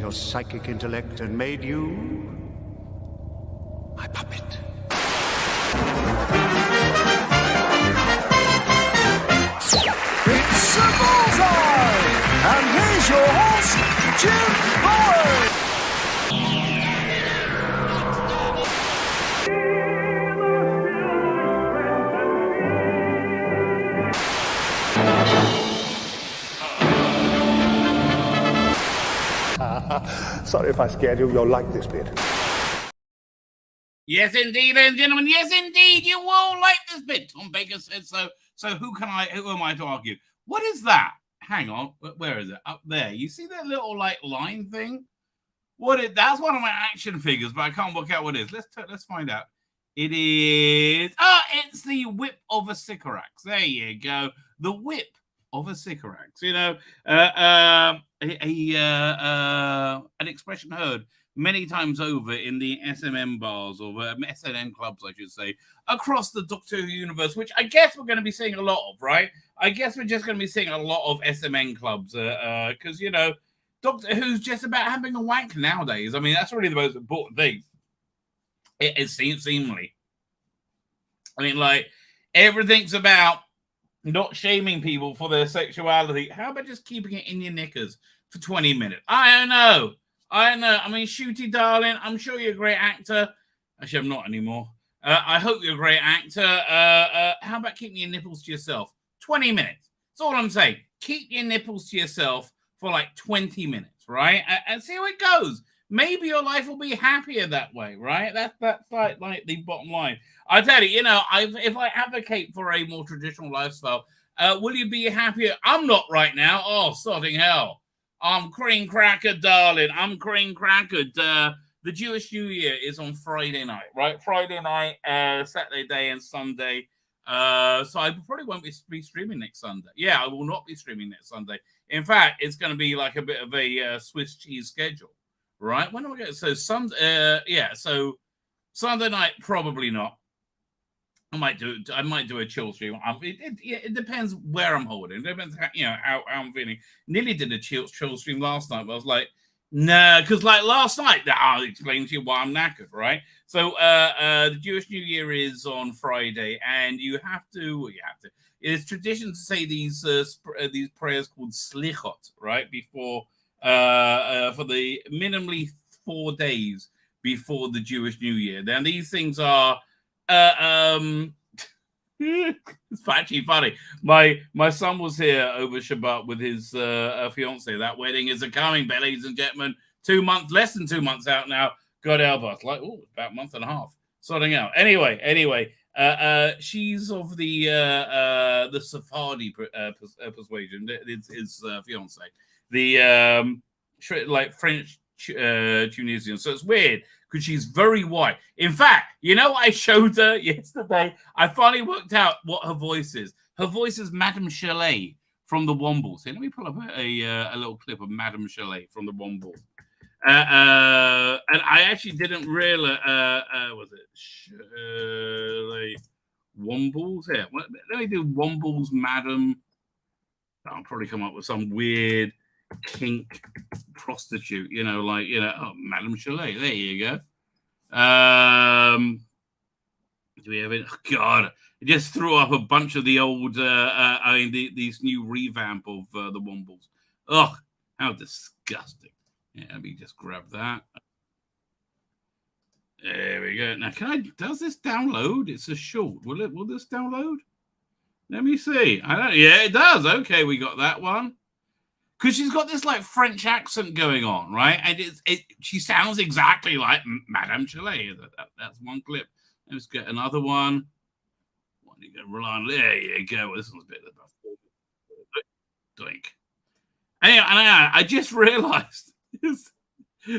your psychic intellect and made you my puppet. It's a bullseye! And here's your host, Jim Boyd! Sorry if I scared you. You'll like this bit. Yes, indeed, ladies and gentlemen. Yes, indeed, you will like this bit. Tom Baker said so. So who am I to argue? What is that? Hang on. Where is it? Up there. You see that little line thing? That's one of my action figures, but I can't work out what it is. Let's find out. It is. It's the whip of a Sycorax. There you go. The whip of a Sycorax. You know, an expression heard many times over in the SMM bars, or SNM clubs, I should say, across the Doctor Who universe, which I guess we're going to be seeing a lot of, right? I guess we're just going to be seeing a lot of SMN clubs, because, you know, Doctor Who's just about having a wank nowadays. I mean, that's really the most important thing. It seems seemingly. I mean, everything's about not shaming people for their sexuality. How about just keeping it in your knickers for 20 minutes? I don't know. I mean, Shooty, darling, I'm sure you're a great actor. Actually, I'm not anymore. I hope you're a great actor. How about keeping your nipples to yourself? 20 minutes. That's all I'm saying. Keep your nipples to yourself for 20 minutes, right? And see how it goes. Maybe your life will be happier that way, right? That's like the bottom line. I tell you, you know, if I advocate for a more traditional lifestyle, will you be happier? I'm not right now. Oh, sodding hell. I'm cream cracker, darling. I'm cream cracker. The Jewish New Year is on Friday night, right? Friday night, Saturday day, and Sunday. So I probably won't be streaming next Sunday. Yeah, I will not be streaming next Sunday. In fact, it's going to be like a bit of a Swiss cheese schedule, right? When do I go? So so Sunday night, probably not. I might do a chill stream. It depends where I'm holding. It depends how I'm feeling. Nearly did a chill stream last night, but I was like, no, because last night, I'll explain to you why I'm knackered, right? So the Jewish New Year is on Friday, and you have to. It's tradition to say these prayers called slichot, right? Before for the minimally 4 days before the Jewish New Year. Now these things are. It's actually funny. My son was here over Shabbat with his fiance. That wedding is coming, ladies and gentlemen. Less than 2 months out now. God help us. About a month and a half. Sorting out. Anyway, she's of the Sephardi persuasion. It's his fiance, the French Tunisian. So it's weird. Because she's very white. In fact, you know what I showed her yesterday? I finally worked out what her voice is. Her voice is Madame Chalet from the Wombles. Here, let me pull up a little clip of Madame Chalet from the Wombles. And I actually didn't realize, was it Chalet Wombles? Here, let me do Wombles Madame. I'll probably come up with some weird kink prostitute, Madame Chalet. There you go. Do we have it? Oh, God, I just threw up a bunch of the old. These new revamp of the Wombles. Ugh, how disgusting! Yeah, let me just grab that. There we go. Now, does this download? It's a short. Will this download? Let me see. Yeah, it does. Okay, we got that one. Because she's got this French accent going on, right? And she sounds exactly like Madame Chalet. That's one clip. Let's get another one. There you go. This one's a bit about doink. Anyway, I just realized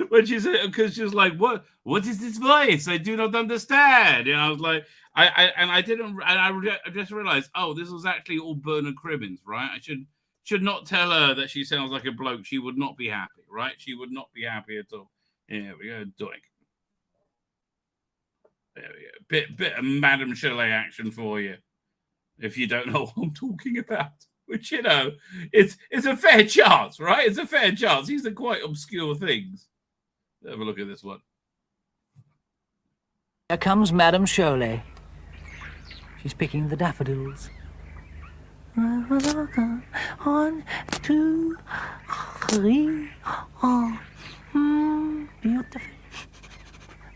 when she said, because she was like, "What is this voice? I do not understand." And I was like, I just realized, oh, this was actually all Bernard Cribbins, right? I should not tell her that she sounds like a bloke. She would not be happy, right? She would not be happy at all. Here we go, doink. There we go. Bit of Madame Chalet action for you, if you don't know what I'm talking about. which, you know, it's a fair chance, right? It's a fair chance. These are quite obscure things. Let's have a look at this one. Here comes Madame Cholet. She's picking the daffodils. 1, 2, 3. Oh, beautiful.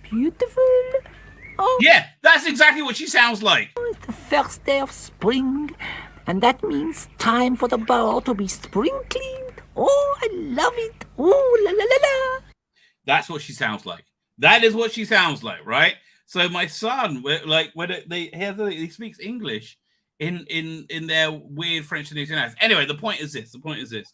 Beautiful. Oh, Yeah, that's exactly what she sounds like. it's the first day of spring, and that means time for the ball to be spring cleaned. Oh, I love it. Oh, la la la la. That's what she sounds like. That is what she sounds like, right? So my son, like when he speaks English in their weird French and Asian accents. Anyway, the point is this. The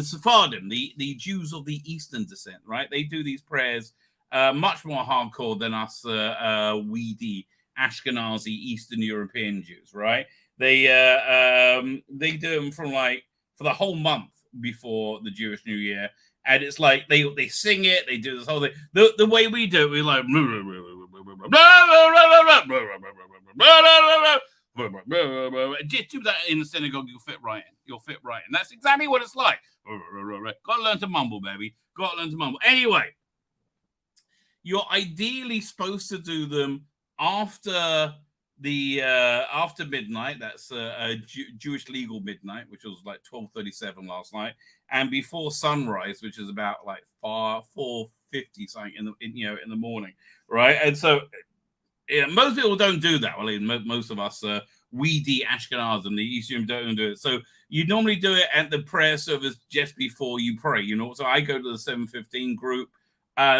Sephardim, the Jews of the Eastern descent, right? They do these prayers much more hardcore than us weedy Ashkenazi Eastern European Jews, right? They do them from like for the whole month before the Jewish New Year. And it's like they sing it, they do this whole thing. The way we do it, we're like just do that in the synagogue, you'll fit right in. You'll fit right in. That's exactly what it's like. Gotta learn to mumble, baby. Gotta learn to mumble. Anyway, you're ideally supposed to do them after the after midnight. That's a Jewish legal midnight, which was like 12:37 last night, and before sunrise, which is about like 4:50 something in the morning, right? And so most people don't do that. Well, most of us weedy Ashkenazim, the Eastern don't do it. So you normally do it at the prayer service just before you pray. You know, so I go to the 7:15 group.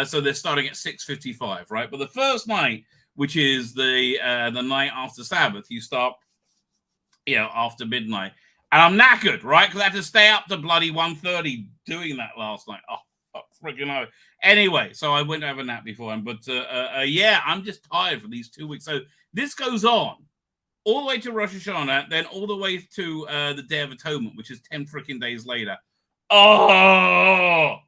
So they're starting at 6:55, right? But the first night, which is the night after Sabbath, you start, after midnight. And I'm knackered, right? Because I had to stay up to bloody 1:30 doing that last night. Oh, freaking hell. Anyway, so I went to have a nap beforehand. But yeah, I'm just tired for these 2 weeks. So this goes on all the way to Rosh Hashanah, then all the way to the Day of Atonement, which is 10 freaking days later. Oh,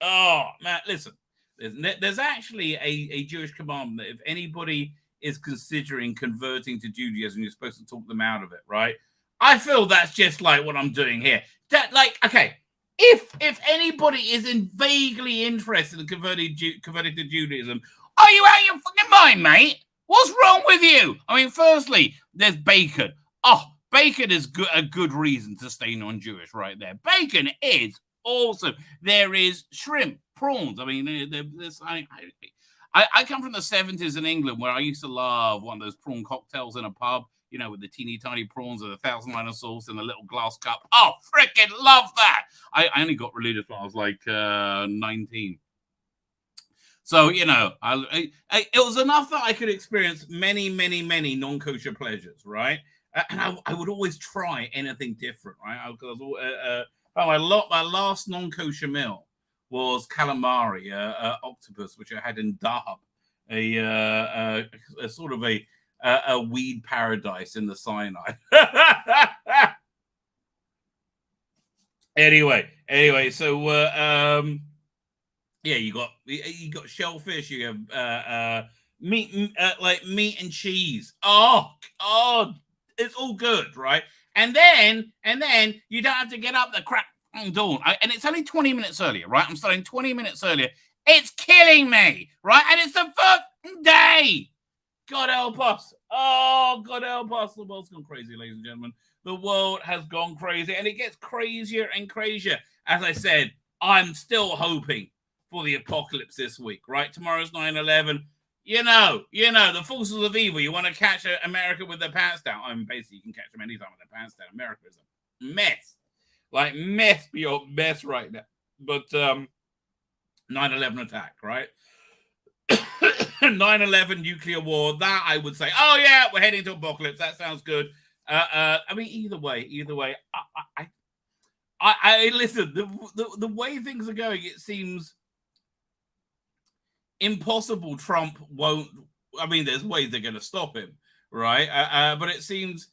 man, listen. There's actually a Jewish commandment that if anybody is considering converting to Judaism, you're supposed to talk them out of it, right? I feel that's just like what I'm doing here. That, like, okay, if anybody is vaguely interested in converting to Judaism, are you out of your fucking mind, mate? What's wrong with you? I mean, firstly, there's bacon. Oh, bacon is a good reason to stay non-Jewish right there. Bacon is awesome. There is shrimp, prawns. I mean, I come from the 70s in England where I used to love one of those prawn cocktails in a pub, with the teeny tiny prawns and 1,000 sauce in a little glass cup. Oh, freaking love that. I only got religious when I was like 19. So, it was enough that I could experience many, many, many non-kosher pleasures, right? And I would always try anything different, right? My last non-kosher meal was calamari, octopus, which I had in Dahab, a sort of a weed paradise in the Sinai. Anyway, so yeah, you got shellfish, you have meat, like meat and cheese. Oh, it's all good, right? And then you don't have to get up the crack dawn. And it's only 20 minutes earlier, right? I'm starting 20 minutes earlier. It's killing me, right? And it's the first day. God help us. Oh, God help us. The world's gone crazy, ladies and gentlemen. The world has gone crazy, and it gets crazier and crazier. As I said, I'm still hoping for the apocalypse this week, right? Tomorrow's 9/11. You know, the forces of evil. You want to catch America with their pants down. I mean, basically, you can catch them anytime with their pants down. America is a mess. Like, mess beyond mess right now. But 9/11 attack, right? 9/11 nuclear war. That I would say, oh, yeah, we're heading to apocalypse. That sounds good. I mean, either way, I listen, the way things are going, it seems impossible Trump won't. I mean, there's ways they're going to stop him, right? But it seems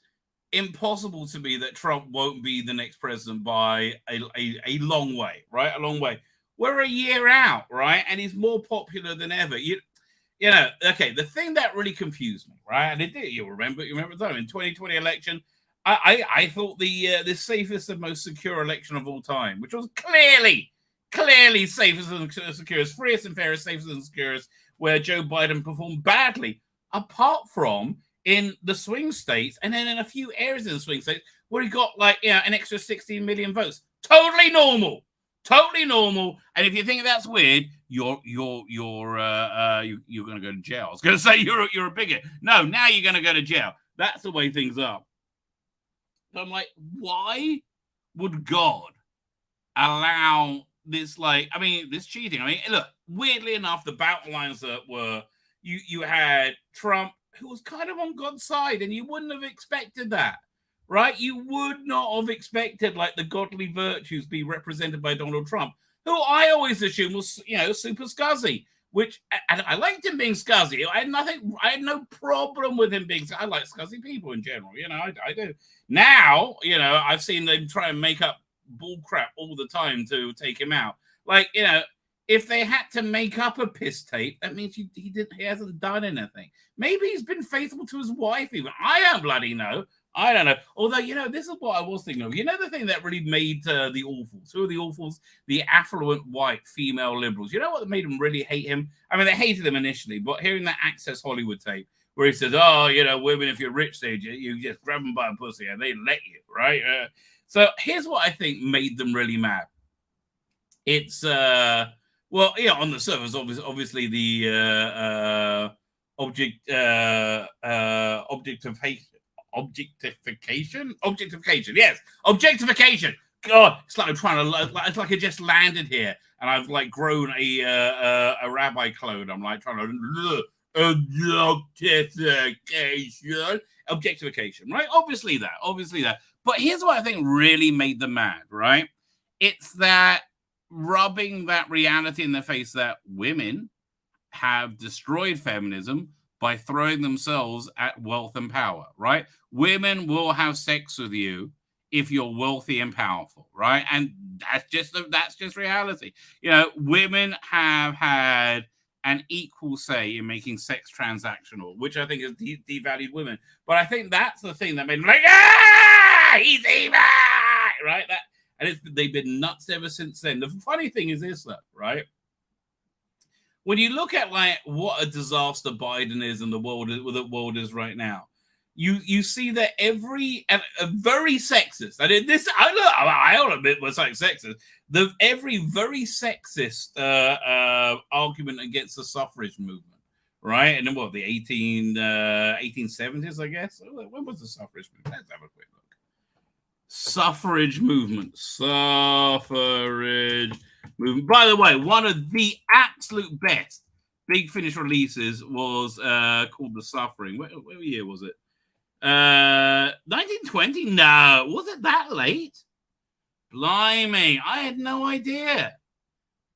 impossible to me that Trump won't be the next president by a long way, right? A long way. We're a year out, right? And he's more popular than ever. Okay, the thing that really confused me, right? And it did. You remember the time in 2020 election, I thought the safest and most secure election of all time, which was clearly safest and securest, freest and fairest, safest and securest, where Joe Biden performed badly, apart from in the swing states, and then in a few areas in the swing states where he got like an extra 16 million votes. Totally normal. And if you think that's weird, you're going to go to jail. I was going to say you're a bigot. No, now you're going to go to jail. That's the way things are. So I'm like, why would God allow this? This cheating. Look, weirdly enough, the battle lines that were you had Trump, who was kind of on God's side, and you wouldn't have expected that, right? You would not have expected like the godly virtues be represented by Donald Trump, who I always assumed was super scuzzy. Which I liked him being scuzzy. I had no problem with him being. I like scuzzy people in general. I do. Now, I've seen them try and make up bull crap all the time to take him out. If they had to make up a piss tape, that means he hasn't done anything. Maybe he's been faithful to his wife. Even I don't bloody know. I don't know. Although, this is what I was thinking of. The thing that really made the Awfuls. Who are the Awfuls? The affluent white female liberals. You know what made them really hate him? They hated him initially, but hearing that Access Hollywood tape where he says, women, if you're rich, you just grab them by a pussy and they let you, right? So here's what I think made them really mad. It's, on the surface, obviously the objectification. Yes, objectification. God, it's like I'm trying to. It's like I just landed here, and I've like grown a rabbi clone. I'm like trying to objectification, right? Obviously that. But here's what I think really made them mad, right? It's that rubbing that reality in the face that women have destroyed feminism by throwing themselves at wealth and power, right? Women will have sex with you if you're wealthy and powerful, right? And that's just reality. Women have had an equal say in making sex transactional, which I think has devalued women. But I think that's the thing that made them like, he's evil, right? They've been nuts ever since then. The funny thing is this, though, right? When you look at like what a disaster Biden is and the world is right now, you see that every very sexist. I'll admit was like sexist. Every very sexist argument against the suffrage movement, right? And then the 1870s, I guess. When was the suffrage movement? Let's have a quick look. Suffrage movement. By the way, one of the absolute best Big Finish releases was called The Suffering. What year was it? 1920? No, was it that late? Blimey, I had no idea.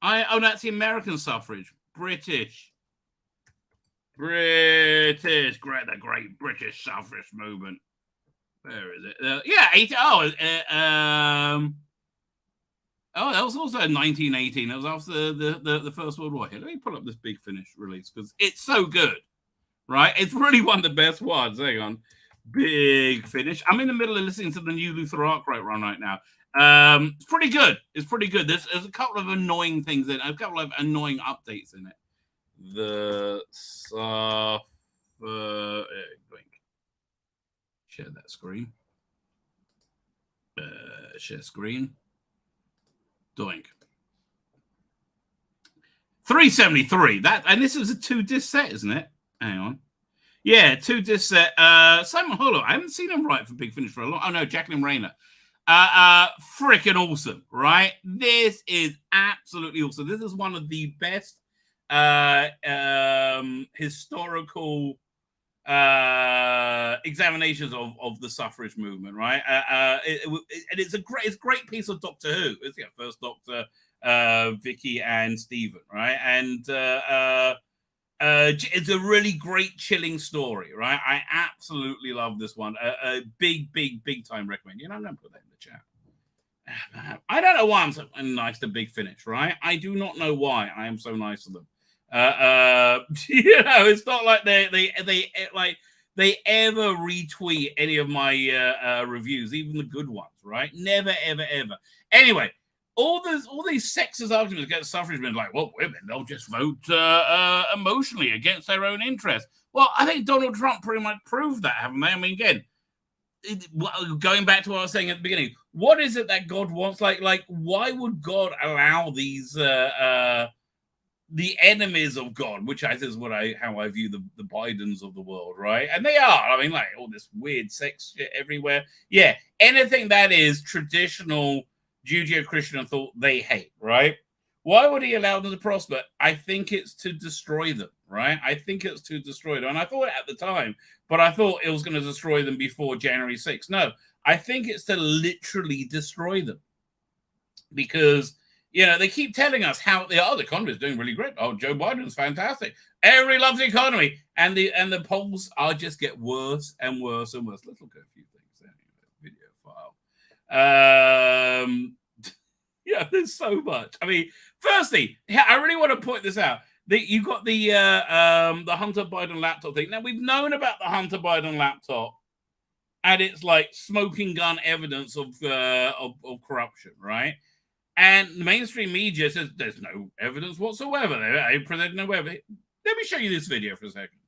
That's the American suffrage. British. The great British suffrage movement. Where is it? That was also in 1918. That was after the First World War. Here, let me pull up this Big Finish release because it's so good, right? It's really one of the best ones. Hang on. Big Finish. I'm in the middle of listening to the new Luther Arkwright run right now. It's pretty good. There's a couple of annoying things in it, a couple of annoying updates in it. The share that screen. Share screen. Doink. 373. And this is a 2-disc set, isn't it? Hang on. Yeah, 2-disc set. Simon Hollow. I haven't seen him write for Big Finish for a long. Oh no, Jacqueline Rayner. Freaking awesome, right? This is absolutely awesome. This is one of the best historical examinations of the suffrage movement, right? And it's a great piece of Doctor Who. It's First Doctor, Vicky and Stephen, right? And it's a really great chilling story, right? I absolutely love this one. A big time recommend. I'm going to put that in the chat. I don't know why I'm so nice to Big Finish, right? I do not know why I am so nice to them. It's not like they like they ever retweet any of my reviews, even the good ones, right? Never, ever, ever. Anyway, all these sexist arguments against suffrage men, like, well, women, they'll just vote emotionally against their own interests. Well, I think Donald Trump pretty much proved that, haven't they? I mean, again, going back to what I was saying at the beginning, what is it that God wants? Like, why would God allow these the enemies of God, which I think is how I view the Bidens of the world, right? And they are. I mean, like all this weird sex shit everywhere. Yeah, anything that is traditional Judeo-Christian thought they hate, right? Why would he allow them to prosper? I think it's to destroy them, right? I think it's to destroy them. And I thought it at the time, but I thought it was going to destroy them before January 6th. No, I think it's to literally destroy them. Because, you know, they keep telling us how the economy is doing really great. Oh, Joe Biden's fantastic. Everybody loves the economy. And the polls are just get worse and worse and worse. Let's look at a few things there. Video file. Yeah, there's so much. I mean, firstly, I really want to point this out. You got the Hunter Biden laptop thing. Now, we've known about the Hunter Biden laptop, and it's like smoking gun evidence of corruption, right? And the mainstream media says there's no evidence whatsoever. They presented no evidence. Let me show you this video for a second.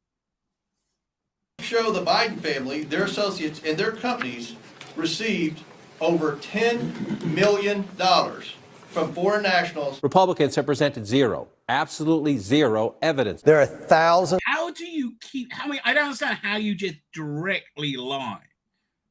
Show the Biden family, their associates, and their companies received over $10 million from foreign nationals. Republicans have presented zero, absolutely zero evidence. There are thousands. How do you keep? I don't understand how you just directly lie,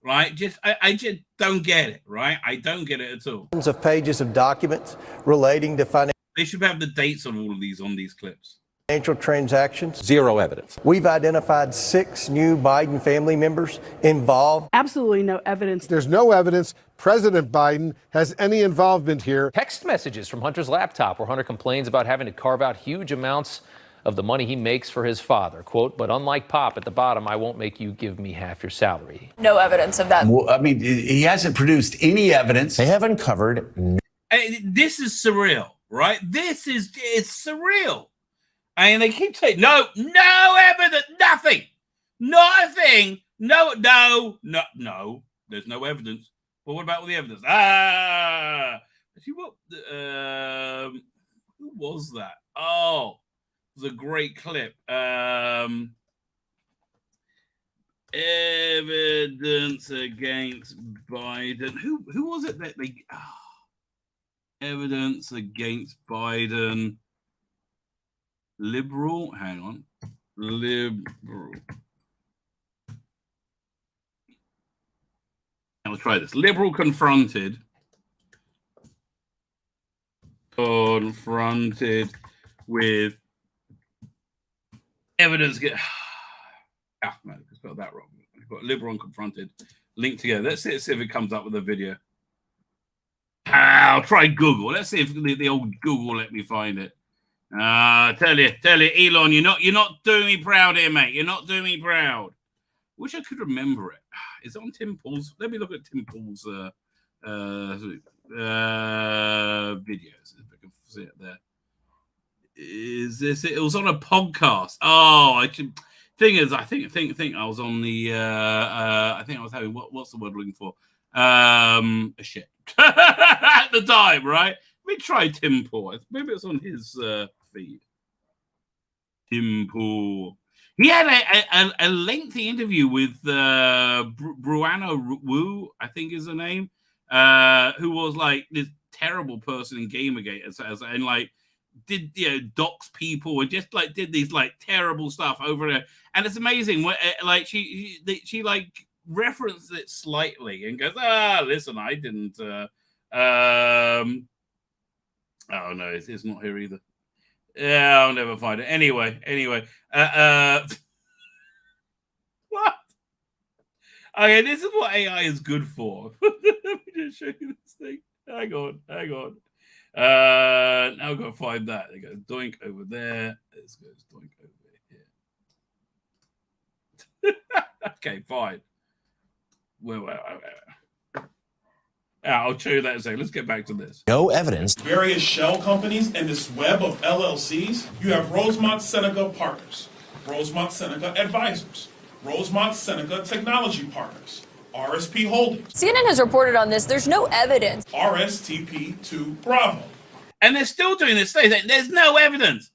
right? I just don't get it, right? I don't get it at all. Of pages of documents relating to financial. They should have the dates on all of these on these clips. Financial transactions. Zero evidence. We've identified 6 new Biden family members involved. Absolutely no evidence. There's no evidence President Biden has any involvement here. Text messages from Hunter's laptop where Hunter complains about having to carve out huge amounts of the money he makes for his father. Quote, but unlike Pop at the bottom, I won't make you give me half your salary. No evidence of that. Well, I mean, he hasn't produced any evidence. They have uncovered. This is surreal, right? It's surreal. And they keep saying, no evidence, nothing, no, there's no evidence. Well, what about all the evidence? Actually, who was that? Oh, it was a great clip. Evidence against Biden. Who was it that they... evidence against Biden. Liberal, hang on. Liberal. Now let's try this. Liberal confronted with evidence. No, I spelled that wrong. I've got liberal and confronted linked together. Let's see if it comes up with a video. I'll try Google. Let's see if the old Google let me find it. Tell you, Elon, you're not doing me proud here, mate. You're not doing me proud. Wish I could remember it. Is it on Tim Paul's? Let me look at Tim Paul's videos if I can see it there. Is this it? It was on a podcast. Oh, I should. Thing is, I think I was on the. I think I was having what's the word I'm looking for? A shit at the time, right? Let me try Tim Paul. Maybe it's on his feed. Tim Paul. He had a lengthy interview with Bruano Wu, I think is the name, who was like this terrible person in Gamergate, and like did dox people and just like did these like terrible stuff over there. And it's amazing when like she like referenced it slightly and goes, listen, I didn't. Oh no, it's not here either. Yeah, I'll never find it. Anyway. What? Okay, this is what AI is good for. Let me just show you this thing. Hang on. Now I've got to find that. It goes doink over there. This goes doink over here. Okay, fine. Where? I'll show you that in a second. Let's get back to this. No evidence. Various shell companies and this web of LLCs. You have Rosemont Seneca Partners, Rosemont Seneca Advisors, Rosemont Seneca Technology Partners, RSP Holdings. CNN has reported on this. There's no evidence. RSTP2 Bravo. And they're still doing this. There's no evidence.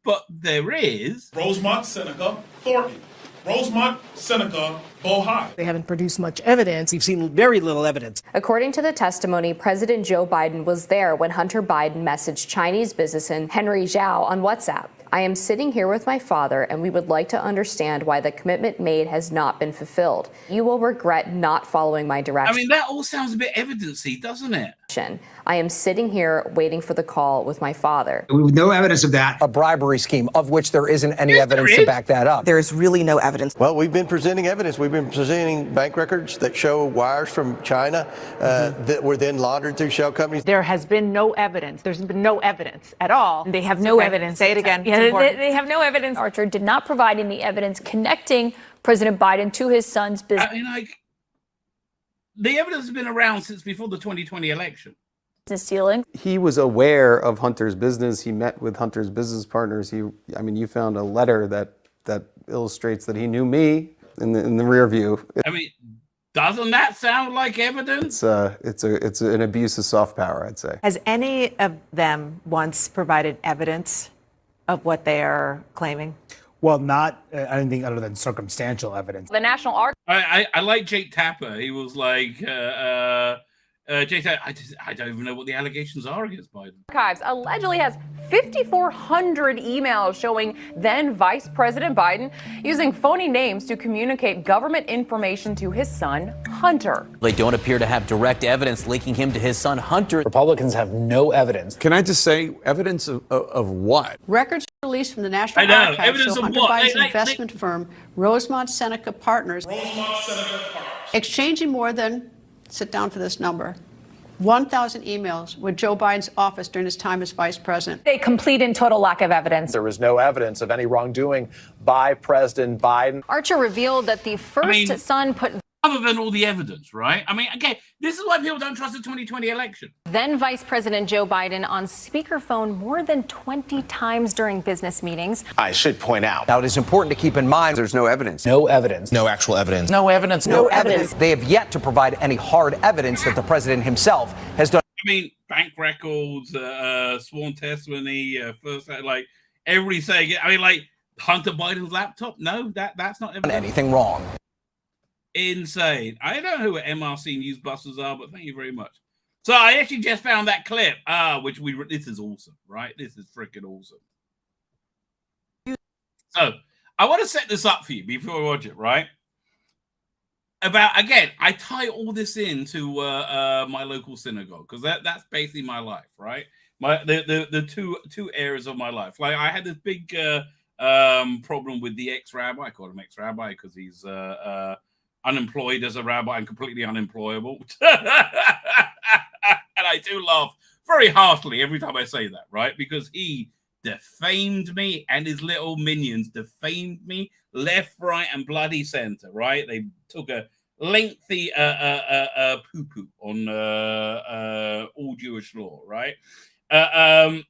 But there is. Rosemont Seneca Thornton. Rosemont Seneca Bohai. They haven't produced much evidence. We've seen very little evidence. According to the testimony, President Joe Biden was there when Hunter Biden messaged Chinese businessman Henry Zhao on WhatsApp. I am sitting here with my father, and we would like to understand why the commitment made has not been fulfilled. You will regret not following my direction. I mean, that all sounds a bit evidence-y, doesn't it? I am sitting here waiting for the call with my father. With no evidence of that. A bribery scheme of which there isn't any evidence to back that up. There's really no evidence. Well, we've been presenting evidence. We've been presenting bank records that show wires from China that were then laundered through shell companies. There has been no evidence. There's been no evidence at all. They have no evidence. Say it again. Yeah, they have no evidence. Archer did not provide any evidence connecting President Biden to his son's business. I mean, like, the evidence has been around since before the 2020 election. Stealing. He was aware of Hunter's business. He met with Hunter's business partners. I mean, you found a letter that illustrates that he knew me in the rear view. I mean, doesn't that sound like evidence? It's an abuse of soft power, I'd say. Has any of them once provided evidence of what they are claiming? Well, not anything other than circumstantial evidence. The National Archives. I like Jake Tapper. He was like, Jake Tapper, I don't even know what the allegations are against Biden. Archives allegedly has 5,400 emails showing then Vice President Biden using phony names to communicate government information to his son, Hunter. They don't appear to have direct evidence linking him to his son, Hunter. Republicans have no evidence. Can I just say evidence of what? Records released from the National Archives show Hunter Biden's investment firm, Rosemont Seneca Partners, exchanging more than, sit down for this number, 1,000 emails with Joe Biden's office during his time as vice president. A complete and total lack of evidence. There was no evidence of any wrongdoing by President Biden. Archer revealed that the first son put... Other than all the evidence, right? I mean, again, this is why people don't trust the 2020 election. Then Vice President Joe Biden on speakerphone more than 20 times during business meetings. I should point out. Now, it is important to keep in mind There's no evidence. no evidence. No actual evidence. No evidence. No evidence. They have yet to provide any hard evidence that the president himself has done. I mean, bank records, sworn testimony, first, like, everybody saying it. I mean, like, Hunter Biden's laptop? No, that's not evidence. Anything wrong. Insane. I don't know who MRC news busters are, but thank you very much. So I actually just found that clip, which this is awesome, right? This is freaking awesome. So I want to set this up for you before we watch it, right? Again, I tie all this into my local synagogue because that's basically my life, right? The two areas of my life. Like I had this big problem with the ex-rabbi. I call him ex-rabbi because he's unemployed as a rabbi and completely unemployable. And I do laugh very heartily every time I say that, right? Because he defamed me and his little minions defamed me left, right, and bloody center, right? They took a lengthy poo-poo on all Jewish law, right? Well,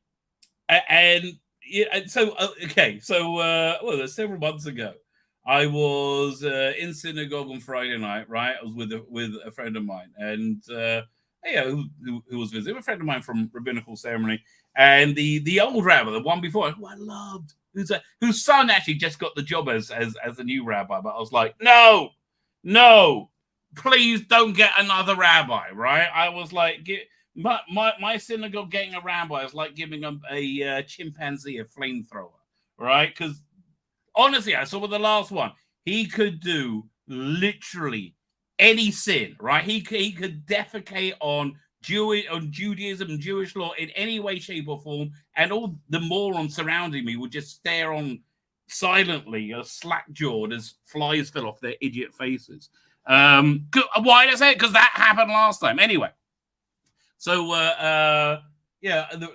several months ago, I was in synagogue on Friday night, right? I was with a friend of mine, and who was visiting, a friend of mine from rabbinical ceremony, and the old rabbi, the one before, who I loved, whose son actually just got the job as a new rabbi. But I was like, no, please don't get another rabbi, right? I was like, my synagogue getting a rabbi is like giving a chimpanzee a flamethrower, right? Because honestly, I saw with the last one, he could do literally any sin, right? He could defecate on Judaism and Jewish law in any way, shape, or form, and all the morons surrounding me would just stare on silently, slack-jawed, as flies fell off their idiot faces. Why did I say it? Because that happened last time. Anyway, so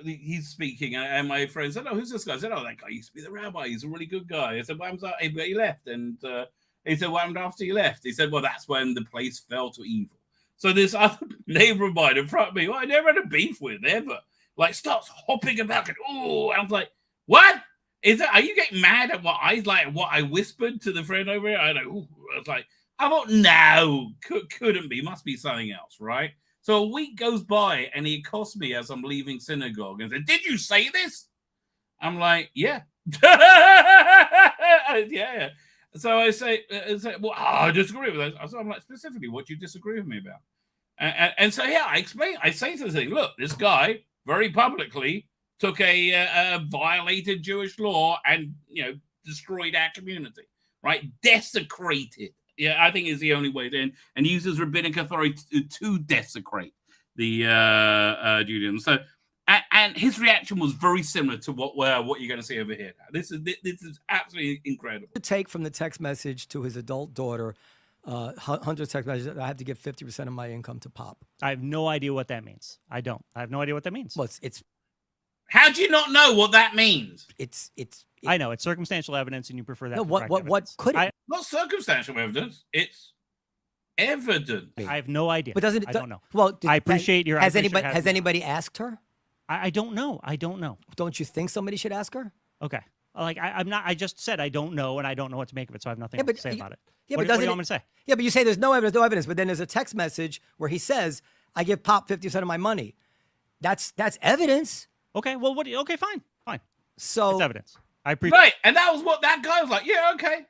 he's speaking, and my friend said, "Oh, who's this guy?" I said, "Oh, that guy used to be the rabbi. He's a really good guy." I said, "What happened after he left?" And he said, "What happened after he left?" He said, "Well, that's when the place fell to evil." So this other neighbor of mine in front of me, who I never had a beef with ever, like starts hopping about, and I was like, "What?" Are you getting mad at what I whispered to the friend over here? I was like, I thought, no, couldn't be. Must be something else, right? So a week goes by, and he accosts me as I'm leaving synagogue and said, "Did you say this?" I'm like, "Yeah." Yeah. So I say, well, I disagree with that. So I'm like, specifically, what do you disagree with me about? And so, yeah, I explain. I say to the thing, look, this guy very publicly took a violated Jewish law and, destroyed our community, right? Desecrated. Yeah, I think is the only way to, and uses rabbinic authority to desecrate the Judaism. So, and his reaction was very similar to what you're going to see over here. This is absolutely incredible. To take from the text message to his adult daughter, Hunter's text message, I have to give 50% of my income to Pop. I have no idea what that means. I have no idea what that means. Well, it's. How do you not know what that means? I know it's circumstantial evidence, and you prefer that. No, to what could it? Not circumstantial evidence. It's evident. I have no idea. But doesn't it? I don't know. Well, I appreciate your. Has anybody asked her? I don't know. I don't know. Don't you think somebody should ask her? Okay. Like I'm not. I just said I don't know, and I don't know what to make of it, so I have nothing to say about it. Yeah, what do you want me to say? Yeah, but you say there's no evidence. But then there's a text message where he says, "I give Pop 50% of my money." That's evidence. Okay. Well, okay, fine. So it's evidence. I appreciate. Right, and that was what that guy was like. Yeah, okay.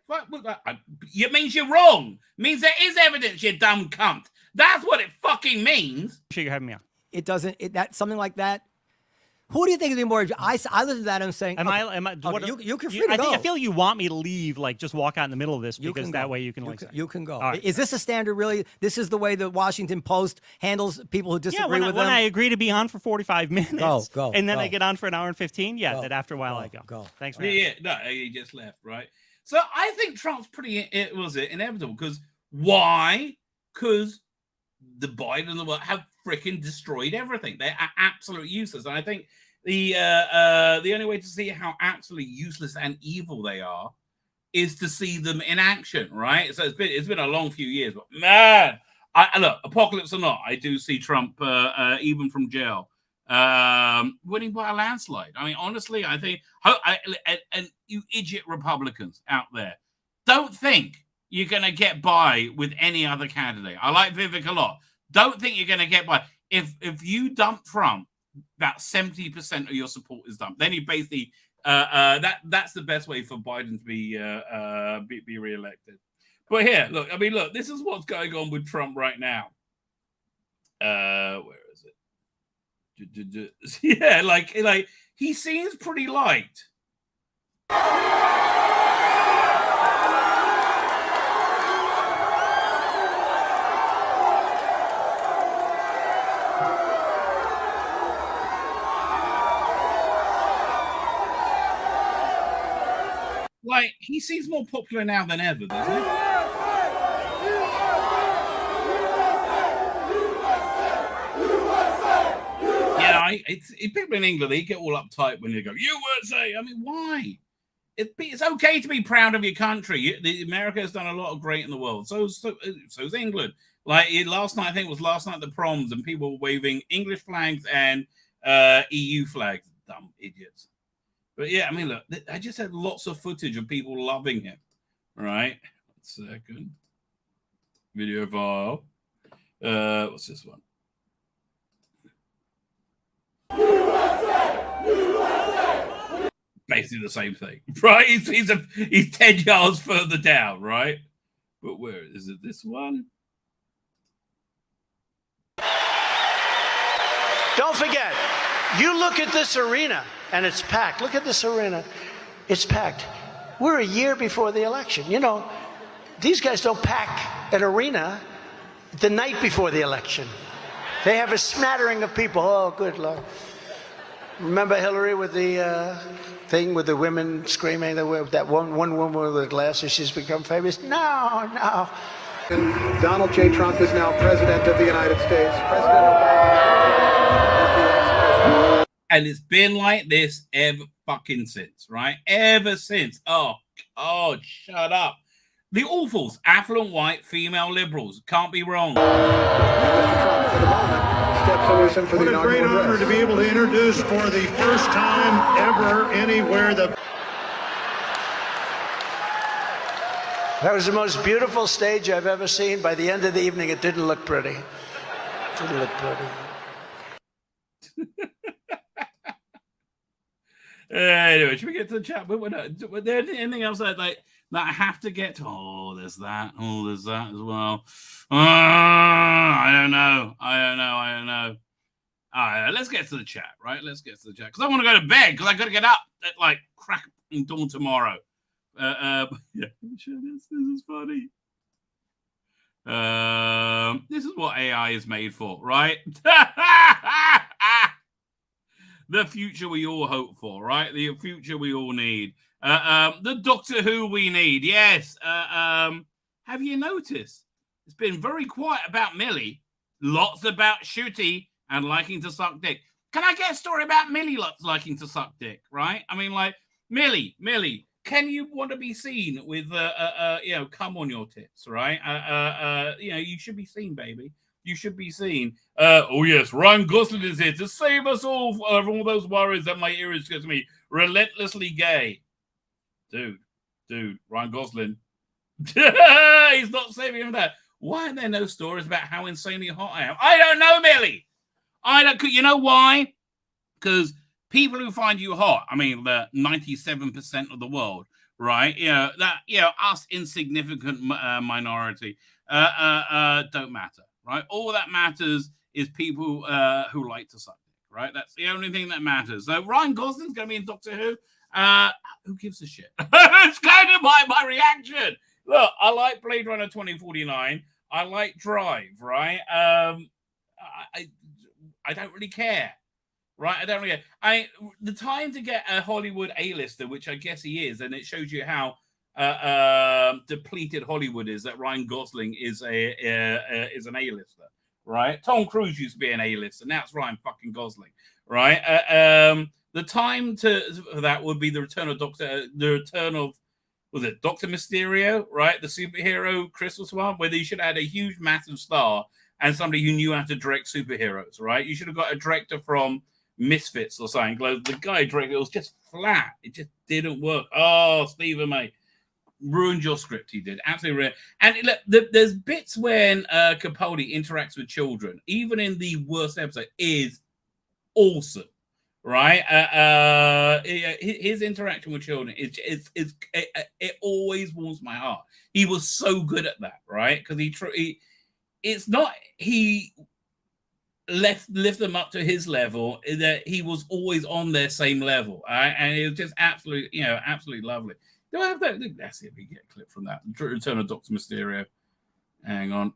It means you're wrong. It means there is evidence, you dumb cunt. That's what it fucking means. Sure, you're having me on. It doesn't. That something like that. Who do you think is being more? I listen to that and I'm saying, you can free to go. I feel you want me to leave, like just walk out in the middle of this because that way you can you can go. Right. Is this a standard? Really, this is the way the Washington Post handles people who disagree with them. When I agree to be on for 45 minutes, go, and then go. I get on for an hour and 15. Yeah, that after a while I go. Go. Thanks for No, he just left, right? So I think Trump's pretty inevitable because why? Because the Biden and the world have freaking destroyed everything. They are absolutely useless, and I think. The only way to see how absolutely useless and evil they are is to see them in action, right? So it's been a long few years, but man, look, apocalypse or not, I do see Trump even from jail winning by a landslide. I mean, honestly, I think and you idiot Republicans out there, don't think you're going to get by with any other candidate. I like Vivek a lot. Don't think you're going to get by if you dump Trump. About 70% of your support is done. Then you basically that's the best way for Biden to be reelected. But here, look, this is what's going on with Trump right now. Where is it? Yeah, like he seems pretty light. Like, he seems more popular now than ever, doesn't he? Yeah, people in England, they get all uptight when they go, USA. I mean, why? It's okay to be proud of your country. America has done a lot of great in the world. So's England. Like, last night, the proms, and people were waving English flags and EU flags. Dumb idiots. But yeah, I mean, look, I just had lots of footage of people loving him. Right? 1 second. Video file. What's this one? Basically the same thing, right? He's 10 yards further down, right? But where is it? This one? Don't forget, you look at this arena and it's packed. Look at this arena. It's packed. We're a year before the election. You know, these guys don't pack an arena the night before the election. They have a smattering of people. Oh, good Lord. Remember Hillary with the thing with the women screaming? That one woman with the glasses, she's become famous? No. And Donald J. Trump is now president of the United States. President Obama. And it's been like this ever fucking since, right? Ever since. Oh, shut up. The awfuls, affluent white female liberals. Can't be wrong. Mr. Trump, for the moment, steps away for the What a great honor to be able to introduce for the first time ever anywhere the That was the most beautiful stage I've ever seen. By the end of the evening, it didn't look pretty. It didn't look pretty. Anyway, should we get to the chat? But there anything else that I have to get to? Oh, there's that. Oh, there's that as well. I don't know. All right, let's get to the chat, right? Let's get to the chat. Because I want to go to bed because I got to get up at like crack and dawn tomorrow. Yeah, this is funny. This is what AI is made for, right? The future we all hope for, right? The future we all need. The Doctor Who we need, yes. Have you noticed? It's been very quiet about Millie, lots about Shooty and liking to suck dick. Can I get a story about Millie liking to suck dick, right? I mean, like, Millie, can you want to be seen with, cum on your tits, right? You should be seen, baby. You should be seen. Oh, yes, Ryan Gosling is here to save us all from all those worries that my ears gives me. Relentlessly gay. Dude, Ryan Gosling. He's not saving him that. Why are there no stories about how insanely hot I am? I don't know, Millie. You know why? Because people who find you hot, I mean, the 97% of the world, right? Us insignificant minority don't matter. Right, all that matters is people who like to suck dick. Right, that's the only thing that matters. So Ryan Gosling's going to be in Doctor Who. Who gives a shit? It's kind of my reaction. Look, I like Blade Runner 2049. I like Drive. Right, I don't really care. Right, I don't really care. The time to get a Hollywood A-lister, which I guess he is, and it shows you how depleted Hollywood is, that Ryan Gosling is an A-lister, right? Tom Cruise used to be an A-lister, now it's Ryan fucking Gosling, right? The time for that would be the return of Dr. Mysterio, right? The superhero Christmas one, where you should have had a huge, massive star and somebody who knew how to direct superheroes, right? You should have got a director from Misfits or something. The guy directed it was just flat. It just didn't work. Oh, Stephen, mate. Ruined your script, he did. Absolutely ruined. And look, there's bits when Capaldi interacts with children, even in the worst episode, is awesome, right? His interaction with children, it always warms my heart. He was so good at that, right? Because he lift them up to his level, that he was always on their same level, right? And it was just absolutely lovely. Do I have that? Let's see if we get a clip from that. Return of Dr. Mysterio. Hang on.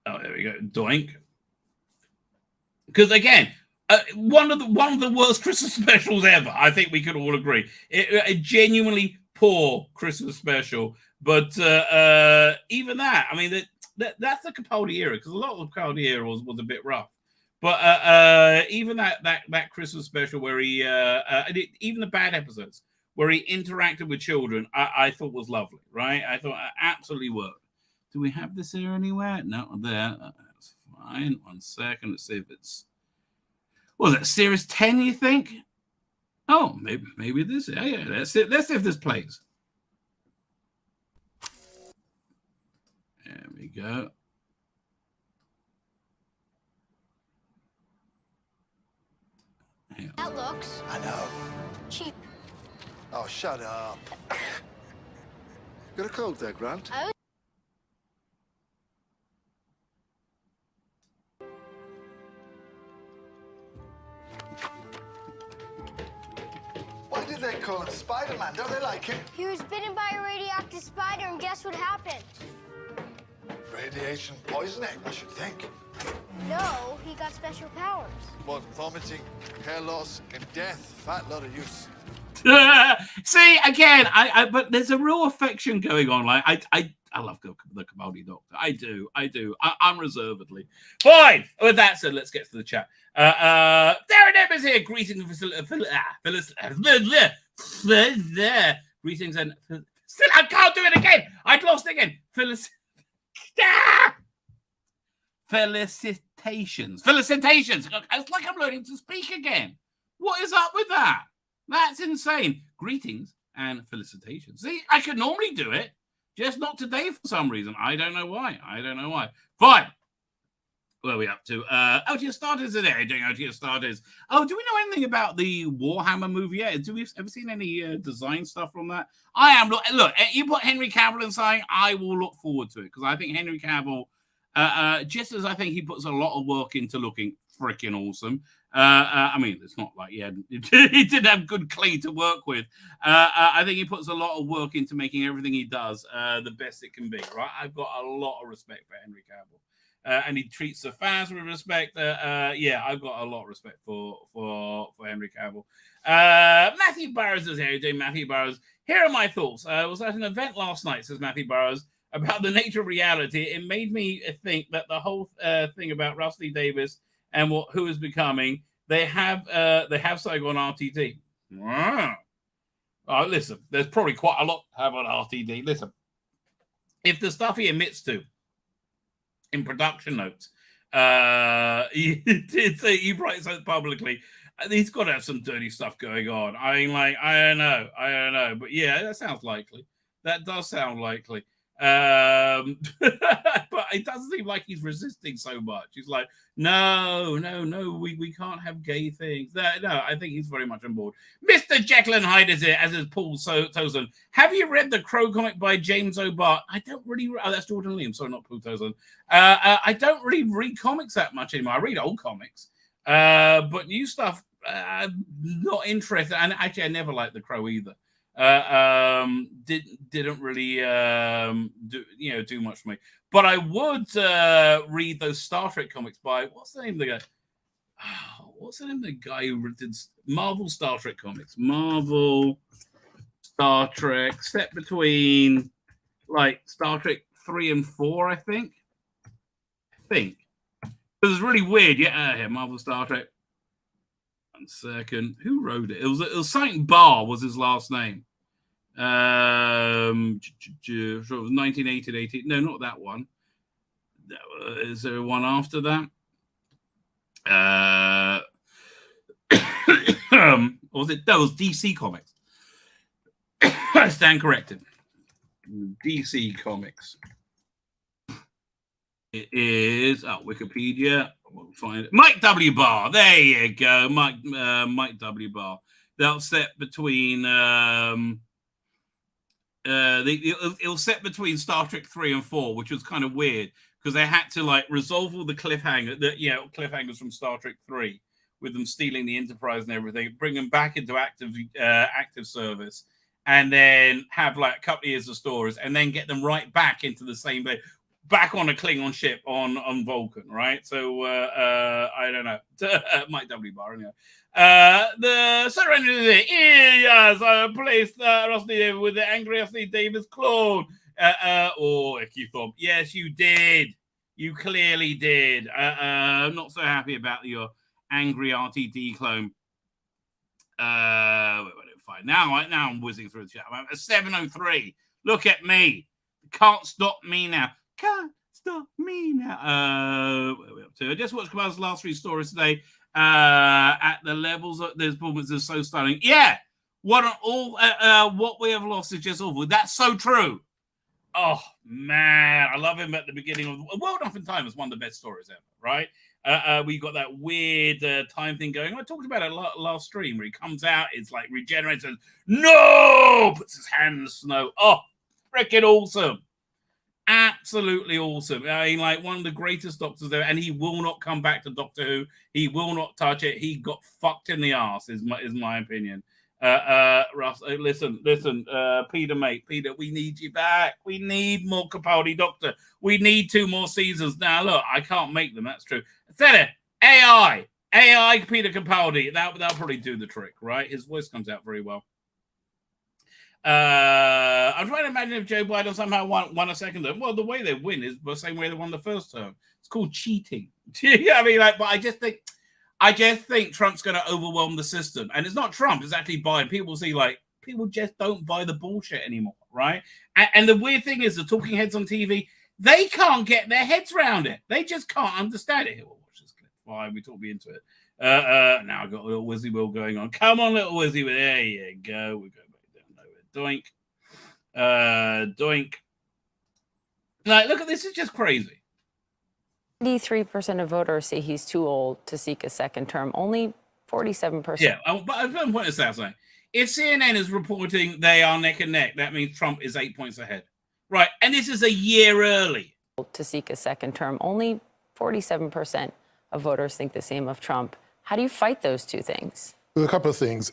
Oh, there we go. Doink. Because again, one of the worst Christmas specials ever. I think we could all agree. A genuinely poor Christmas special. But even that, I mean, that's the Capaldi era, because a lot of the Capaldi era was a bit rough. But even that Christmas special where he, even the bad episodes where he interacted with children, I thought was lovely, right? I thought it absolutely worked. Do we have this here anywhere? No, there. That's fine. 1 second. Let's see if it's... What was it, Series 10, you think? Oh, maybe this. Yeah. Let's see if this plays. There we go. That looks... I know. cheap. Oh, shut up. Got a cold there, Grant? Why did they call him Spider-Man? Don't they like him? He was bitten by a radioactive spider, and guess what happened? Radiation poisoning, I should think. No, he got special powers. What, vomiting, hair loss, and death? Fat lot of use. See, again, but there's a real affection going on. Like I love the Capaldi Doctor. I do. Unreservedly. Fine. With that said, let's get to the chat. Darren Evans here. Greetings, greetings, and still I can't do it again. I'd lost again. Felicitations. It's like I'm learning to speak again. What is up with that? That's insane. Greetings and felicitations. See, I could normally do it, just not today for some reason. I don't know why. Fine. Where are we up to? OTS Starters today. Doing OTS Starters. Oh, do we know anything about the Warhammer movie yet? Do we ever seen any design stuff from that? I am. Look, you put Henry Cavill in something, I will look forward to it because I think Henry Cavill, just as I think he puts a lot of work into looking freaking awesome. I mean, it's not like he did have good clay to work with. I think he puts a lot of work into making everything he does the best it can be. Right? I've got a lot of respect for Henry Cavill. And he treats the fans with respect. I've got a lot of respect for Henry Cavill. Matthew Burrows is here. Doing Matthew Burrows. Here are my thoughts. I was at an event last night, says Matthew Burrows, about the nature of reality. It made me think that the whole thing about Russell Lee Davis and who is becoming, they have something on RTD. Wow. Oh, listen, there's probably quite a lot to have on RTD. Listen, if the stuff he admits to in production notes, he did say he writes out publicly. He's got to have some dirty stuff going on. I mean, like, I don't know, but yeah, that sounds likely. That does sound likely. But it doesn't seem like he's resisting so much. He's like, no, we can't have gay things. No, I think he's very much on board. Mr. Jekyll and Hyde is here, as is Paul Tozan. Have you read the Crow comic by James O'Barr? I don't really. Oh, that's Jordan Liam. Sorry, not Paul Tozan. I don't really read comics that much anymore. I read old comics, but new stuff, I'm not interested. And actually, I never liked the Crow either. Didn't really do much for me, but I would read those Star Trek comics by what's the name of the guy? What's the name of the guy who did Marvel Star Trek comics? Marvel Star Trek, set between like Star Trek 3 and 4, I think. It was really weird. Yeah, Marvel Star Trek. 1 second. Who wrote it? It was something Barr was his last name. It was 1980 to 80. No, not that one. Is there one after that? Was it? That was DC Comics. I stand corrected. DC Comics. It is Wikipedia. We'll find it. Mike W. Barr. There you go. Mike W. Barr. They'll set between it was set between Star Trek 3 and 4, which was kind of weird because they had to like resolve all the cliffhangers from Star Trek 3 with them stealing the Enterprise and everything, bring them back into active service, and then have like a couple of years of stories, and then get them right back into the same day. Back on a Klingon ship on Vulcan, right? So I don't know. Mike W. Barr, anyway. The surrender is it. Yes, I placed Rusty with the angry Rusty Davis clone. You thought, yes, you did. You clearly did. I'm not so happy about your angry RTD clone. Fine. Now I'm whizzing through the chat. I'm at 7:03. Look at me. Can't stop me now. Can't stop me now. Where are we up to? I just watched Kamal's last 3 stories today. At the levels of those performances are so stunning. Yeah, what we have lost is just awful. That's so true. Oh man, I love him at the beginning of World Enough in Time is one of the best stories ever, right? We got that weird time thing going. I talked about it last stream where he comes out, it's like regenerates and no, puts his hand in the snow. Oh, freaking awesome. Absolutely awesome. I mean, like one of the greatest doctors there, and he will not come back to Doctor Who. He will not touch it. He got fucked in the ass, is my opinion. Russ, listen, Peter, mate, Peter, we need you back. We need more Capaldi Doctor. We need 2 more seasons. Now, look, I can't make them. That's true. I said it. AI, Peter Capaldi. That'll probably do the trick, right? His voice comes out very well. I'm trying to imagine if Joe Biden somehow won a second term. Well, the way they win is the same way they won the first term. It's called cheating. I mean, like, but I just think Trump's going to overwhelm the system, and it's not Trump. It's actually Biden. People see like people just don't buy the bullshit anymore, right? And the weird thing is, the talking heads on TV, they can't get their heads around it. They just can't understand it. Here, we'll watch this clip. Why we talk me into it? Now I've got a little Wizzy Will going on. Come on, little Wizzy Will. There you go. We go back down nowhere. Doink. Doink. Like, look at this. It's just crazy. 93% of voters say he's too old to seek a second term. Only 47%. Yeah, but I want to point this out something. If CNN is reporting they are neck and neck, that means Trump is 8 points ahead. Right, and this is a year early. To seek a second term. Only 47% of voters think the same of Trump. How do you fight those two things? There's a couple of things.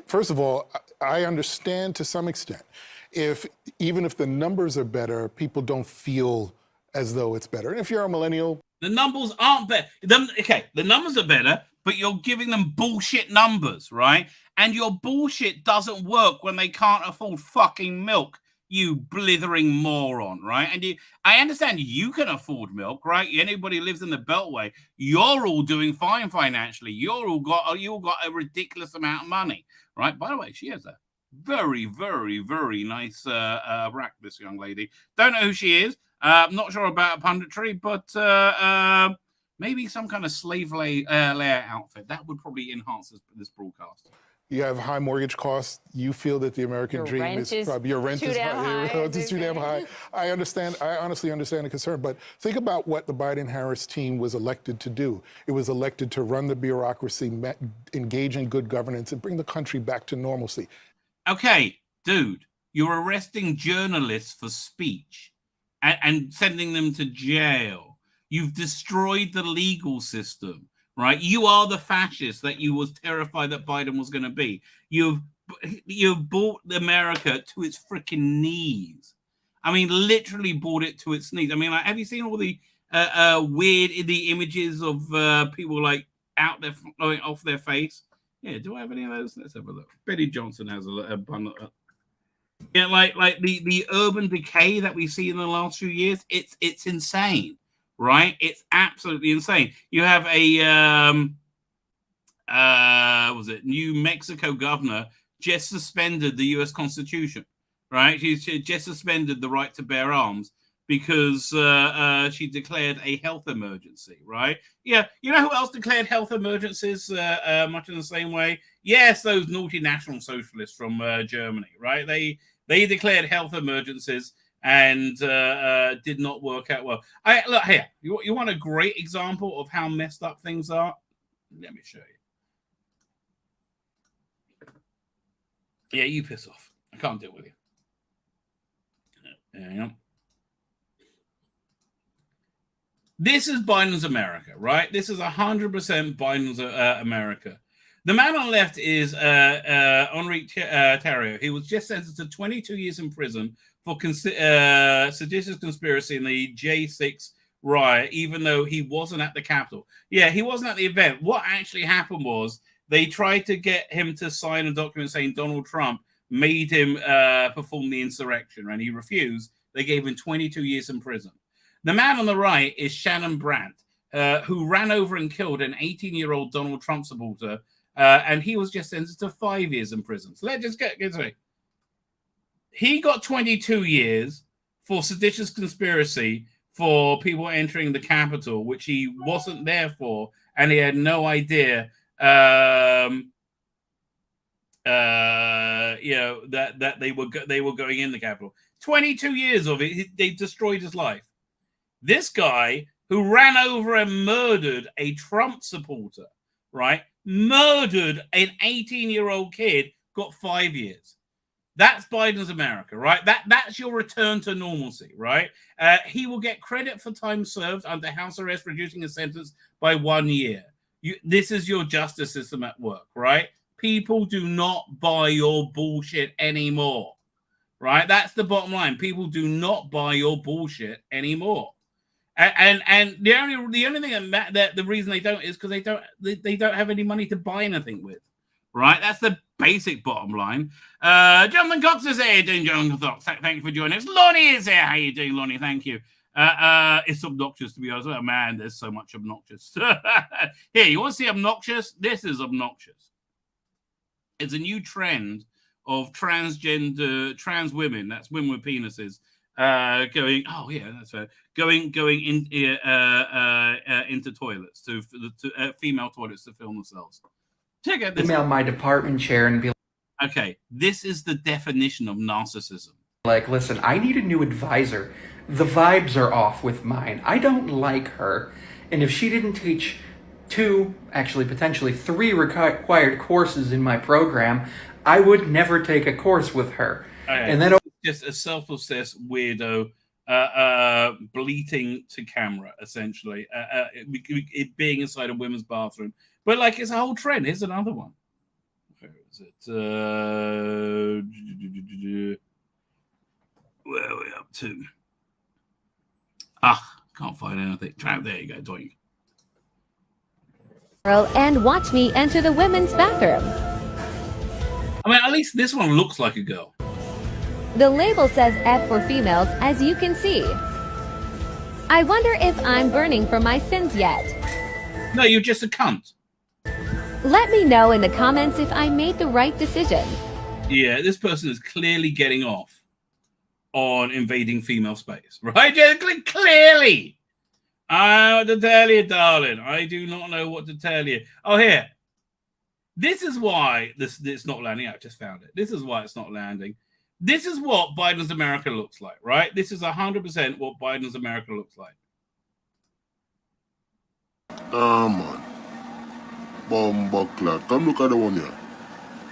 First of all, I understand to some extent, even if the numbers are better, people don't feel as though it's better. And if you're a millennial, the numbers aren't better. Okay, the numbers are better, but you're giving them bullshit numbers, right? And your bullshit doesn't work when they can't afford fucking milk, you blithering moron, right? And I understand you can afford milk, right? Anybody who lives in the Beltway, you're all doing fine financially. You all got a ridiculous amount of money, right? By the way, she has a very, very, very nice rack, this young lady. Don't know who she is. Not sure about punditry, but maybe some kind of slave layer outfit. That would probably enhance this broadcast. you have high mortgage costs. You feel that the American dream is probably your rent is too damn high. I understand. I honestly understand the concern. But think about what the Biden-Harris team was elected to do. It was elected to run the bureaucracy, engage in good governance, and bring the country back to normalcy. Okay, dude, you're arresting journalists for speech and sending them to jail. You've destroyed the legal system, right? You are the fascist that you was terrified that Biden was going to be. You've brought America to its freaking knees. I mean, literally brought it to its knees. I mean, like, have you seen all the the images of people like out there off their face? Yeah, do I have any of those? Let's have a look. Betty Johnson has a bundle. Yeah, like the urban decay that we see in the last few years, it's insane, right? It's absolutely insane. You have a New Mexico governor just suspended the U.S. Constitution, right? She just suspended the right to bear arms because she declared a health emergency, right? Yeah, you know who else declared health emergencies much in the same way? Yes, those naughty National Socialists from Germany, right? They declared health emergencies and did not work out well. Look here, you want a great example of how messed up things are? Let me show you. Yeah, you piss off. I can't deal with you. Hang on. This is Biden's America, right? This is 100% Biden's America. The man on the left is Henri Theriault. He was just sentenced to 22 years in prison for seditious conspiracy in the J6 riot, even though he wasn't at the Capitol. Yeah, he wasn't at the event. What actually happened was they tried to get him to sign a document saying Donald Trump made him perform the insurrection, and he refused. They gave him 22 years in prison. The man on the right is Shannon Brandt, who ran over and killed an 18-year-old Donald Trump supporter, and he was just sentenced to 5 years in prison. So let's just get to it. He got 22 years for seditious conspiracy for people entering the Capitol, which he wasn't there for, and he had no idea, that they were going in the Capitol. 22 years of it, they destroyed his life. This guy who ran over and murdered a Trump supporter, right? Murdered an 18-year-old kid, got 5 years. That's Biden's America, right? That's your return to normalcy, right? He will get credit for time served under house arrest, reducing his sentence by 1 year. This is your justice system at work, right? People do not buy your bullshit anymore, right? That's the bottom line. People do not buy your bullshit anymore. And the only thing that the reason they don't is because they don't have any money to buy anything with, right? That's the basic bottom line. Jonathan Cox is here. Doing Jonathan Cox. Thank you for joining us. Lonnie is here. How you doing, Lonnie? Thank you. It's obnoxious to be honest. Oh, man, there's so much obnoxious. Here, you want to see obnoxious? This is obnoxious. It's a new trend of trans women. That's women with penises. Going, oh yeah, that's fair. Going into toilets to female toilets to film themselves. Check out this. Email my department chair and be okay, this is the definition of narcissism. like, listen, I need a new advisor. The vibes are off with mine. I don't like her. And if she didn't teach 2, actually potentially 3 required courses in my program, I would never take a course with her. Okay. And then just a self-obsessed weirdo bleating to camera, essentially. It being inside a women's bathroom. But like, it's a whole trend. Here's another one. Where is it? Where are we up to? Can't find anything. There you go, doink. And watch me enter the women's bathroom. I mean, at least this one looks like a girl. The label says F for females, as you can see. I wonder if I'm burning from my sins yet. No, you're just a cunt. Let me know in the comments if I made the right decision. Yeah, this person is clearly getting off on invading female space, right? Just clearly. I want to tell you, darling. I do not know what to tell you. Oh, here. This is why it's not landing. I just found it. This is why it's not landing. This is what Biden's America looks like, right? This is 100% what Biden's America looks like. Man. Bumbleclad. Come look at the one here.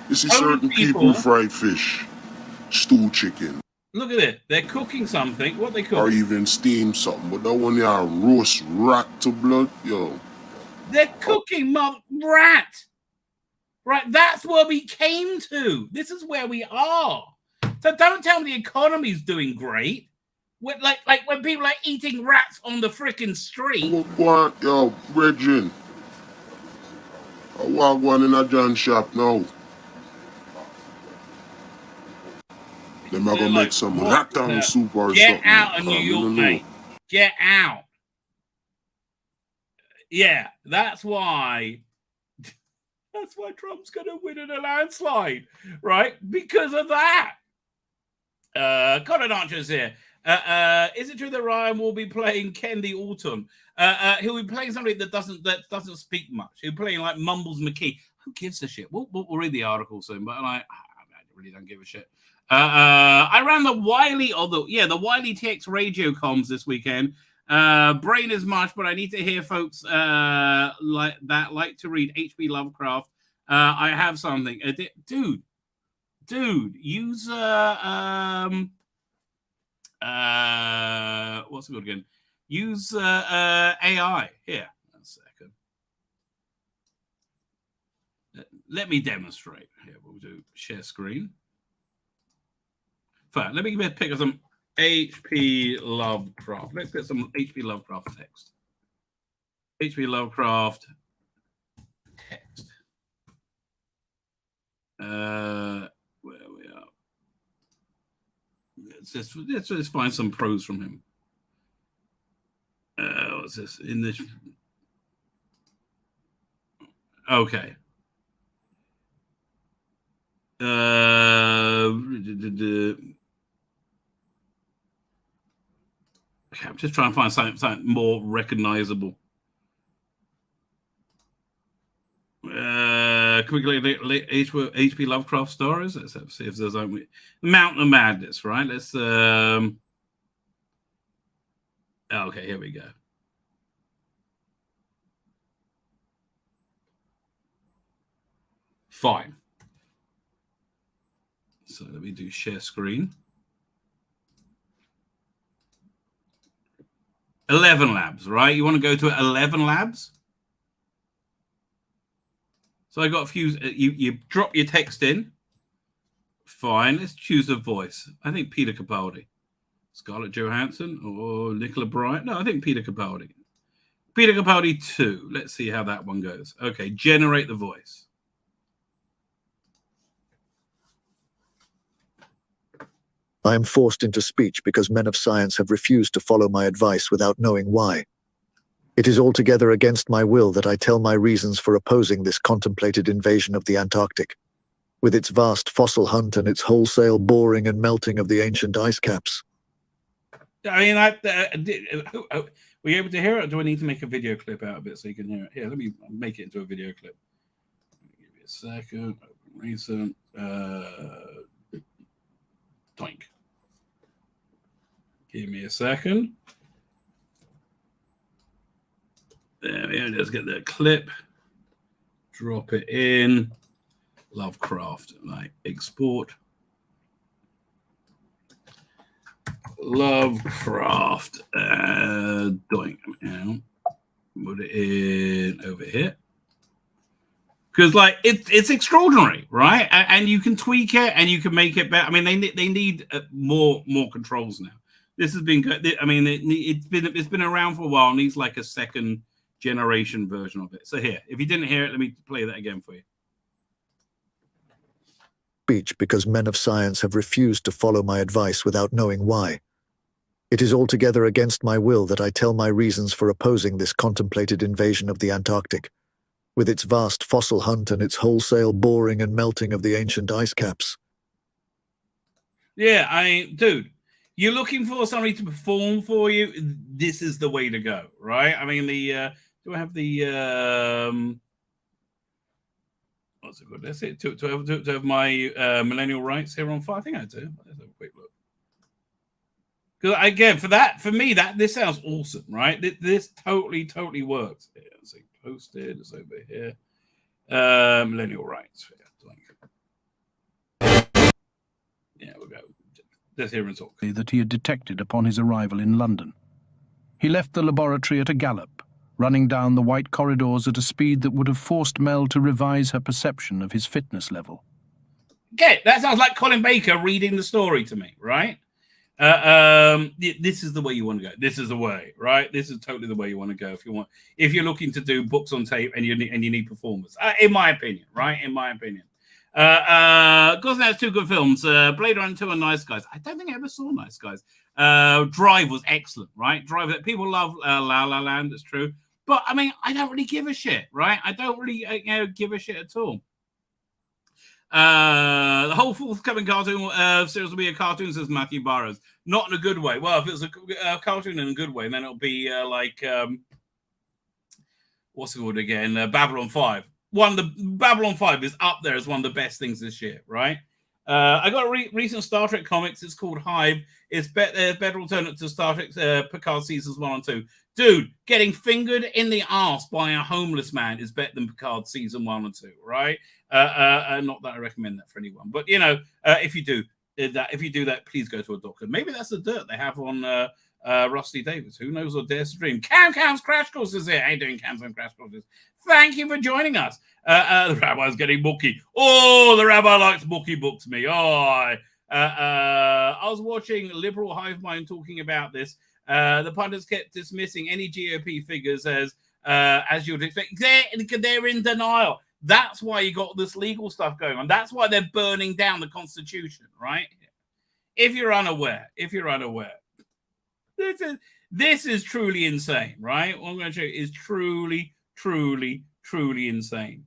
You see certain people fry fish, stew chicken. Look at it. They're cooking something. What they cook? Or even steam something. But that one here, roast rat to blood, yo. They're cooking rat. Right, that's where we came to. This is where we are. So don't tell me the economy's doing great. Like when people are eating rats on the freaking street. What, yo, brethren? I walk one in a John shop now. Them are gonna make some rattan soup or something. Get out of New York, mate. Get out. Yeah, that's why Trump's gonna win in a landslide, right? Because of that. Colin Archer's here. Is it true that Ryan will be playing Kendi Alton? He'll be playing somebody that doesn't speak much. He'll be playing like Mumbles McKee. Who gives a shit? We'll read the article soon, but I really don't give a shit. I ran the Wiley the Wiley TX radio comms this weekend. Brain is much, but I need to hear folks like to read H.P. Lovecraft. I have something, dude. Use what's it called again? Use AI. Here, a second. Let me demonstrate. Here, we'll do share screen. Fine. Let me pick up some H.P. Lovecraft. Let's get some H.P. Lovecraft text. H.P. Lovecraft text. Where we are. Let's just find some prose from him. What's this? In this. Okay. Okay, I'm just trying to find something more recognizable. Can we go to H.P. Lovecraft stories? Let's see if there's Mountain of Madness, right? Let's okay, here we go. Fine. So let me do share screen. 11 labs, right? You want to go to 11 labs? So I got a few. You drop your text in. Fine. Let's choose a voice. I think Peter Capaldi, Scarlett Johansson, or Nicola Bryant. No, I think Peter Capaldi. Peter Capaldi 2. Let's see how that one goes. Okay, generate the voice. I am forced into speech because men of science have refused to follow my advice without knowing why. It is altogether against my will that I tell my reasons for opposing this contemplated invasion of the Antarctic, with its vast fossil hunt and its wholesale boring and melting of the ancient ice caps. I mean, were you able to hear it, or do I need to make a video clip out of it so you can hear it? Here, let me make it into a video clip. Give me a second. Recent. Doink. Give me a second. There we go. Let's get that clip. Drop it in. Lovecraft. Like, export. Lovecraft. Doink. Put it in over here. Because, like, it's extraordinary, right? And you can tweak it and you can make it better. I mean, they need more controls now. This has been good. I mean, it's been around for a while. It needs like a second generation version of it. So here, if you didn't hear it, let me play that again for you. Speech because men of science have refused to follow my advice without knowing why. It is altogether against my will that I tell my reasons for opposing this contemplated invasion of the Antarctic, with its vast fossil hunt and its wholesale boring and melting of the ancient ice caps. Yeah, I mean, dude, you're looking for somebody to perform for you. This is the way to go, right? I mean, do I have the what's it called? That's it. To have my millennial rights here on fire. I think I do. Let's have a quick look. Because again, for me, this sounds awesome, right? This totally works. Yeah, let's see, posted. It's over here. Millennial rights. Yeah, we'll go. Let's hear him talk. That he had detected upon his arrival in London. He left the laboratory at a gallop, running down the white corridors at a speed that would have forced Mel to revise her perception of his fitness level. Okay, that sounds like Colin Baker reading the story to me, right? This is the way you want to go. This is the way, right? This is totally the way you want to go if you're looking to do books on tape and you need performers. In my opinion, right? In my opinion. Gosling has two good films, Blade Runner 2 and Nice Guys. I don't think I ever saw Nice Guys. Drive was excellent, right? Drive, people love La La Land, it's true. But, I mean, I don't really give a shit, right? I don't really give a shit at all. The whole forthcoming cartoon series will be a cartoon, says Matthew Burrows. Not in a good way. Well, if it's a cartoon in a good way, then it'll be like, what's it called again? Babylon 5. Babylon 5 is up there as one of the best things this year, right? I got a recent Star Trek comics. It's called Hive. It's better alternate to Star Trek Picard seasons 1 and 2. Dude, getting fingered in the arse by a homeless man is better than Picard season 1 and 2, right? Not that I recommend that for anyone, but if you do that, please go to a doctor. Maybe that's the dirt they have on Rusty Davis. Who knows what dares to dream? Cam's Crash Course is here. How you doing, Cam's and Crash Courses? Thank you for joining us. The rabbi's getting mucky. Oh, the rabbi likes mucky books me. Oh, I was watching Liberal Hive Mind talking about this. The pundits kept dismissing any GOP figures as you'd expect. They're in denial. That's why you got this legal stuff going on. That's why they're burning down the Constitution, right? If you're unaware, this is truly insane, right? What I'm going to show you is truly insane.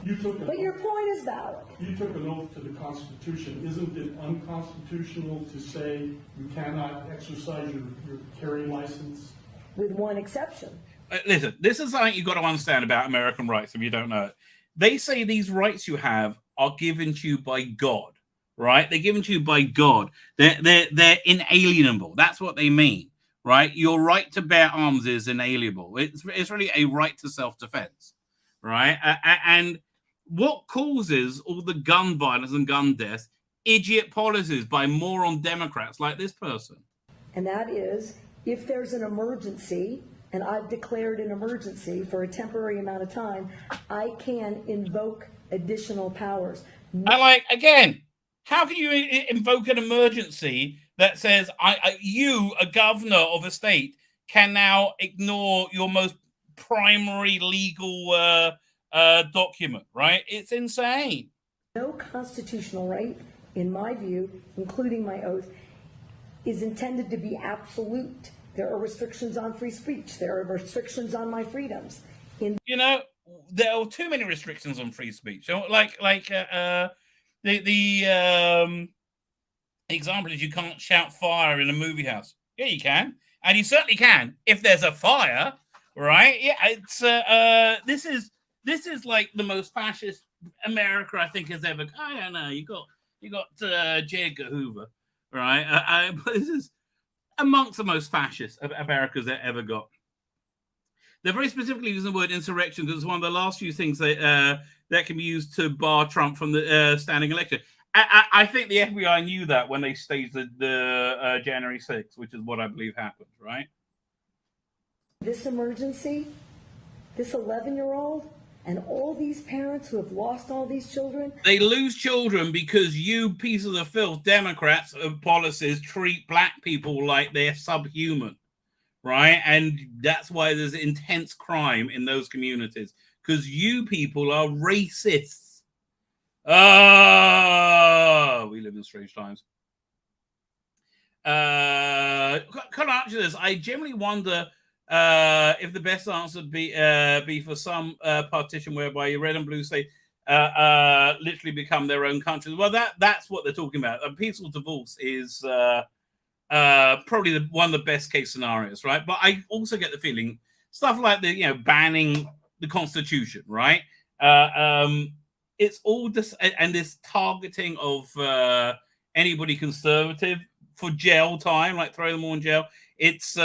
But your point is valid. You took an oath to the Constitution. Isn't it unconstitutional to say you cannot exercise your carry license? With one exception. Listen, this is something you've got to understand about American rights if you don't know it. They say these rights you have are given to you by God, right? They're given to you by God. They're inalienable. That's what they mean, right? Your right to bear arms is inalienable. It's really a right to self-defense, right? And what causes all the gun violence and gun deaths? Idiot policies by moron Democrats like this person. And that is, if there's an emergency, and I've declared an emergency for a temporary amount of time, I can invoke additional powers. Again, how can you invoke an emergency that says you, a governor of a state, can now ignore your most primary legal document, right? It's insane. No constitutional right, in my view, including my oath, is intended to be absolute. There are restrictions on free speech. There are restrictions on my freedoms. There are too many restrictions on free speech. example is you can't shout fire in a movie house. Yeah, you can. And you certainly can if there's a fire, right? Yeah, it's this is like the most fascist America I think has ever. I don't know. You got J. Edgar Hoover, right? But this is amongst the most fascist America's ever got. They're very specifically using the word insurrection because it's one of the last few things that can be used to bar Trump from the standing election. I think the FBI knew that when they staged the January 6th, which is what I believe happened, right? This emergency, this 11-year-old, and all these parents who have lost all these children. They lose children because you pieces of filth, Democrats of policies, treat black people like they're subhuman, right? And that's why there's intense crime in those communities, because you people are racists. Oh, we live in strange times. Can I answer this? I generally wonder if the best answer would be for some partition whereby your red and blue state literally become their own countries. Well, that's what they're talking about. A peaceful divorce is probably one of the best case scenarios, right? But I also get the feeling stuff like the banning the Constitution, right? It's all this and this targeting of anybody conservative for jail time, like throw them all in jail. It's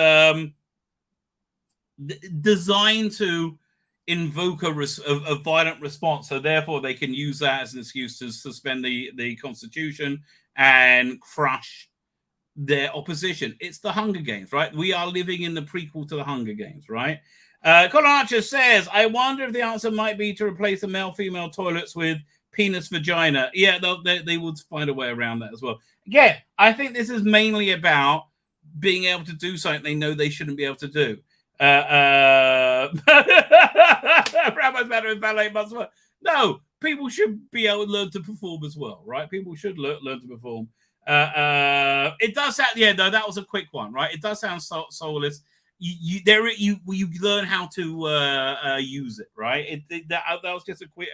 designed to invoke a violent response, so therefore they can use that as an excuse to suspend the Constitution and crush their opposition. It's the Hunger Games, right? We are living in the prequel to the Hunger Games, right? Colin Archer says, I wonder if the answer might be to replace the male-female toilets with penis-vagina. Yeah, they would find a way around that as well. Again, I think this is mainly about being able to do something they know they shouldn't be able to do. Rabbi's better in ballet, but no, people should be able to learn to perform as well, right? People should learn to perform. It does sound, yeah, no, that was a quick one, right? It does sound soulless. You learn how to use it, right? That was just a quick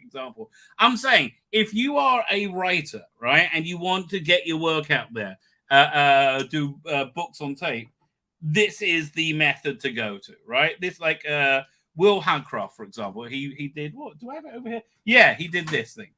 example. I'm saying if you are a writer, right, and you want to get your work out there, do books on tape, this is the method to go to, right? This like Will Hagcroft, for example, he did what? Do I have it over here? Yeah, he did this thing,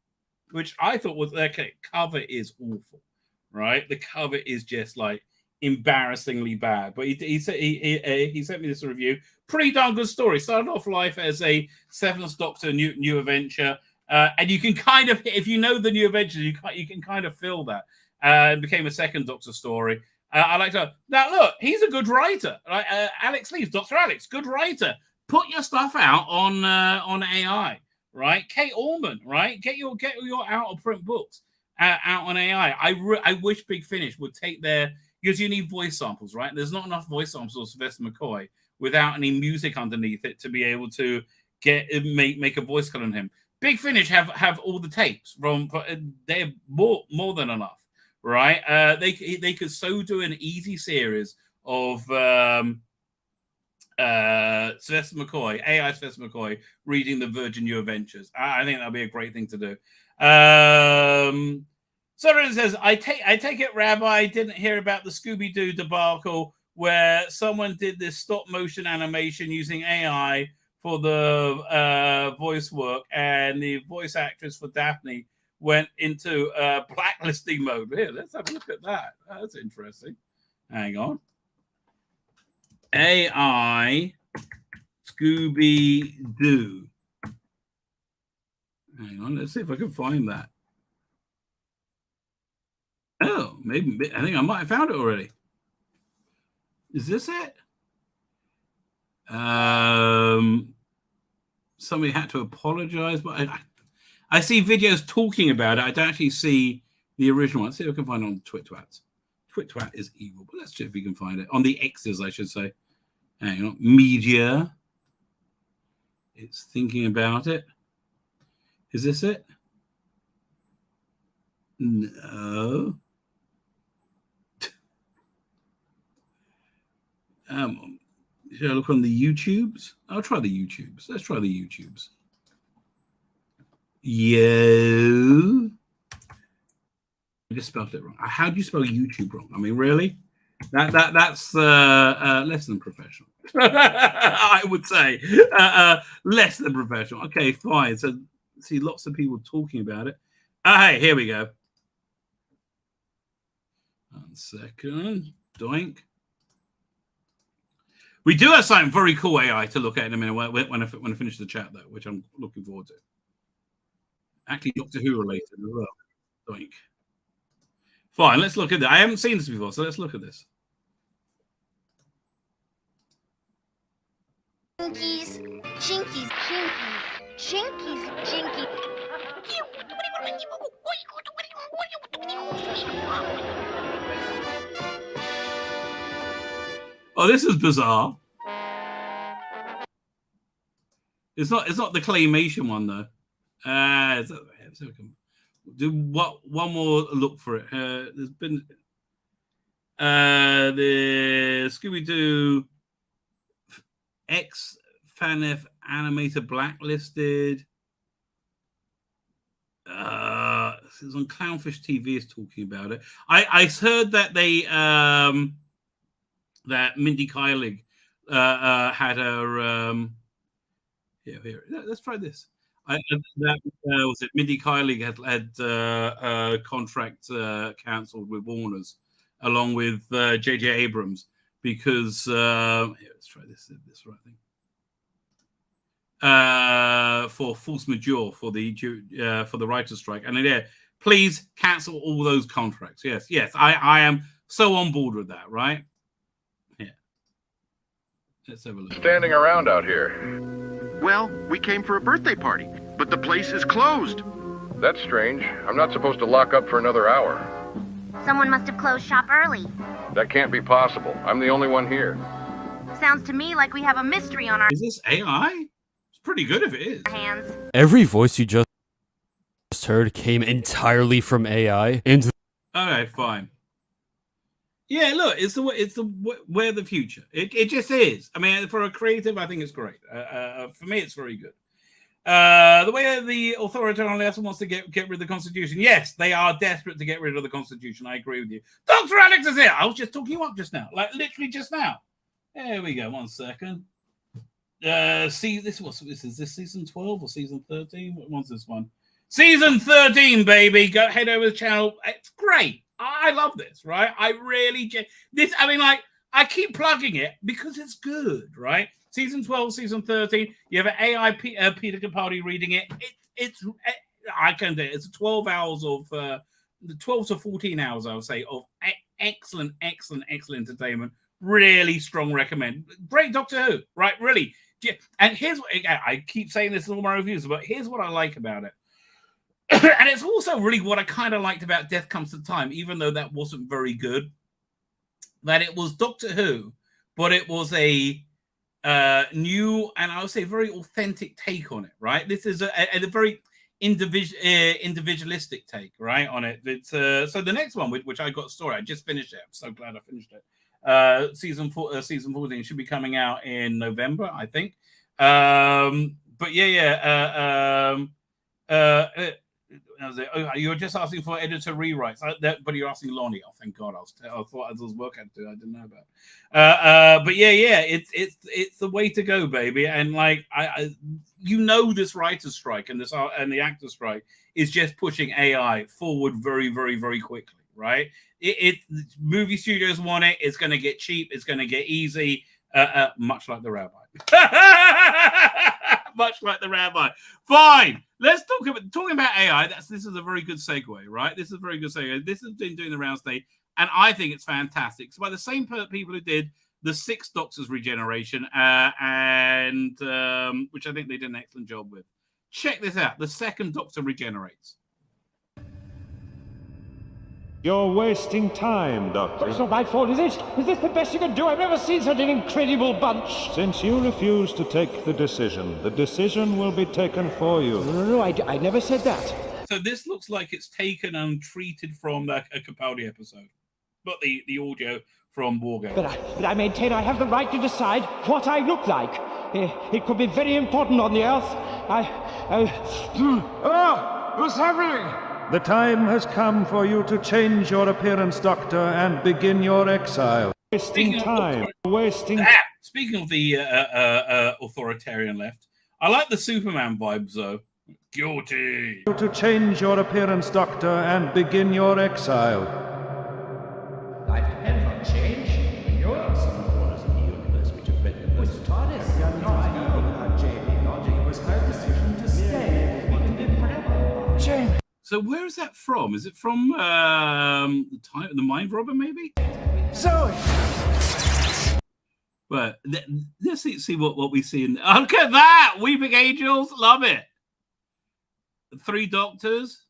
which I thought was okay. Cover is awful, right? The cover is just like embarrassingly bad. But he sent me this review. Pretty darn good story. Started off life as a Seventh Doctor new adventure, and you can kind of, if you know the new adventures, you can kind of feel that. It became a second Doctor story. I like to now look. He's a good writer. Alex Leaves, Dr. Alex, good writer. Put your stuff out on AI, right? Kate Orman, right? Get your out of print books out on AI. I wish Big Finish would take their, because you need voice samples, right? There's not enough voice samples of Sylvester McCoy without any music underneath it to be able to make a voice cut on him. Big Finish have all the tapes from. They're more than enough. Right, they could so do an easy series of Sylvester McCoy, AI Sylvester McCoy reading the Virgin New Adventures. I think that'd be a great thing to do. Soren says, I take it, Rabbi didn't hear about the Scooby-Doo debacle where someone did this stop motion animation using AI for the voice work, and the voice actress for Daphne went into blacklisting mode. Here, let's have a look at that. That's interesting. Hang on. AI Scooby-Doo. Hang on, let's see if I can find that. Oh, maybe. I think I might have found it already. Is this it? Somebody had to apologize, but I see videos talking about it. I don't actually see the original one. Let's see if I can find it on TwitTwats. TwitTwat is evil, but let's see if we can find it. On the X's, I should say. Hang on. Media. It's thinking about it. Is this it? No. Should I look on the YouTubes? I'll try the YouTubes. Let's try the YouTubes. Yo. just spelled it wrong. How do you spell YouTube wrong? I mean, really? That's less than professional. I would say less than professional. Okay, fine. So see lots of people talking about it. Hey, here we go. 1 second. Doink. We do have something very cool AI to look at in a minute when I finish the chat, though, which I'm looking forward to. Actually, Doctor Who related as well. Doink. Fine, let's look at that. I haven't seen this before, so let's look at this. Jinkies, jinkies, jinkies, jinkies, jinkies. Oh, this is bizarre. It's not the claymation one though. Do one more look for it. There's been the Scooby-Doo X-Fanef animator blacklisted. This is on Clownfish TV is talking about it. I heard that they that Mindy Kaling had her here. Let's try this. Was it Mindy Kaling had a contract cancelled with Warner's along with J.J. Abrams because here, let's try this right thing. For force majeure for the writer's strike, and yeah, please cancel all those contracts. Yes, I am so on board with that. Right? Yeah. Let's have a look. Standing around out here. Well, we came for a birthday party, but the place is closed. That's strange. I'm not supposed to lock up for another hour. Someone must have closed shop early. That can't be possible. I'm the only one here. Sounds to me like we have a mystery on our Is this AI? Pretty good if it is. hands. Every voice you just heard came entirely from AI. Okay, fine. Yeah, look, it's the way of the future. It just is. I mean, for a creative, I think it's great. For me, it's very good. The way the authoritarian left wants to get rid of the Constitution. Yes, they are desperate to get rid of the Constitution. I agree with you. Dr. Alex is here. I was just talking you up just now, like literally just now. There we go. 1 second. See, is this season 12 or season 13? What one's this one? Season 13, baby. Go head over the channel. It's great. I love this, right? I really this. I mean, like, I keep plugging it because it's good, right? Season 12, season 13. You have an AI Peter Capaldi reading it. I can do it. It's 12 hours of 12 to 14 hours, I would say, of excellent entertainment. Really strong recommend. Great Doctor Who, right? Really. And here's what I keep saying this in all my reviews, but here's what I like about it. And it's also really what I kind of liked about Death Comes to Time, even though that wasn't very good. That it was Doctor Who, but it was a new and I would say very authentic take on it, right? This is a very individualistic take, right, on it. It's so the next one, which I got story, I just finished it. I'm so glad I finished it. Season 14 should be coming out in November, I think. But you're just asking for editor rewrites, but you're asking Lonnie. Oh, thank God! I thought I was working to. I didn't know about. But it's the way to go, baby. And like this writer's strike and the actor's strike is just pushing AI forward very, very, very quickly, right? Movie studios want it. It's going to get cheap. It's going to get easy, much like the Rabbi. Much like the Rabbi. Fine. Let's talking about AI. This is a very good segue, right? This is a very good segue. This has been doing the rounds today, and I think it's fantastic. It's by the same people who did the 6 Doctors regeneration, and which I think they did an excellent job with. Check this out. The 2nd Doctor regenerates. You're wasting time, Doctor. It's not my fault, is it? Is this the best you can do? I've never seen such an incredible bunch. Since you refuse to take the decision will be taken for you. No, I never said that. So this looks like it's taken and treated from a Capaldi episode, not the audio from Wargame. But I maintain I have the right to decide what I look like. It could be very important on the Earth. What's happening? The time has come for you to change your appearance, Doctor, and begin your exile. Wasting time. Speaking of the authoritarian left, I like the Superman vibes, though. Guilty. To change your appearance, Doctor, and begin your exile. Life cannot change. Yours was the universe which invented was taught us. It was her decision to stay. We can live forever. Jamie. So where is that from? Is it from the Mind Robber, maybe? Zoe. But let's see what we see in. Oh, look at that! Weeping Angels, love it. 3 Doctors.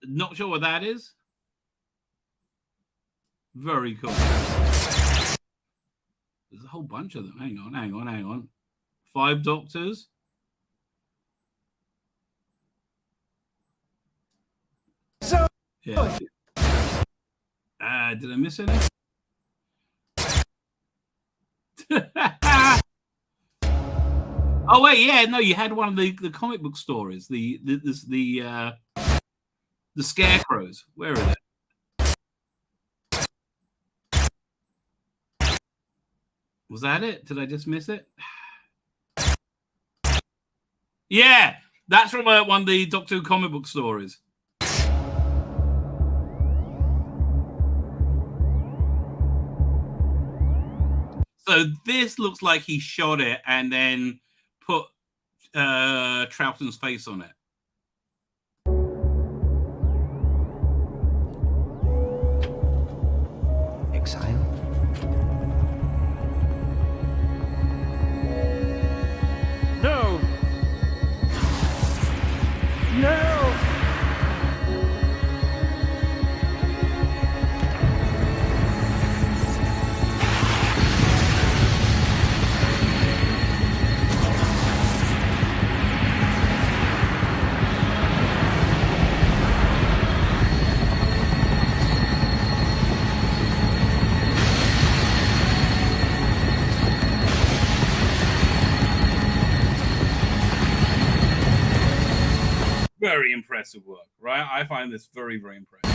Not sure what that is. Very cool. There's a whole bunch of them. Hang on. 5 Doctors. Yeah. Did I miss any? Oh wait, yeah, no, you had one of the comic book stories, the Scarecrows. Where are they? Was that it? Did I just miss it? Yeah, that's from one of the Doctor Who comic book stories. So this looks like he shot it and then put Troughton's face on it. Exile? No! No! Very impressive work, right? I find this very, very impressive.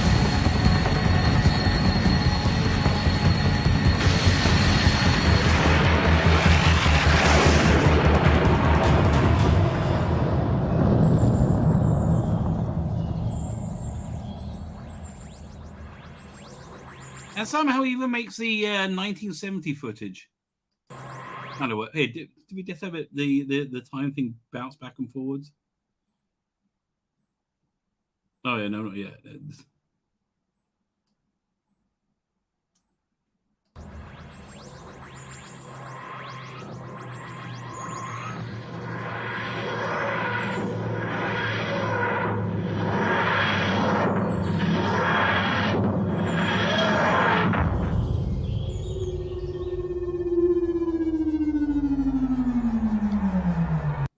And somehow even makes the 1970 footage. I don't know what. Hey, did we just have it the time thing bounce back and forwards? Oh yeah, no, not yet.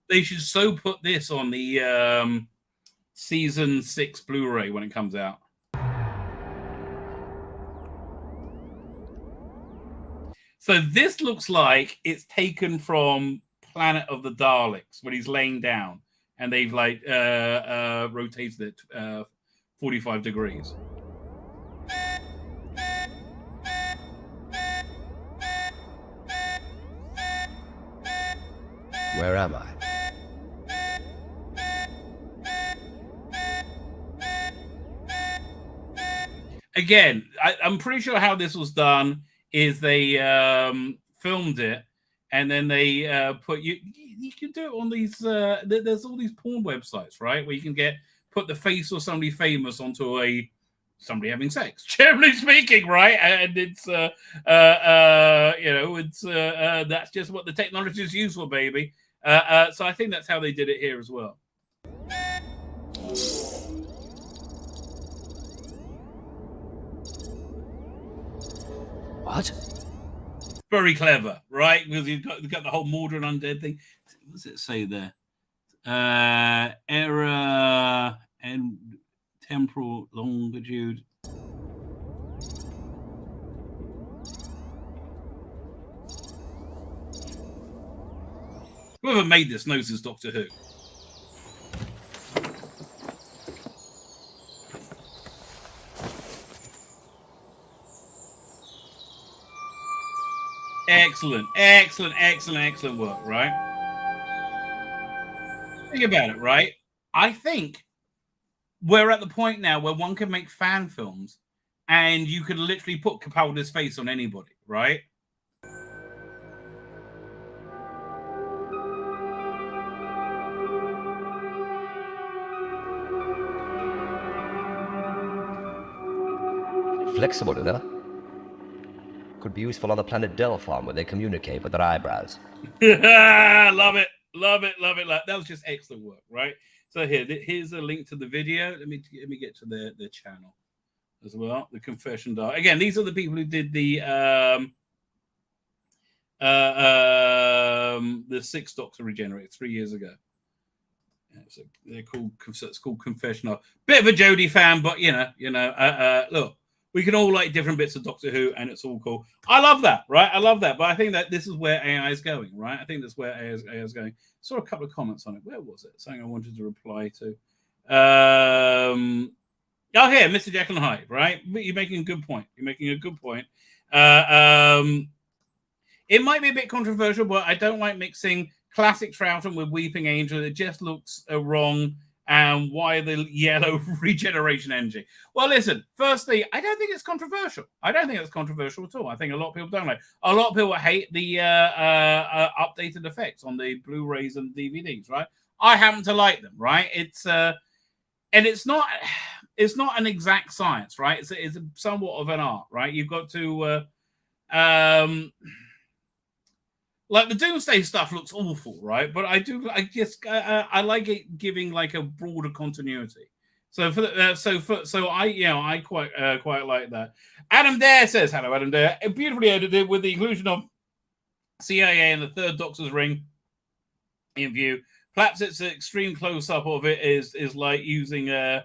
They should so put this on the Season 6 Blu-ray when it comes out. So this looks like it's taken from Planet of the Daleks when he's laying down and they've like rotated it 45 degrees. Where am I? Again, I'm pretty sure how this was done is they filmed it and then they put you can do it on these there's all these porn websites, right, where you can put the face of somebody famous onto somebody having sex, generally speaking, right? And it's that's just what the technology is used for, baby. So I think that's how they did it here as well. What? Very clever, right? Because you've got the whole Mordred undead thing. What does it say there? Error and temporal longitude. Whoever made this knows this Doctor Who. Excellent work, right? Think about it, right? I think we're at the point now where one can make fan films and you could literally put Capaldi's face on anybody, right? Flexible enough. Could be useful on the planet Delphon where they communicate with their eyebrows. Love it. That was just excellent work, right? So here's a link to the video. Let me get to the channel as well. The confession diary. Again, these are the people who did the Sixth Doctor Regenerate 3 years ago. Yeah, so it's called Confession Diary. Bit of a Jodie fan, but look. We can all like different bits of Doctor Who, and it's all cool. I love that, right? I love that. But I think that this is where AI is going, right? I think that's where AI is going. Saw a couple of comments on it. Where was it? Something I wanted to reply to. Oh, here, Mr. Jekyll and Hyde, right? You're making a good point. It might be a bit controversial, but I don't like mixing classic Troughton with Weeping Angel. It just looks wrong. And why the yellow regeneration energy? Well, listen, firstly, I don't think it's controversial. I don't think it's controversial at all. I think a lot of people don't like. A lot of people hate the updated effects on the Blu-rays and DVDs, right? I happen to like them, right? It's and it's not an exact science, right? It's somewhat of an art, right? You've got to like the Doomsday stuff looks awful, right? But I like it giving like a broader continuity. So I quite like that. Adam Dare says, "Hello, Adam Dare. Beautifully edited with the inclusion of CIA and the Third Doctor's ring in view. Perhaps it's an extreme close up of it is like using a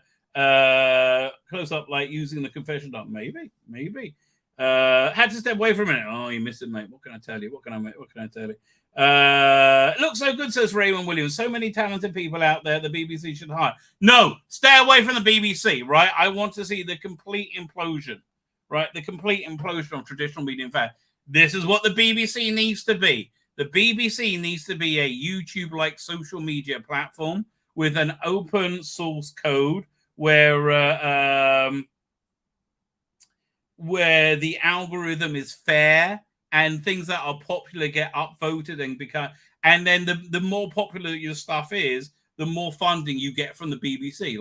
close up like using the confession diary. Maybe." Had to step away for a minute. Oh, you missed it, mate. What can I tell you? What can I tell you? It looks so good, says Raymond Williams. So many talented people out there the BBC should hire. No, stay away from the BBC, right? I want to see the complete implosion, right? The complete implosion of traditional media. In fact, this is what the BBC needs to be. The BBC needs to be a YouTube-like social media platform with an open source code where the algorithm is fair and things that are popular get upvoted and become, and then the more popular your stuff is, the more funding you get from the BBC.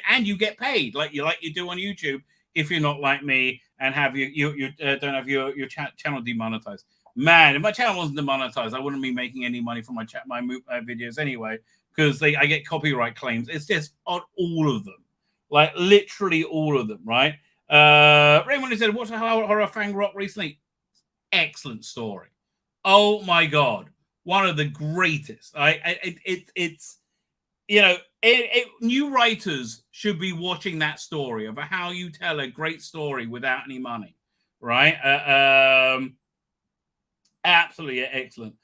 And you get paid like you do on YouTube if you're not like me and have you don't have your channel demonetized. Man, if my channel wasn't demonetized, I wouldn't be making any money from my videos anyway, because I get copyright claims. It's just on all of them, like literally all of them, right? Raymond said, "Watch a horror Fang Rock recently. Excellent story. Oh my god, one of the greatest. It's new writers should be watching that story of how you tell a great story without any money, right? Absolutely excellent.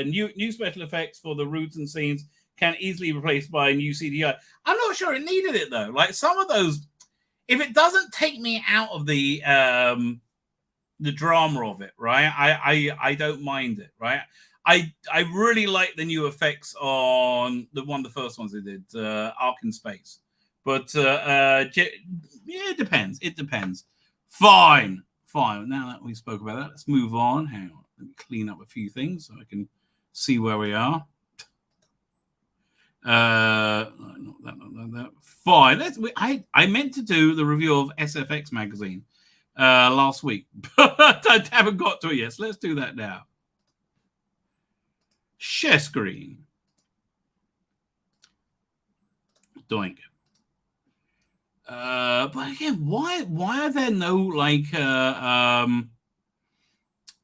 New special effects for the roots and scenes can easily be replaced by a new CGI. I'm not sure it needed it though. Like some of those, if it doesn't take me out of the drama of it, right? I don't mind it, right? I really like the new effects on the first ones they did, Ark in Space. But yeah, it depends. It depends. Fine. Now that we spoke about that, let's move on. Hang on, let me clean up a few things so I can see where we are. Not that. Fine. I meant to do the review of SFX magazine last week, but I haven't got to it yet. So let's do that now. Share screen. Doink. But again, why are there no like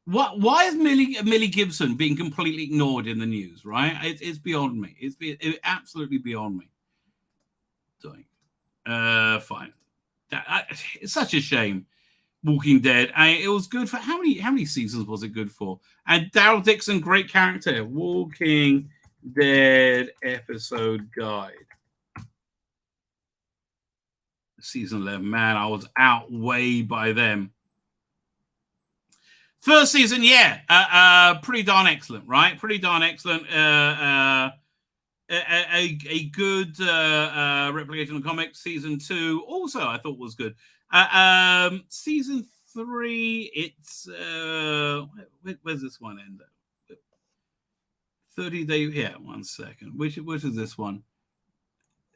why is Millie Gibson being completely ignored in the news, right? It's beyond me. It's absolutely beyond me. Fine. It's such a shame. Walking Dead. It was good for how many seasons was it good for? And Daryl Dixon, great character. Walking Dead episode guide. season 11, man, I was out way by them. First season, pretty darn excellent, right? Pretty darn excellent. A good replication of the comics. Season 2 also I thought was good. Season 3, it's where's this one end up? 30 Day. Yeah, 1 second. Which is this one?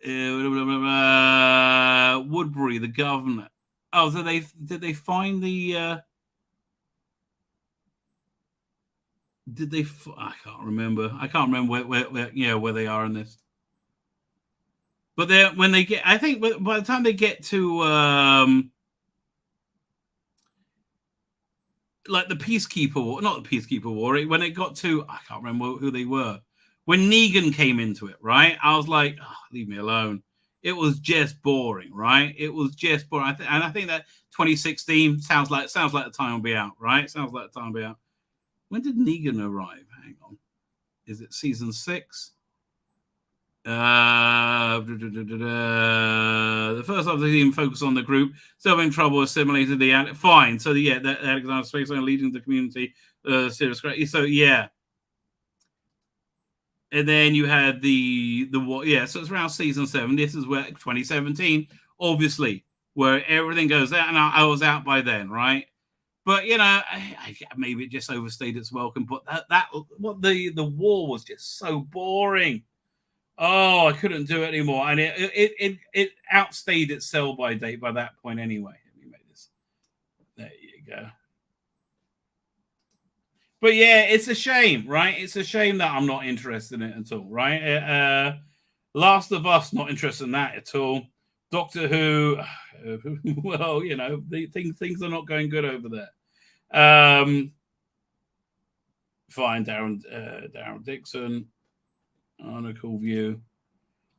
Woodbury, the governor. Oh, so did they find the? Did they? I can't remember. I can't remember where they are in this. But when they get, I think by the time they get to like the Peacekeeper War, not the Peacekeeper War, when it got to, I can't remember who they were. When Negan came into it, right? I was like, oh, leave me alone. It was just boring, right? It was just boring. And I think that 2016 sounds like the time will be out, right? Sounds like the time will be out. When did Negan arrive? Hang on. Is it season 6? The first half of the team focused on the group, still in trouble, assimilated the fine. So the Alexander Space leading the community, serious. So yeah. And then you had the what? Yeah, so it's around season 7. This is where 2017, obviously, where everything goes out, and I was out by then, right? But maybe it just overstayed its welcome. But the war was just so boring. Oh, I couldn't do it anymore, and it outstayed its sell-by date by that point anyway. Let me make this. There you go. But yeah, it's a shame, right? It's a shame that I'm not interested in it at all, right? Last of Us, not interested in that at all. Doctor Who, well, things are not going good over there. Fine, Darren Dixon. On a cool view.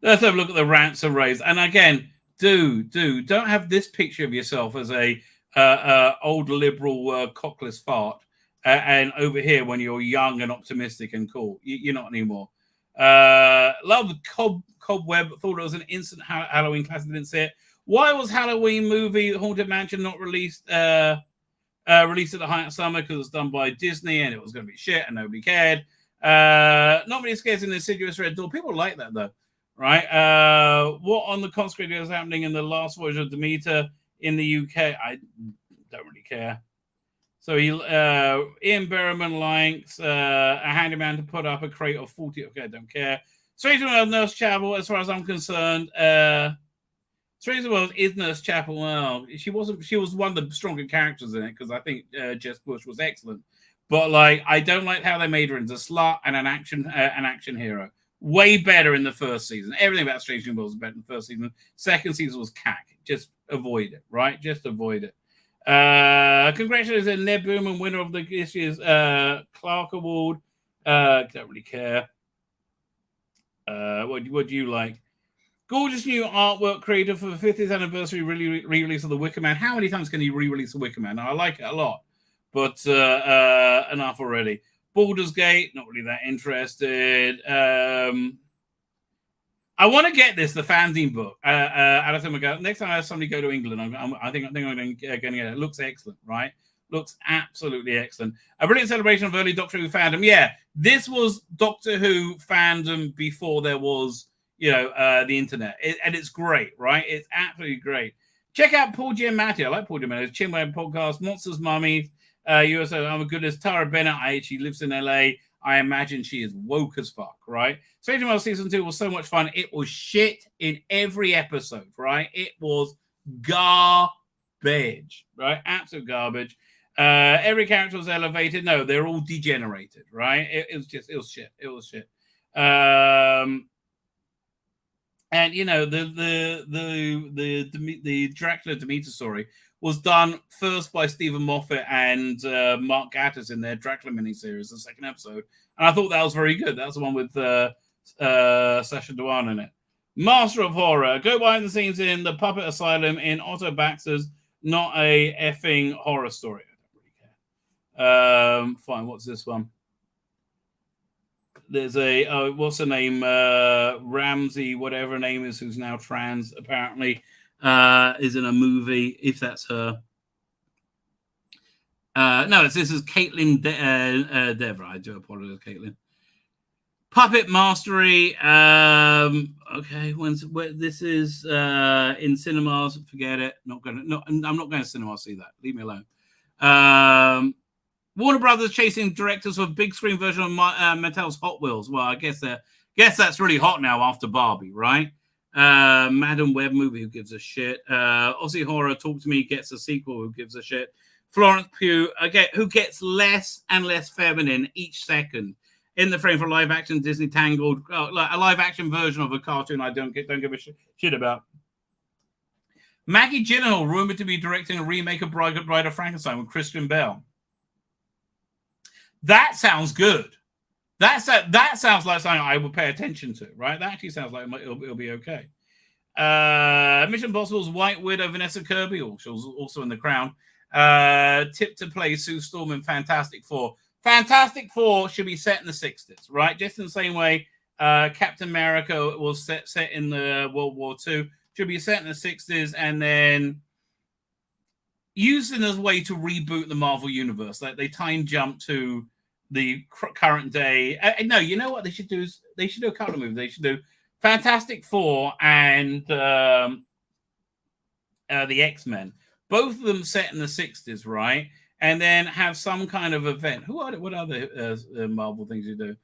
Let's have a look at the ransom raised. And again, don't have this picture of yourself as a old liberal cockless fart. And over here, when you're young and optimistic and cool, you're not anymore. Love Cobweb. Thought it was an instant Halloween classic. Didn't see it. Why was Halloween movie Haunted Mansion not released? Released at the height of summer because it was done by Disney and it was going to be shit and nobody cared. Not many scares in the Insidious Red Door. People like that though, right? What on the consecrated is happening in the last voyage of Demeter in the UK? I don't really care. So Ian Berriman likes a handyman to put up a crate of 40. Okay, I don't care. Strange World Nurse Chapel, as far as I'm concerned. Strange World is Nurse Chapel. Well, she was one of the stronger characters in it because I think Jess Bush was excellent. But I don't like how they made her into a slut and an action hero. Way better in the first season. Everything about Strange New Worlds was better in the first season. Second season was cack. Just avoid it, right? Just avoid it. Congratulations to Ned Boom, winner of this year's Clark Award. Don't really care. What do you like? Gorgeous new artwork created for the 50th anniversary re-release of The Wicker Man. How many times can you re-release The Wicker Man? Now, I like it a lot. But enough already. Baldur's Gate, not really that interested. I want to get this, the fanzine book. Next time I have somebody go to England, I think I'm going to get it. It looks excellent, right? Looks absolutely excellent. A brilliant celebration of early Doctor Who fandom. Yeah, this was Doctor Who fandom before there was, the internet. And it's great, right? It's absolutely great. Check out Paul Giamatti. I like Paul Giamatti's Chinwag podcast, Monsters Mummy. USA, I'm a goodness. Tara Bennett, she lives in LA. I imagine she is woke as fuck, right? Stranger World Season 2 was so much fun. It was shit in every episode, right? It was garbage, right? Absolute garbage. Every character was elevated. No, they're all degenerated, right? It was shit. It was shit. And the Dracula Demeter story was done first by Stephen Moffat and Mark Gatiss in their Dracula miniseries, the second episode. And I thought that was very good. That was the one with Sacha Dhawan in it. Master of Horror. Go behind the scenes in the Puppet Asylum in Otto Baxter's Not a Effing Horror Story. I don't really care. Fine, what's this one? There's what's her name? Ramsey, whatever her name is, who's now trans, apparently. is in a movie, if that's her. No, this is Caitlin Dever. I do apologize, Caitlin. Puppet Mastery. Okay, this is in cinemas. Forget it. I'm not going to cinema see that. Leave me alone. Warner Brothers chasing directors for a big screen version of Mattel's Hot Wheels. Well, I guess that's really hot now after Barbie, right? Madam Web movie, who gives a shit? Aussie Horror Talk to Me gets a sequel, who gives a shit? Florence Pugh, again, who gets less and less feminine each second in the frame for live action Disney Tangled, like a live action version of a cartoon I don't give a shit about. Maggie Gyllenhaal rumored to be directing a remake of Bride of Frankenstein with Christian Bale. That sounds good. That sounds like something I would pay attention to, right? That actually sounds like it'll be okay. Mission Impossible's White Widow, Vanessa Kirby, she was also in The Crown. Tip to play Sue Storm in Fantastic Four. Fantastic Four should be set in the 60s, right? Just in the same way Captain America was set in the World War II. Should be set in the 60s and then used as a way to reboot the Marvel Universe. Like they time jump to the current day. No, you know what they should do? They should do a couple of movies. They should do Fantastic Four and the X-Men. Both of them set in the 60s, right? And then have some kind of event. What other Marvel things you do?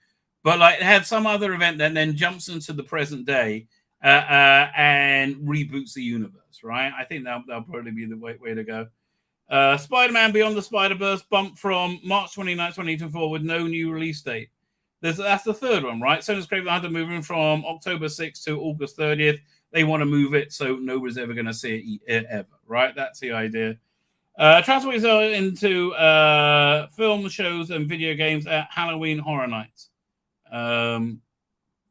But like have some other event that then jumps into the present day and reboots the universe, right? I think that'll probably be the way to go. Spider-Man Beyond the Spider-Verse bumped from March 29, 2024 with no new release date. That's the third one, right? Sony's Craven Hunter moving from October 6th to August 30th. They want to move it so nobody's ever going to see it ever, right? That's the idea. Transfers into film shows and video games at Halloween Horror Nights.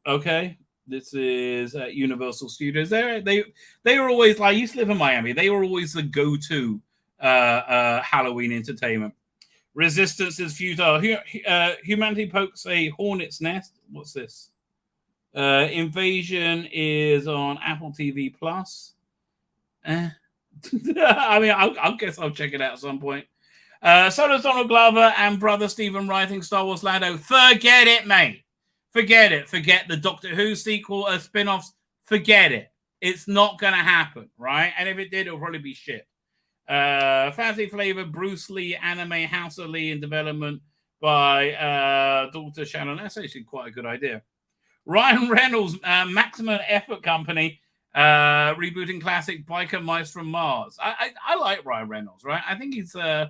Okay, this is at Universal Studios. They were always like, I used to live in Miami. They were always the go-to Halloween entertainment. Resistance is futile. Humanity pokes a hornet's nest. What's this? Invasion is on Apple TV Plus. I mean, I guess I'll check it out at some point. So does Donald Glover and brother Stephen writing Star Wars Lando. Forget it, mate. Forget it. Forget the Doctor Who sequel or spin-offs. Forget it. It's not going to happen, right? And if it did, it'll probably be shit. Fantasy flavored Bruce Lee anime House of Lee in development by daughter Shannon. That's actually quite a good idea. Ryan Reynolds, Maximum Effort Company, rebooting classic Biker Mice from Mars. I like Ryan Reynolds, right? I think he's I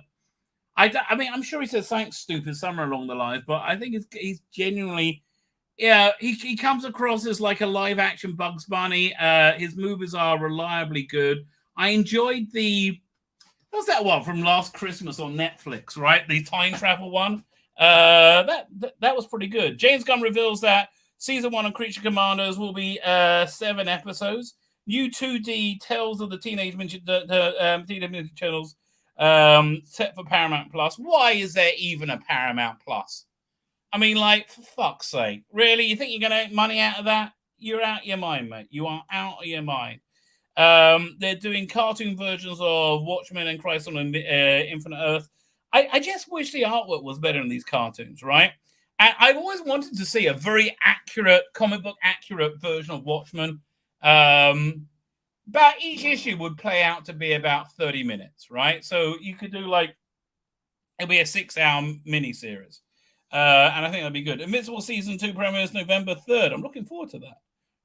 mean, I'm sure he says something stupid somewhere along the lines, but I think he's genuinely, yeah, he comes across as like a live action Bugs Bunny. His movies are reliably good. I enjoyed what's that one from last Christmas on Netflix, right? The time travel one. That was pretty good. James Gunn reveals that Season 1 of Creature Commandos will be 7 episodes. New 2D Tales of the Teenage Mutant Turtles set for Paramount Plus. Why is there even a Paramount Plus? I mean, like, for fuck's sake. Really? You think you're going to make money out of that? You're out of your mind, mate. You are out of your mind. They're doing cartoon versions of Watchmen and Crisis on Infinite Earth. I just wish the artwork was better in these cartoons, right? And I've always wanted to see a very accurate, comic book accurate version of Watchmen. But each issue would play out to be about 30 minutes, right? So you could do it'll be a 6-hour miniseries. And I think that'd be good. Invincible Season 2 premieres November 3rd. I'm looking forward to that,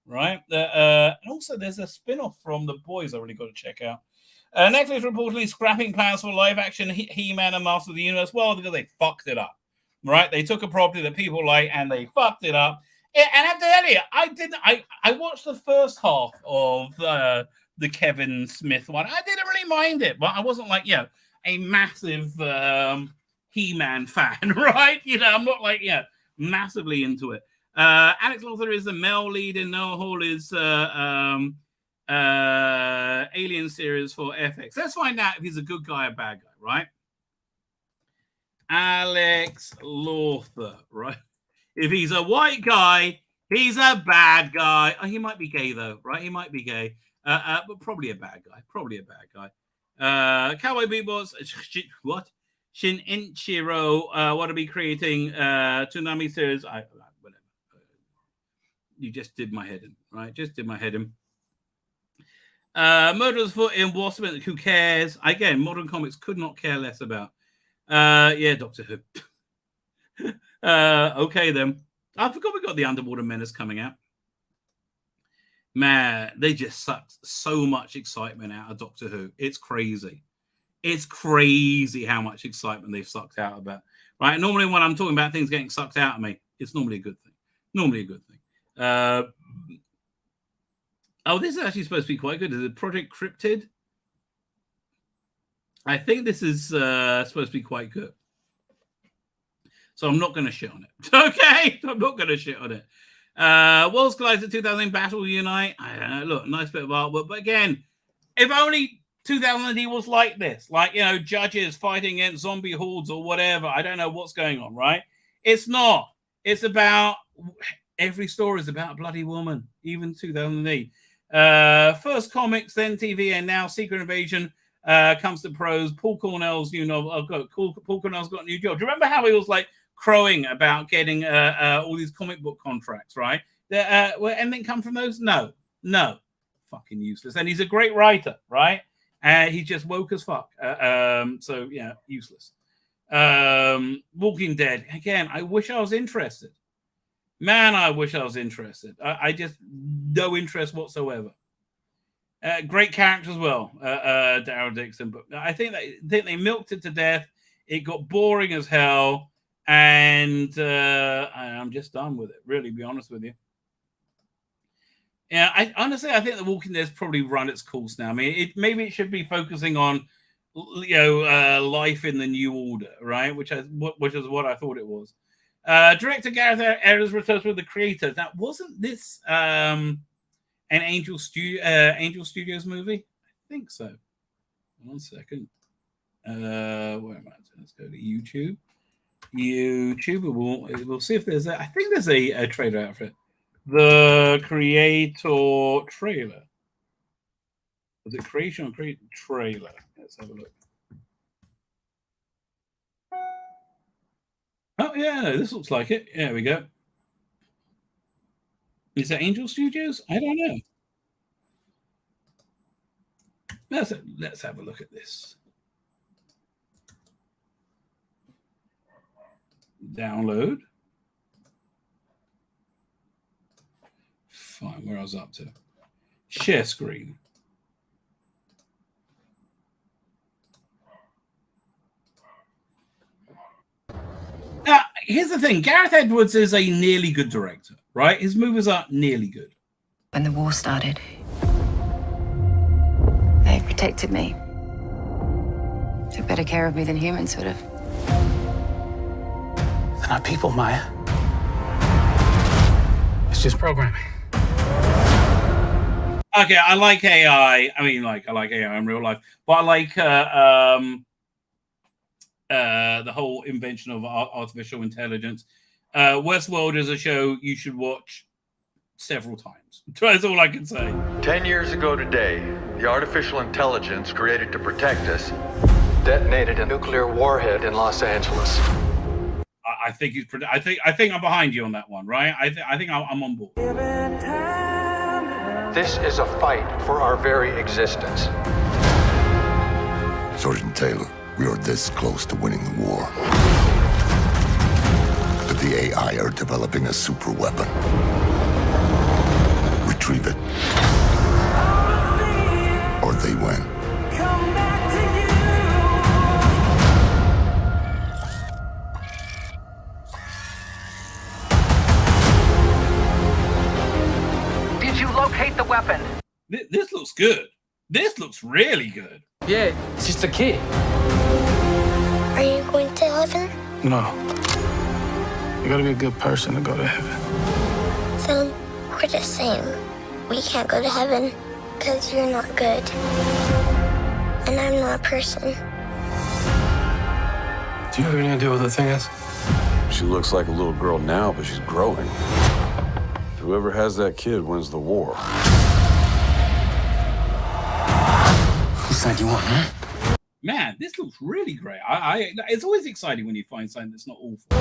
right? And also there's a spin-off from The Boys I really got to check out. Netflix reportedly scrapping plans for live-action He-Man and Master of the Universe. Well, because they fucked it up. Right, they took a property that people like and they fucked it up. And I have to tell you, I watched the first half of the Kevin Smith one. I didn't really mind it, but I wasn't like a massive He-Man fan, right? I'm not like massively into it. Alex Lothar is the male lead in Noah Hall is Alien series for FX. Let's find out if he's a good guy or bad guy, right? Alex Lothar, right? If he's a white guy, he's a bad guy. Oh, he might be gay, though, right? He might be gay. But probably a bad guy. Cowboy Bebop's what? Shinichiro want to be creating Toonami series. Whatever. You just did my head in, right? Just did my head in. Murderer's Foot in Wasp. Who cares? Again, modern comics could not care less about. Yeah, Doctor Who. Okay, then. I forgot we got the Underwater Menace coming out. Man, they just sucked so much excitement out of Doctor Who. It's crazy. It's crazy how much excitement they've sucked out about. Right? Normally, when I'm talking about things getting sucked out of me, it's normally a good thing. Oh, this is actually supposed to be quite good. Is it Project Cryptid? I think this is supposed to be quite good. So I'm not going to shit on it. Okay? I'm not going to shit on it. Worlds Collide 2000 Battle Unite. I don't know. Look, nice bit of artwork. But again, if only 2000 was like this. Like, judges fighting against zombie hordes or whatever. I don't know what's going on, right? It's not. It's about... Every story is about a bloody woman. Even 2000 first comics, then TV, and now Secret Invasion comes to prose. Paul Cornell's new novel. Paul Cornell's got a new job. Do you remember how he was like crowing about getting all these comic book contracts, right? Will anything come from those? No. Fucking useless. And he's a great writer, right? He's just woke as fuck. So, yeah, useless. Walking Dead. Again, I wish I was interested. Man, I wish I was interested. I just no interest whatsoever. Great character as well, Daryl Dixon. But I think they milked it to death. It got boring as hell, and I'm just done with it. Really, to be honest with you. Yeah, I think The Walking Dead's probably run its course now. I mean, maybe it should be focusing on, life in the New Order, right? Which is what I thought it was. Director Gareth Edwards returns with the creator. Now, wasn't this an Angel Studios movie? I think so. 1 second. Where am I? Let's go to YouTube. We'll see if there's I think there's a trailer out for it. The Creator trailer. Was it Creation or Creator trailer? Let's have a look. Oh, yeah, this looks like it. There we go. Is that Angel Studios? I don't know. Let's have a look at this. Download. Fine, where I was up to. Share screen. Here's the thing. Gareth Edwards is a nearly good director, right? His movies are nearly good. When the war started, they protected me. Took better care of me than humans would have. They're not people, Maya. It's just programming. Okay, I like AI. I mean, I like AI in real life, but I like the whole invention of artificial intelligence. Westworld is a show you should watch several times. That's all I can say. 10 years ago today, the artificial intelligence created to protect us detonated a nuclear warhead in Los Angeles. I think I think I'm behind you on that one, right? I think I'm on board. This is a fight for our very existence. Sergeant Taylor, we are this close to winning the war. But the AI are developing a super weapon. Retrieve it. Or they win. Did you locate the weapon? This looks good. This looks really good. Yeah, it's just a kid. Are you going to heaven? No. You gotta be a good person to go to heaven. So we're the same. We can't go to heaven because you're not good. And I'm not a person. Do you have any idea what the thing is? She looks like a little girl now, but she's growing. Whoever has that kid wins the war. side you want, huh? Man, this looks really great. It's always exciting when you find something that's not awful.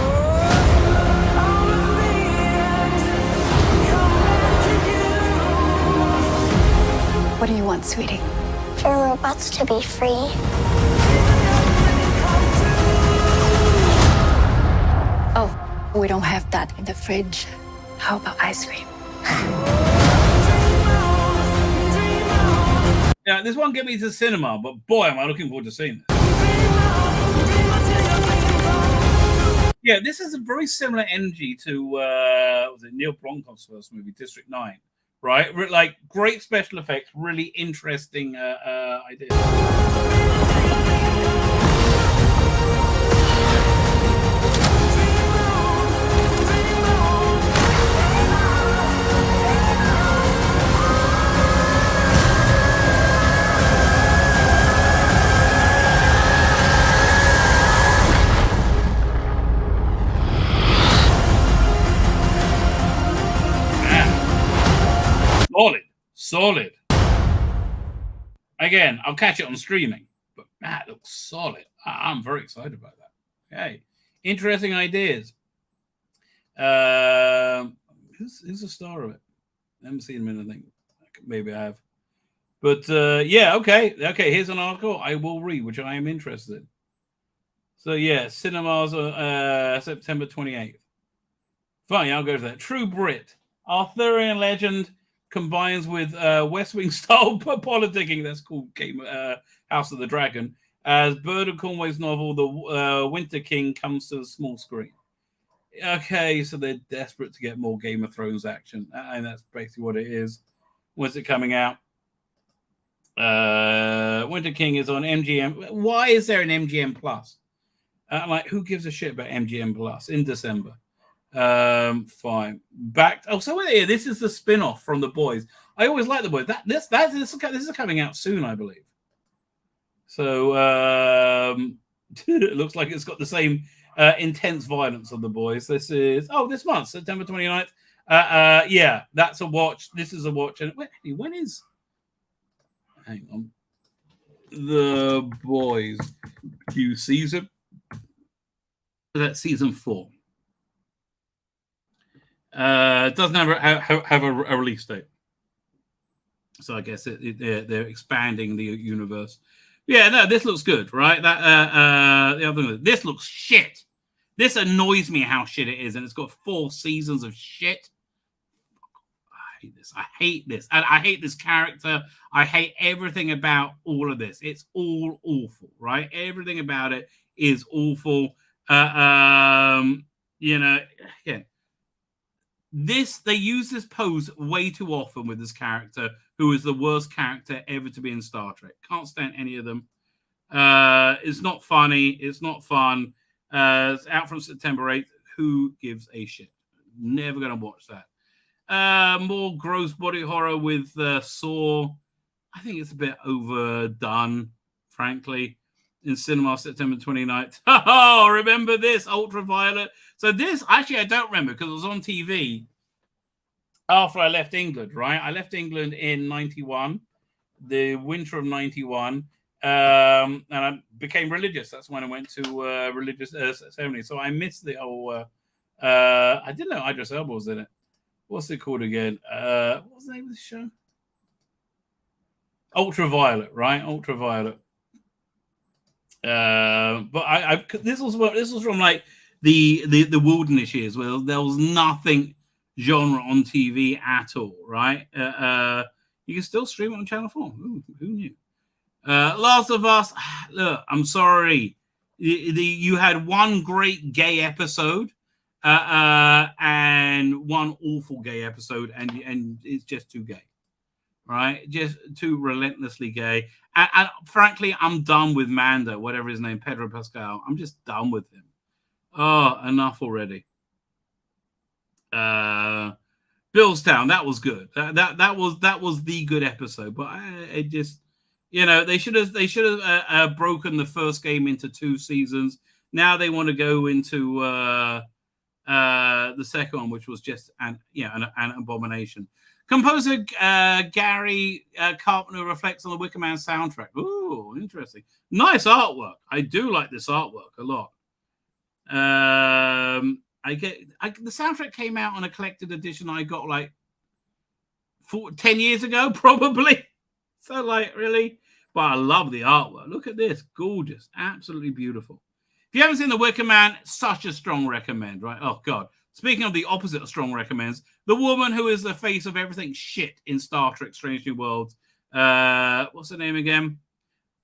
What do you want, sweetie? For robots to be free. Oh, we don't have that in the fridge. How about ice cream? Yeah, this won't get me to the cinema, but boy, am I looking forward to seeing this. Yeah, this has a very similar energy to was it Neil Blomkamp's first movie, District 9, right? Like great special effects, really interesting ideas. Solid. Again, I'll catch it on streaming, but that looks solid. I'm very excited about that. Okay, interesting ideas. Who's the star of it? I haven't seen him in anything. Maybe I have. But yeah, okay. Here's an article I will read, which I am interested in. So yeah, cinemas September 28th. Fine, I'll go to that. True Brit, Arthurian legend combines with West Wing style politicking. That's called House of the Dragon. As Bernard Cornwell's novel, The Winter King, comes to the small screen. Okay, so they're desperate to get more Game of Thrones action, and that's basically what it is. When's it coming out? Winter King is on MGM. Why is there an MGM Plus? Like, who gives a shit about MGM Plus in December? Fine. Back. Oh, so yeah, this is the spin-off from The Boys. I always like The Boys. This is coming out soon, I believe. So it looks like it's got the same intense violence of The Boys. This is this month, September 29th. Yeah, that's a watch. This is a watch. And when is? Hang on. The Boys new season. That's season 4. Doesn't have a release date, so I guess they're expanding the universe. Yeah, no, this looks good, right? That the other one, this looks shit. This annoys me how shit it is, and it's got 4 seasons of shit. I hate this. And I hate this character. I hate everything about all of this. It's all awful, right? Everything about it is awful. You know, again. They use this pose way too often with this character, who is the worst character ever to be in Star Trek. Can't stand any of them. It's not funny. It's not fun. It's out from September 8th. Who gives a shit? Never going to watch that. More gross body horror with Saw. I think it's a bit overdone, frankly. In cinema, September 29th. Oh, remember this? Ultraviolet. So this, actually, I don't remember because it was on TV after I left England, right? I left England in 91, the winter of 91, and I became religious. That's when I went to religious ceremony. So I missed the whole... I didn't know Idris Elba was in it. What's it called again? What was the name of the show? Ultraviolet, right? Ultraviolet. But this was from like the wilderness years where there was nothing genre on TV at all, right? You can still stream it on Channel 4. Ooh, who knew? Last of Us. Look, I'm sorry. You had one great gay episode and one awful gay episode, and it's just too gay. Right, just too relentlessly gay, and frankly, I'm done with Mando, whatever his name, Pedro Pascal. I'm just done with him. Oh, enough already. Billstown, that was good. That was the good episode, but it just, you know, they should have broken the first game into 2 seasons. Now they want to go into the second one, which was just an abomination. Composer Gary Carpenter reflects on the Wicker Man soundtrack. Ooh, Cool, interesting. Nice artwork. I do like this artwork a lot. The soundtrack came out on a collected edition I got like 10 years ago, probably. So, like, really? But I love the artwork. Look at this. Gorgeous. Absolutely beautiful. If you haven't seen The Wicker Man, such a strong recommend, right? Oh, God. Speaking of the opposite of strong recommends, the woman who is the face of everything shit in Star Trek Strange New Worlds. What's her name again?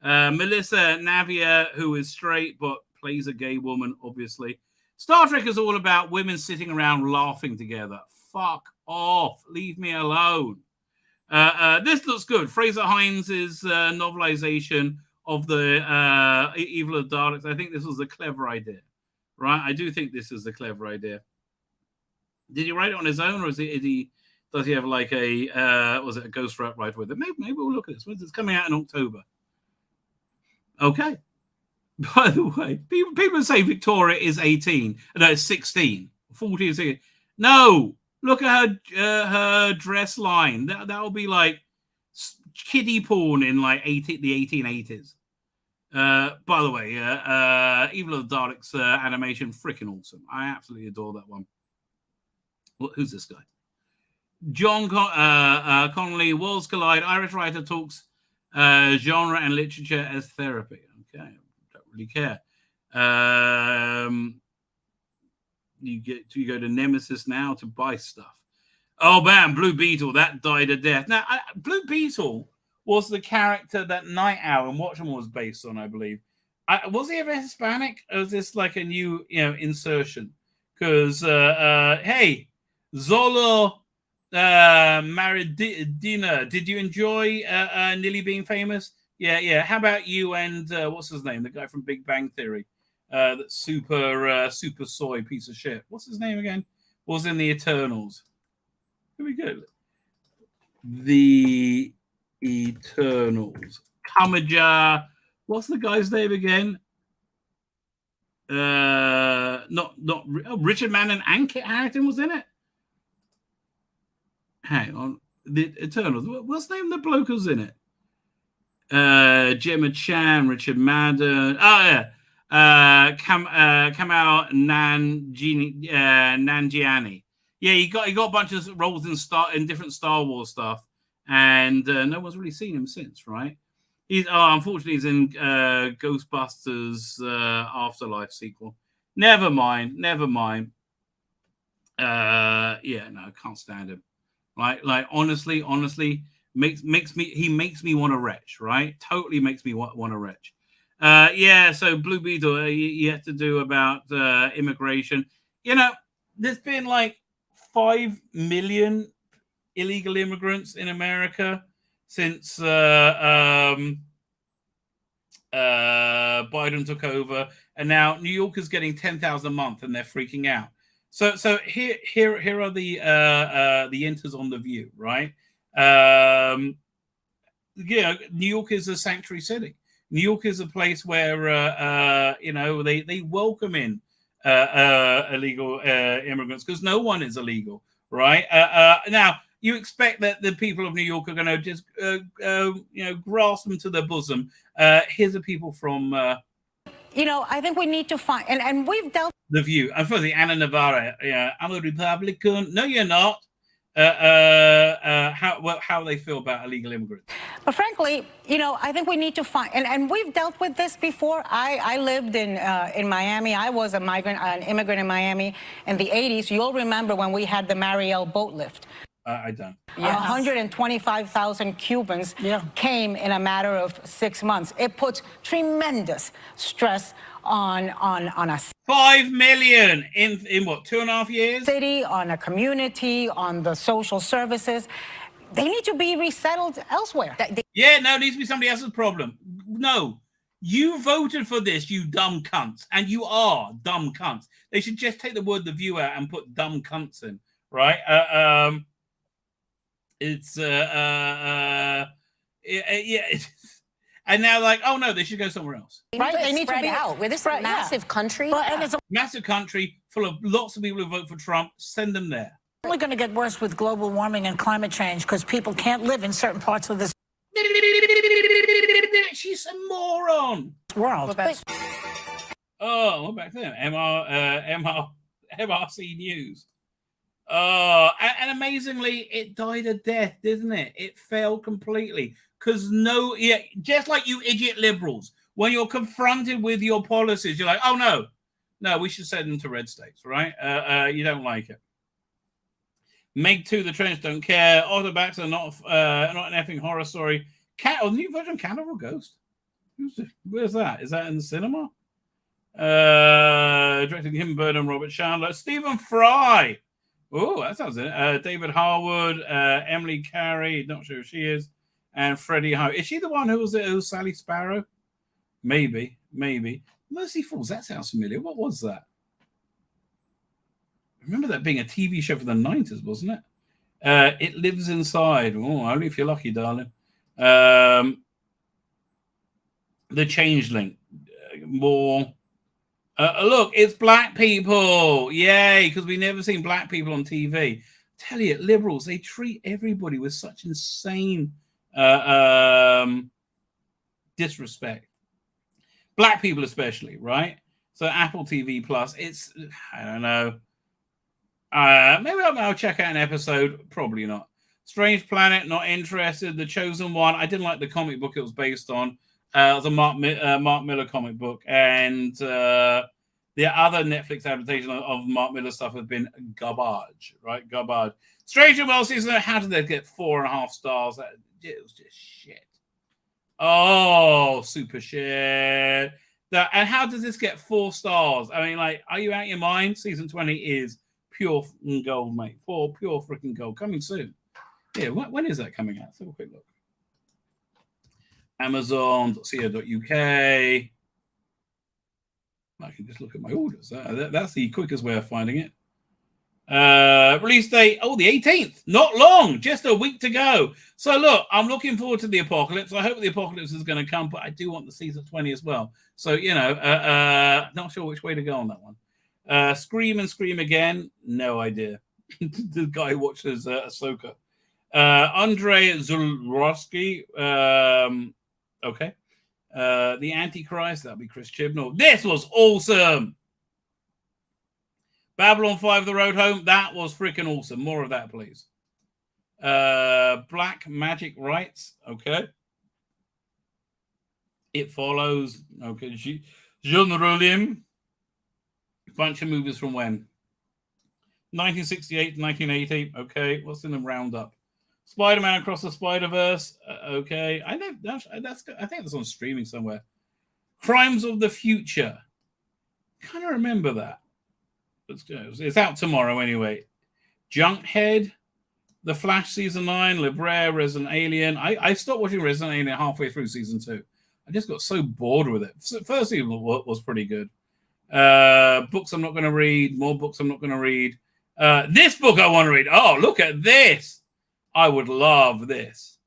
Melissa Navia, who is straight but plays a gay woman, obviously. Star Trek is all about women sitting around laughing together. Fuck off. Leave me alone. This looks good. Fraser Hines' novelization of the Evil of the Daleks. I think this was a clever idea, right? I do think this is a clever idea. Did he write it on his own, or does he have like a was it a ghost writer with it? Maybe we'll look at this. It's coming out in October. Okay. By the way, people say Victoria is 18. No, it's 16. 14, 16. No, look at her dress line. That'll be like kiddie porn in like the 1880s. By the way, Evil of the Daleks animation, freaking awesome. I absolutely adore that one. Who's this guy? John Connolly, Worlds Collide. Irish writer talks genre and literature as therapy. Okay, don't really care. You go to Nemesis now to buy stuff. Oh man, Blue Beetle, that died a death. Now, Blue Beetle was the character that Night Owl and Watchmen was based on, I believe. Was he ever Hispanic, or was this like a new, insertion? Because hey, Zolo Maradina, did you enjoy Nearly Being Famous? Yeah. How about you and what's his name? The guy from Big Bang Theory, that super soy piece of shit. What's his name again? Was in the Eternals. Here we go. The Eternals. Kamaja. What's the guy's name again? Richard Mann and Ankit Harrington was in it. Hang on. The Eternals. What's the name of the bloke who's in it? Gemma Chan, Richard Madden. Oh, yeah. Kamal Nanjiani. Yeah, he got a bunch of roles in different Star Wars stuff, and no one's really seen him since, right? Unfortunately, he's in Ghostbusters Afterlife sequel. Never mind. Yeah, no, I can't stand him. Right, like honestly, makes me want to retch. Right, totally makes me want to retch. Yeah, so Blue Beetle, you have to do about immigration. There's been like 5 million illegal immigrants in America since Biden took over, and now New York is getting 10,000 a month, and they're freaking out. So here are the enters on The View, right? New York is a sanctuary city. New York is a place where they welcome in illegal immigrants because no one is illegal, right? Now you expect that the people of New York are going to just grasp them to their bosom. Here's the people from I think we need to find and we've dealt The View. And for the Anna Navarre, I'm a Republican. No, you're not. How they feel about illegal immigrants. But frankly, I think we need to find, and we've dealt with this before. I lived in Miami. I was an immigrant in Miami in the 80s. You'll remember when we had the Mariel boat lift. I don't. Yes. 125,000 Cubans came in a matter of 6 months. It puts tremendous stress on us. 5 million in what, 2.5 years? City, on a community, on the social services. They need to be resettled elsewhere. Yeah, no, it needs to be somebody else's problem. No, you voted for this, you dumb cunts, and you are dumb cunts. They should just take the word "The View" out and put "dumb cunts" in, right? And now, like, oh no, they should go somewhere else. Right? They need to be out. We're this massive country. And it's massive country full of lots of people who vote for Trump. Send them there. only going to get worse with global warming and climate change because people can't live in certain parts of this. she's a moron. World. Oh, we're back there. MRC News. Oh, and amazingly, it died a death, didn't it? It failed completely. Because just like you idiot liberals, when you're confronted with your policies, you're like, oh, no, we should send them to red states, right? You don't like it. Meg 2, The Trench, don't care. Autobacks are not an effing horror story. The new version of Cannibal Ghost. Where's that? Is that in the cinema? Directing Kim Burden, Robert Chandler, Stephen Fry. Oh, that sounds it. David Harwood, Emily Carey, not sure who she is, and Freddie Ho. Is she the one who was Sally Sparrow? Maybe. Mercy Falls, that sounds familiar. What was that? I remember that being a TV show from the 90s, wasn't it? It Lives Inside. Oh, only if you're lucky, darling. The Changeling. More. Look, it's black people. Yay, because we've never seen black people on TV. Tell you, liberals, they treat everybody with such insane disrespect. Black people especially, right? So Apple TV Plus, it's, I don't know. Maybe I'll check out an episode. Probably not. Strange Planet, not interested. The Chosen One, I didn't like the comic book it was based on. It was a Mark Miller comic book. And the other Netflix adaptation of Mark Miller stuff has been garbage, right? Garbage. Strange and Well season, how did they get 4.5 stars? It was just shit. Oh, super shit. And how does this get 4 stars? I mean, like, are you out of your mind? Season 20 is pure gold, mate. Pure freaking gold. Coming soon. Yeah, when is that coming out? Let's have a quick look. Amazon.co.uk. I can just look at my orders. That's the quickest way of finding it. Release date, the 18th. Not long, just a week to go. So look, I'm looking forward to the apocalypse. I hope the apocalypse is going to come, but I do want the season 20 as well. So, not sure which way to go on that one. Scream and Scream Again, no idea. The guy who watches Ahsoka. Andrei Zulrowski, okay. The Antichrist, that'll be Chris Chibnall. This was awesome. Babylon 5, The Road Home, that was freaking awesome. More of that, please. Black Magic Rights, okay. It Follows, okay. Jean Rolim. Bunch of movies from when? 1968 to 1980, okay. What's in the roundup? Spider-Man Across the Spider-Verse, okay. I think that's on streaming somewhere. Crimes of the Future. Kind of remember that. It's out tomorrow anyway. Junkhead, The Flash Season 9, Libraire, Resident Alien. I stopped watching Resident Alien halfway through Season 2. I just got so bored with it. First season was pretty good. Books I'm not going to read. More books I'm not going to read. This book I want to read. Oh, look at this. I would love this.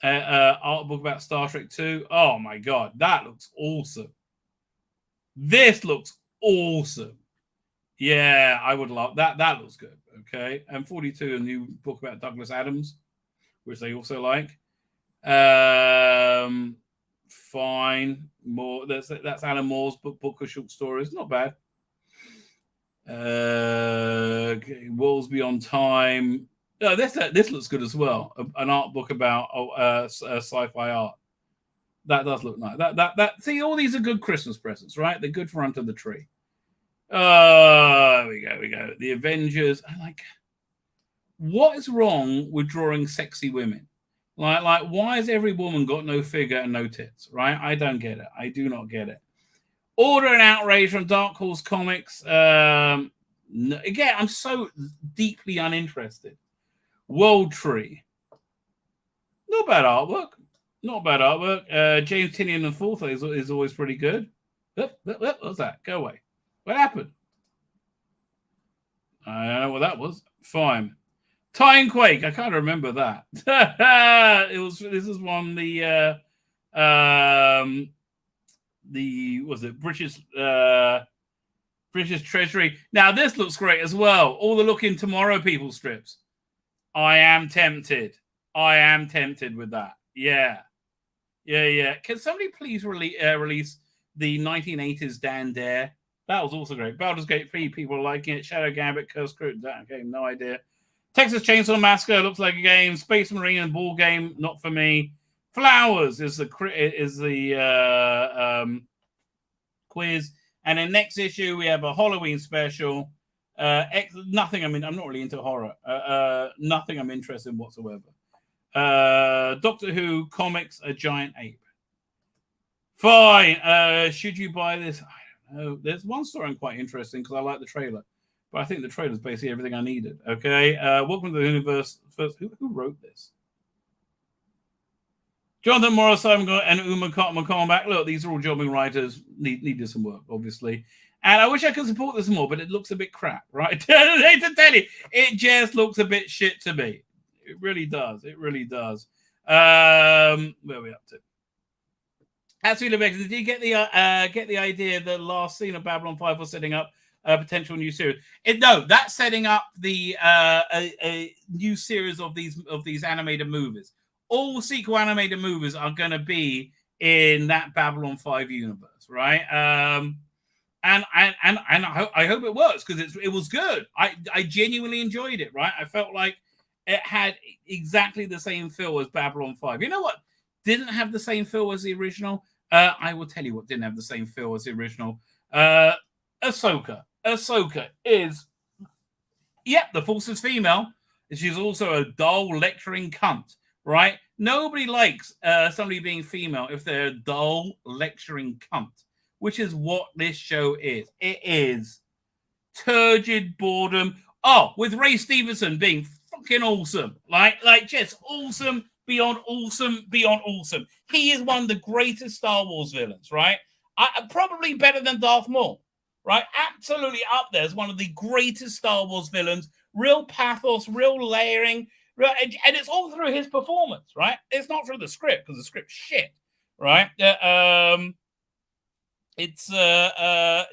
Art book about Star Trek 2. Oh, my God. That looks awesome. This looks awesome. Yeah, I would love that. That looks good. Okay. And 42, a new book about Douglas Adams, which they also like. Fine. More. That's Alan Moore's book of short stories. Not bad. Okay. Worlds Beyond Time. Oh, this looks good as well. An art book about sci-fi art. That does look nice. See, all these are good Christmas presents, right? They're good for under the tree. We go. The Avengers. I'm like, what is wrong with drawing sexy women? Like, why has every woman got no figure and no tits? Right? I don't get it. I do not get it. Order and Outrage from Dark Horse Comics. Again, I'm so deeply uninterested. World Tree. Not bad artwork. James Tynion and Fourth is always pretty good. What's that? Go away. What happened? I don't know what that was. Fine. Time Quake. I can't remember that. This is one was it British Treasury. Now this looks great as well. All the Looking Tomorrow people strips. I am tempted with that. Yeah. Yeah. Can somebody please release the 1980s Dan Dare? That was also great. Baldur's Gate 3, people liking it. Shadow Gambit, Curse Crew, okay, no idea. Texas Chainsaw Massacre looks like a game. Space Marine and Ball Game, not for me. Flowers is the quiz. And in next issue, we have a Halloween special. Nothing. I'm not really into horror. Nothing I'm interested in whatsoever. Doctor Who comics, a giant ape. Fine. Should you buy this? I don't know. There's one story I'm quite interested in because I like the trailer, but I think the trailer is basically everything I needed. Okay. Welcome to the universe. First, who wrote this? Jonathan Morris, Simon and Uma McCormack. Look, these are all jobbing writers. Needed some work, obviously. And I wish I could support this more, but it looks a bit crap, right? To tell you, it just looks a bit shit to me. It really does. It really does. Where are we up to? Tzvi Lebetkin, did you get the idea the last scene of Babylon 5 was setting up a potential new series? No, that's setting up the a new series of these animated movies. All sequel animated movies are going to be in that Babylon 5 universe, right? And I hope it works because it was good. I genuinely enjoyed it, right? I felt like it had exactly the same feel as Babylon 5. You know what didn't have the same feel as the original? I will tell you what didn't have the same feel as the original. Ahsoka. Ahsoka is, the Force is female. She's also a dull, lecturing cunt, right? Nobody likes somebody being female if they're a dull, lecturing cunt, which is what this show is. It is turgid boredom. Oh, with Ray Stevenson being fucking awesome. Like just awesome, beyond awesome, beyond awesome. He is one of the greatest Star Wars villains, right? Probably better than Darth Maul, right? Absolutely up there as one of the greatest Star Wars villains. Real pathos, real layering, and it's all through his performance, right? It's not through the script because the script's shit, right? It's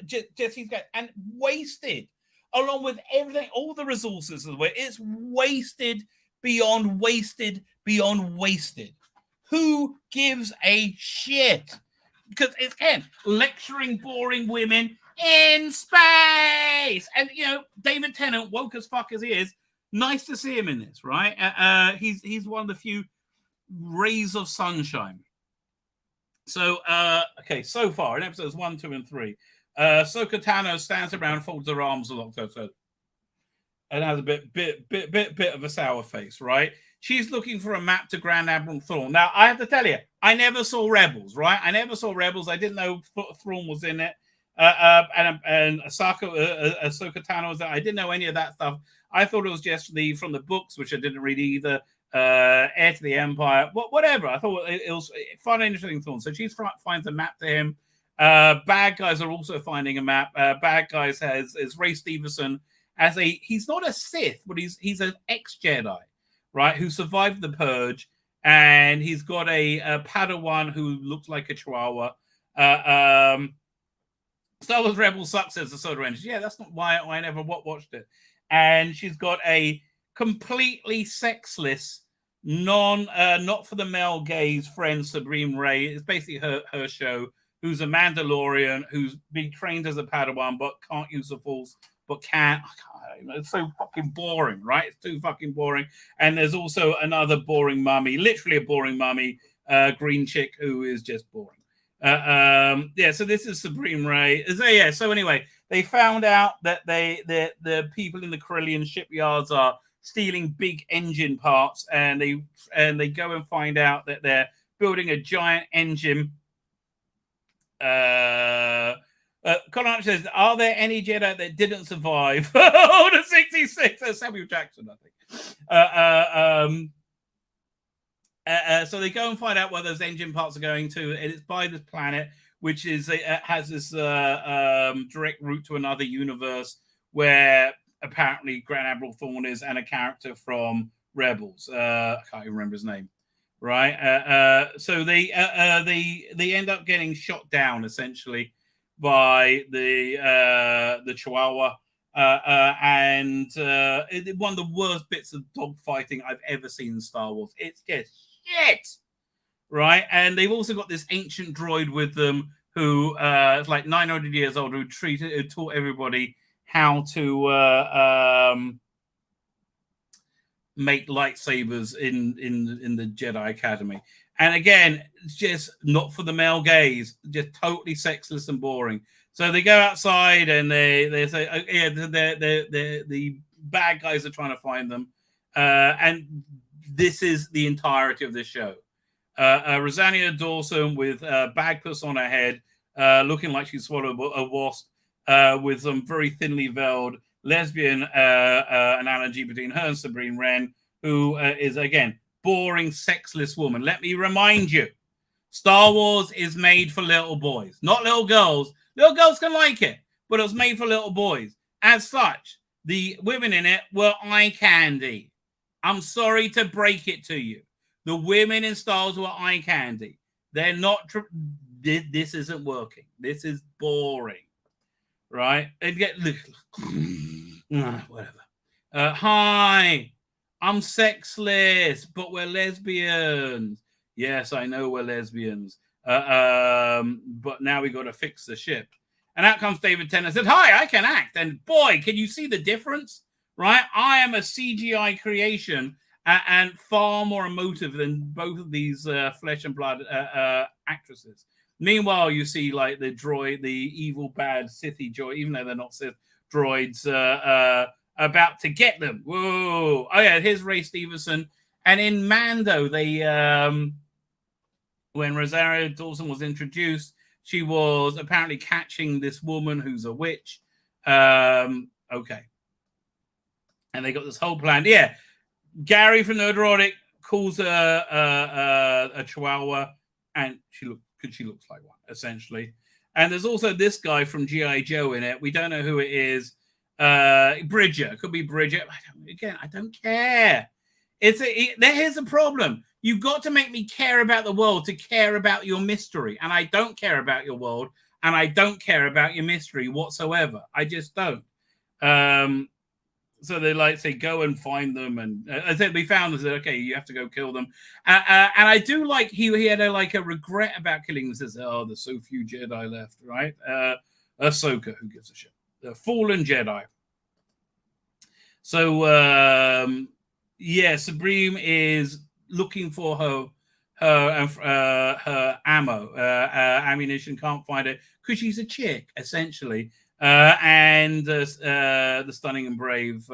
just he's got and wasted along with everything, all the resources of the way. It's wasted beyond wasted beyond wasted. Who gives a shit? Because it's again lecturing boring women in space, and David Tennant, woke as fuck as he is, nice to see him in this, right? He's one of the few rays of sunshine. So okay, so far in episodes 1, 2, and 3, Ahsoka Tano stands around, folds her arms a lot, and has a bit of a sour face, right? She's looking for a map to Grand Admiral Thrawn. Now, I have to tell you, I never saw Rebels, right? I never saw Rebels. I didn't know Thrawn was in it. And Ahsoka Tano was there. I didn't know any of that stuff. I thought it was just from the books, which I didn't read either. Heir to the Empire, whatever. I thought it was fun, interesting Thrawn. So she finds a map to him. Bad guys are also finding a map. Bad guys is Ray Stevenson as he's not a Sith, but he's an ex-Jedi, right, who survived the Purge, and he's got a Padawan who looks like a Chihuahua. Star Wars Rebels sucks as the Soda Engine. Yeah, that's not why I never watched it. And she's got a completely sexless, not for the male gaze friend, Sabrine Ray. It's basically her show, who's a Mandalorian, who's been trained as a Padawan, but can't use the Force, but can. It's so fucking boring, right? It's too fucking boring. And there's also another boring mummy, literally a boring mummy, green chick who is just boring. So this is Sabrine Ray. So anyway, they found out that the people in the Corellian shipyards are stealing big engine parts, and they go and find out that they're building a giant engine. Colin says, "Are there any Jedi that didn't survive?" Oh, the 66. Samuel Jackson, I think. So they go and find out where those engine parts are going to, and it's by this planet, which has this direct route to another universe where apparently Grand Admiral Thrawn is, and a character from Rebels. I can't even remember his name. Right. So they end up getting shot down essentially by the Chihuahua. And one of the worst bits of dogfighting I've ever seen in Star Wars. It's just shit. right? And they've also got this ancient droid with them who is like 900 years old, who taught everybody how to make lightsabers in the Jedi Academy. And again, it's just not for the male gaze, just totally sexless and boring. So they go outside and they say, yeah, the bad guys are trying to find them. And this is the entirety of this show. Rosanna Dawson with bagpuss on her head, looking like she swallowed a wasp, with some very thinly veiled lesbian analogy between her and Sabrine Wren, who is, again, boring, sexless woman. Let me remind you, Star Wars is made for little boys, not little girls. Little girls can like it, but it was made for little boys. As such, the women in it were eye candy. I'm sorry to break it to you. The women in Star Wars were eye candy. They're not... This isn't working. This is boring. Right? And whatever. Hi, I'm sexless, but we're lesbians. Yes, I know we're lesbians. But now we got to fix the ship. And out comes David Tennant and said, hi, I can act. And boy, can you see the difference? Right? I am a CGI creation and far more emotive than both of these flesh and blood actresses. Meanwhile, you see like the droid, the evil, bad Sithy droid, even though they're not Sith droids, about to get them. Whoa. Oh, yeah, here's Ray Stevenson. And in Mando, they, when Rosario Dawson was introduced, she was apparently catching this woman who's a witch. Okay. And they got this whole plan. Yeah. Gary from Nerdrotic calls her a chihuahua, and she looks like one, essentially. And there's also this guy from G.I. Joe in it. We don't know who it is. Bridger. Could be Bridger. I don't care. Here's the problem. You've got to make me care about the world to care about your mystery. And I don't care about your world. And I don't care about your mystery whatsoever. I just don't. So they like say, go and find them. And I said, we found them. Okay, you have to go kill them. And I do like he had a regret about killing them. Says, oh, there's so few Jedi left, right? Ahsoka, who gives a shit? The fallen Jedi. So, yeah, Sabrine is looking for her ammunition, can't find it because she's a chick, essentially. And the stunning and brave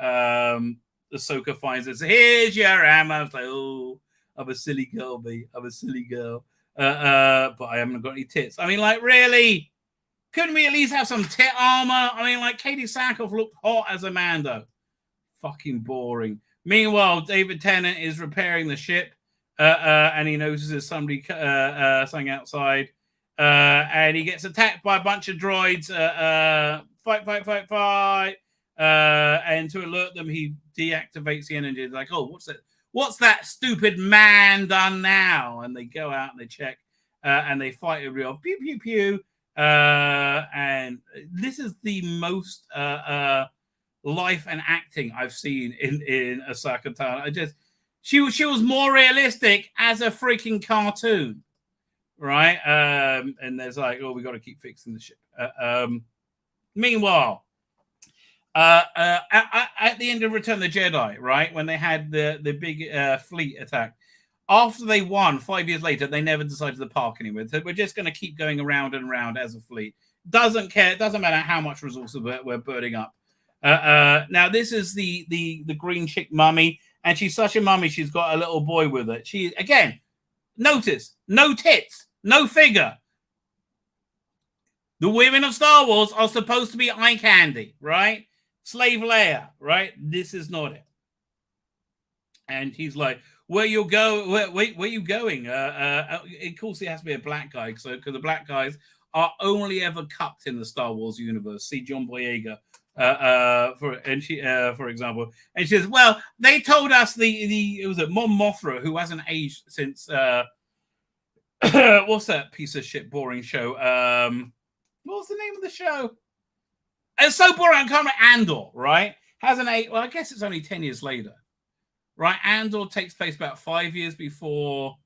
Ahsoka finds it. So here's your ammo. It's like, oh, I'm a silly girl, B. I'm a silly girl. But I haven't got any tits. I mean, like, really? Couldn't we at least have some tit armor? I mean, like, Katie Sackhoff looked hot as a Mando. Fucking boring. Meanwhile, David Tennant is repairing the ship, and he notices somebody something outside. And he gets attacked by a bunch of droids. Fight. And to alert them, he deactivates the energy. He's like, oh, what's that? What's that stupid man done now? And they go out and they check, and they fight a real pew, pew, pew. And this is the most life and acting I've seen in Ahsoka Tano. She was more realistic as a freaking cartoon. Right, and there's like, oh, we got to keep fixing the ship. Meanwhile, at the end of Return of the Jedi, right, when they had the big fleet attack, after they won 5 years later, they never decided to park anywhere. So we're just going to keep going around and around as a fleet. Doesn't care. It doesn't matter how much resources we're burning up. Now this is the green chick mummy, and she's such a mummy. She's got a little boy with her. She again. Notice, no tits, no figure. The women of Star Wars are supposed to be eye candy, right? Slave Leia, right? This is not it. And he's like, where you go? Where you going? Of course, it has to be a black guy, because the black guys are only ever cupped in the Star Wars universe. See John Boyega, for example, and she says, well, they told us it was a Mon Mothra who hasn't aged since what's that piece of shit boring show? What's the name of the show? It's so boring. I can't remember. Andor, right? Hasn't aged. Well, I guess it's only 10 years later, right? Andor takes place about 5 years before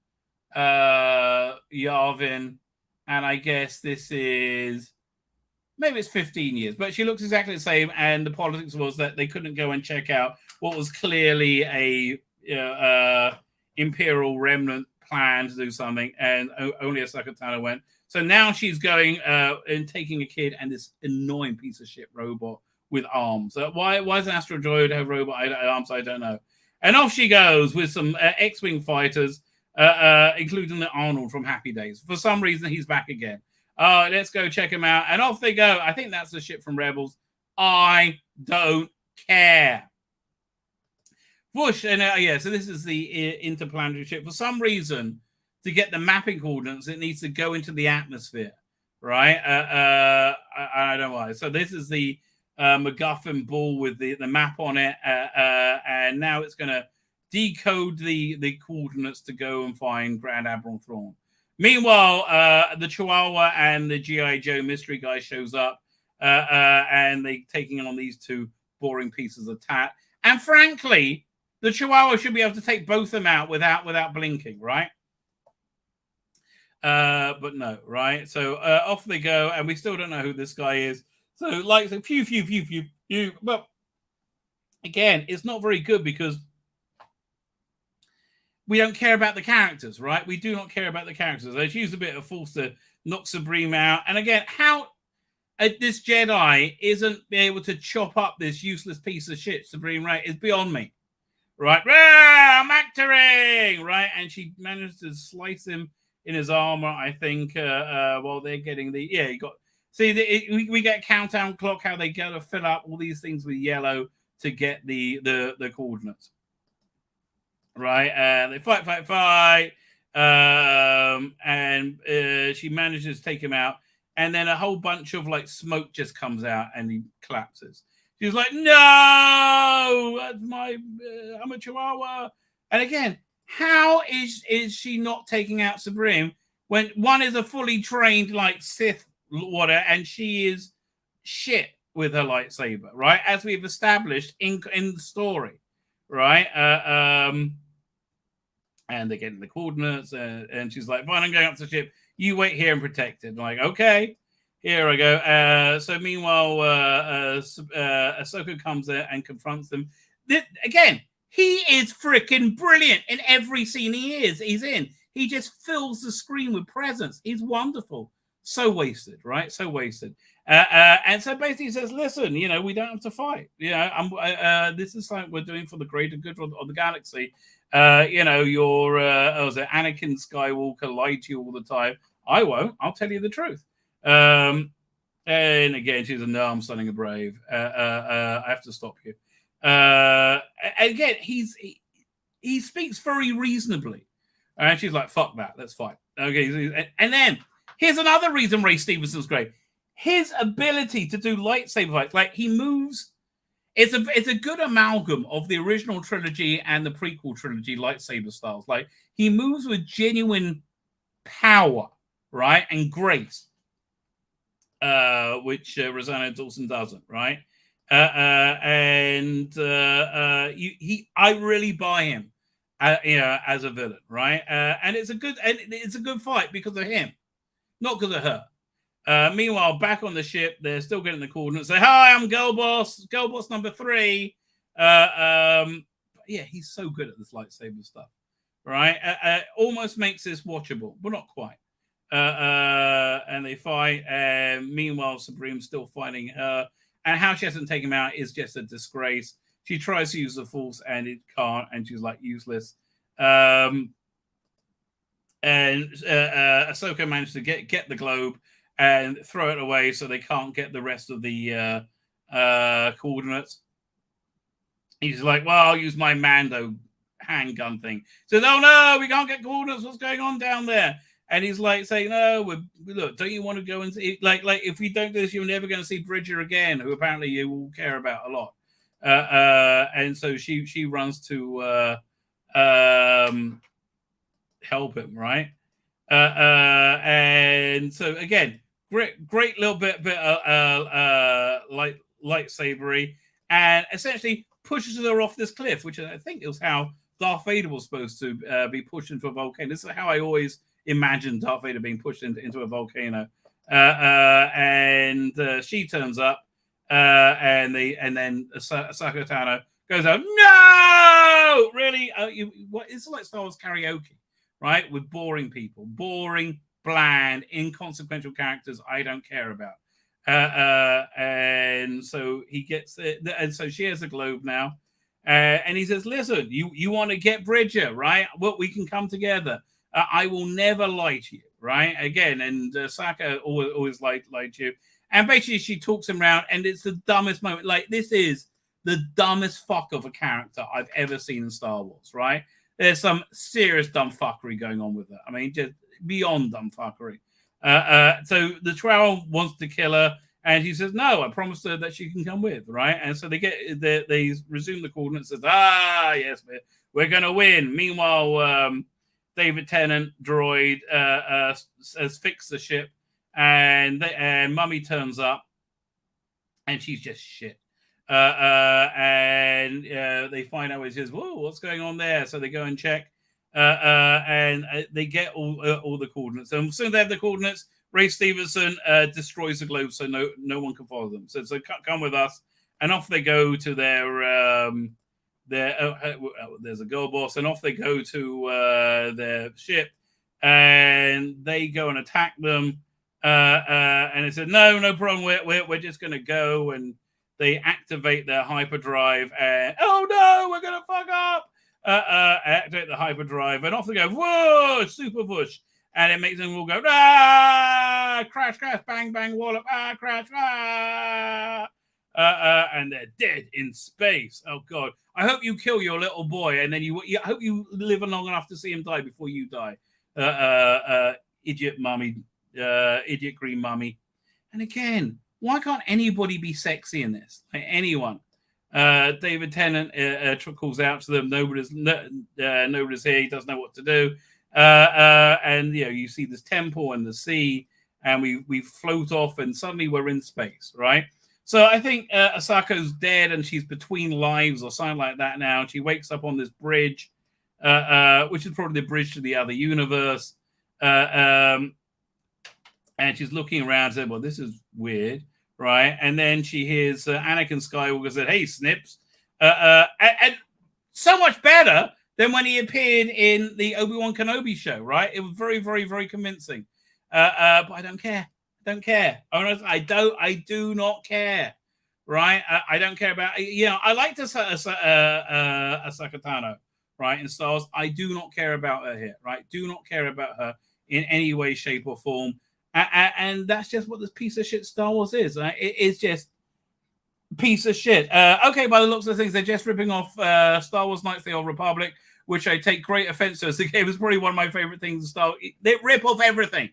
Yavin, and I guess this is maybe it's 15 years, but she looks exactly the same. And the politics was that they couldn't go and check out what was clearly a imperial remnant plan to do something, and only Ahsoka Tano went. So now she's going and taking a kid and this annoying piece of shit robot with arms. Why does an astral droid have robot arms? I don't know. And off she goes with some X-Wing fighters, including the Arnold from Happy Days. For some reason, he's back again. Let's go check him out. And off they go. I think that's the ship from Rebels. I don't care. Whoosh. And so this is the interplanetary ship. For some reason, to get the mapping coordinates, it needs to go into the atmosphere, right? I don't know why. So this is the MacGuffin ball with the map on it. And now it's going to decode the coordinates to go and find Grand Admiral Thrawn. Meanwhile, the Chihuahua and the G.I. Joe mystery guy shows up, and they're taking on these two boring pieces of tat. And frankly, the Chihuahua should be able to take both of them out without blinking, right? But no, right? So off they go, and we still don't know who this guy is. So like, phew. Well, again, it's not very good because we don't care about the characters, right? We do not care about the characters. They use a bit of force to knock Supreme out. And again, how this Jedi isn't able to chop up this useless piece of shit, Supreme Ray, is beyond me, right? I'm actoring, right? And she managed to slice him in his armor, I think, while they're getting the... Yeah, you got... See, we get a countdown clock, how they go to fill up all these things with yellow to get the coordinates. Right, they fight, and she manages to take him out, and then a whole bunch of like smoke just comes out, and he collapses. She's like, "No, that's I'm a Chihuahua." And again, how is she not taking out Supreme when one is a fully trained like Sith Lord, and she is shit with her lightsaber, right? As we've established in the story. Right, and they're getting the coordinates, and she's like, "Fine, I'm going up to the ship. You wait here and protect it." I'm like, okay, here I go. So meanwhile, Ahsoka comes there and confronts them. Again, he is freaking brilliant in every scene he's in. He just fills the screen with presence. He's wonderful. So wasted, right? So wasted. And so basically he says, listen, we don't have to fight. This is something we're doing for the greater good of the galaxy. Your Anakin Skywalker lied to you all the time. I won't. I'll tell you the truth. And again, she's no, I'm stunning a brave. I have to stop you. Again, he speaks very reasonably. And she's like, fuck that. Let's fight. Okay. And then here's another reason Ray Stevenson's great. His ability to do lightsaber fights, like he moves, it's a good amalgam of the original trilogy and the prequel trilogy lightsaber styles. Like he moves with genuine power, right, and grace, which Rosanna Dawson doesn't, right? I really buy him, as a villain, right? And it's a good fight because of him, not because of her. Meanwhile, back on the ship, they're still getting the coordinates. Say, "Hi, I'm Girl Boss number 3." Yeah, he's so good at this lightsaber stuff, right? Almost makes this watchable, but not quite. And they fight. Meanwhile, Supreme's still fighting her, and how she hasn't taken him out is just a disgrace. She tries to use the Force, and it can't, and she's like useless. And Ahsoka managed to get the globe and throw it away so they can't get the rest of the coordinates. He's like, well, I'll use my Mando handgun thing. Says, oh no, we can't get coordinates. What's going on down there? And he's like saying, no, look, don't you want to go and see? Like if we don't do this, you're never going to see Bridger again, who apparently you will care about a lot. And so she runs to help him, right? And so again, great little bit lightsabery, and essentially pushes her off this cliff, which I think is how Darth Vader was supposed to be pushed into a volcano. This is how I always imagined Darth Vader being pushed into a volcano. And she turns up, and then Ahsoka Tano goes out. No, really? It's like Star Wars karaoke, right? With boring people, boring, bland, inconsequential characters I don't care about. And so he gets it, and so she has a globe now, and he says, "Listen, you want to get Bridger, right? Well, we can come together. I will never lie to you, right? Again." And Saka always lied to you. And basically, she talks him around, and it's the dumbest moment. Like, this is the dumbest fuck of a character I've ever seen in Star Wars, right? There's some serious dumb fuckery going on with her. I mean, just beyond dumb fuckery. So the Troll wants to kill her, and he says, "No, I promised her that she can come with," right? And so they resume the coordinates. Says, yes, we're going to win. Meanwhile, David Tennant droid has fixed the ship, and Mummy turns up, and she's just shit. And they find out, he says, "Whoa, what's going on there?" So they go and check, and they get all the coordinates. And as soon as they have the coordinates, Ray Stevenson destroys the globe, so no one can follow them. So come with us, and off they go to there's a girl boss, and off they go to their ship, and they go and attack them. And they said, "No problem. We're just going to go." And they activate their hyperdrive, and oh no, we're gonna fuck up. Activate the hyperdrive, and off they go. Whoa, super push, and it makes them all go crash, bang, wallop, crash, and they're dead in space. Oh god, I hope you kill your little boy, and then I hope you live long enough to see him die before you die. Idiot mummy, idiot green mummy. And again, why can't anybody be sexy in this? Like, anyone. David Tennant calls out to them. Nobody's here. He doesn't know what to do. And you see this temple and the sea, and we float off, and suddenly we're in space, right? So I think Ahsoka's dead, and she's between lives or something like that now. She wakes up on this bridge, which is probably the bridge to the other universe. And she's looking around and said, "Well, this is weird." Right, and then she hears Anakin Skywalker said, "Hey, Snips," and so much better than when he appeared in the Obi-Wan Kenobi show. Right, it was very, very, very convincing. But I don't care. I do not care. Right, I don't care about. I like Ahsoka Tano, right, in Star Wars. I do not care about her here. Right, do not care about her in any way, shape, or form. And that's just what this piece of shit Star Wars is. Right? It is just piece of shit. Okay, by the looks of things, they're just ripping off Star Wars Knights of the Old Republic, which I take great offense to. As the game is probably one of my favorite things in Star Wars. They rip off everything.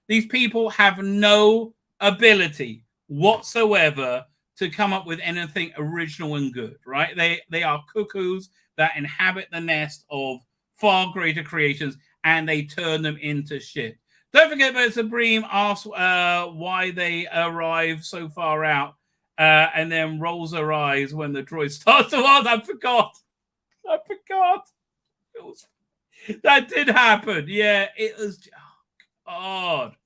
These people have no ability whatsoever to come up with anything original and good, right? They are cuckoos that inhabit the nest of far greater creations, and they turn them into shit. Don't forget about Supreme asks why they arrive so far out, and then rolls her eyes when the droid starts to ask. I forgot. That did happen. Yeah, it was. Oh, God.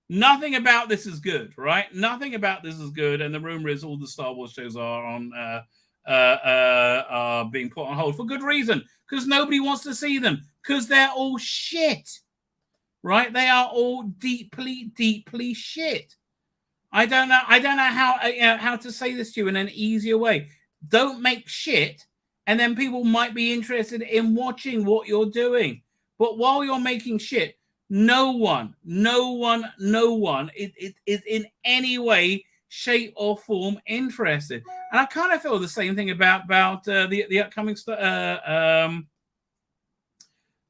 Nothing about this is good, right? Nothing about this is good. And the rumor is all the Star Wars shows are on being put on hold for good reason, because nobody wants to see them, because they're all shit. Right? They are all deeply, deeply shit. I don't know how to say this to you in an easier way. Don't make shit, and then people might be interested in watching what you're doing. But while you're making shit, no one is in any way, shape, or form interested. And I kind of feel the same thing about the upcoming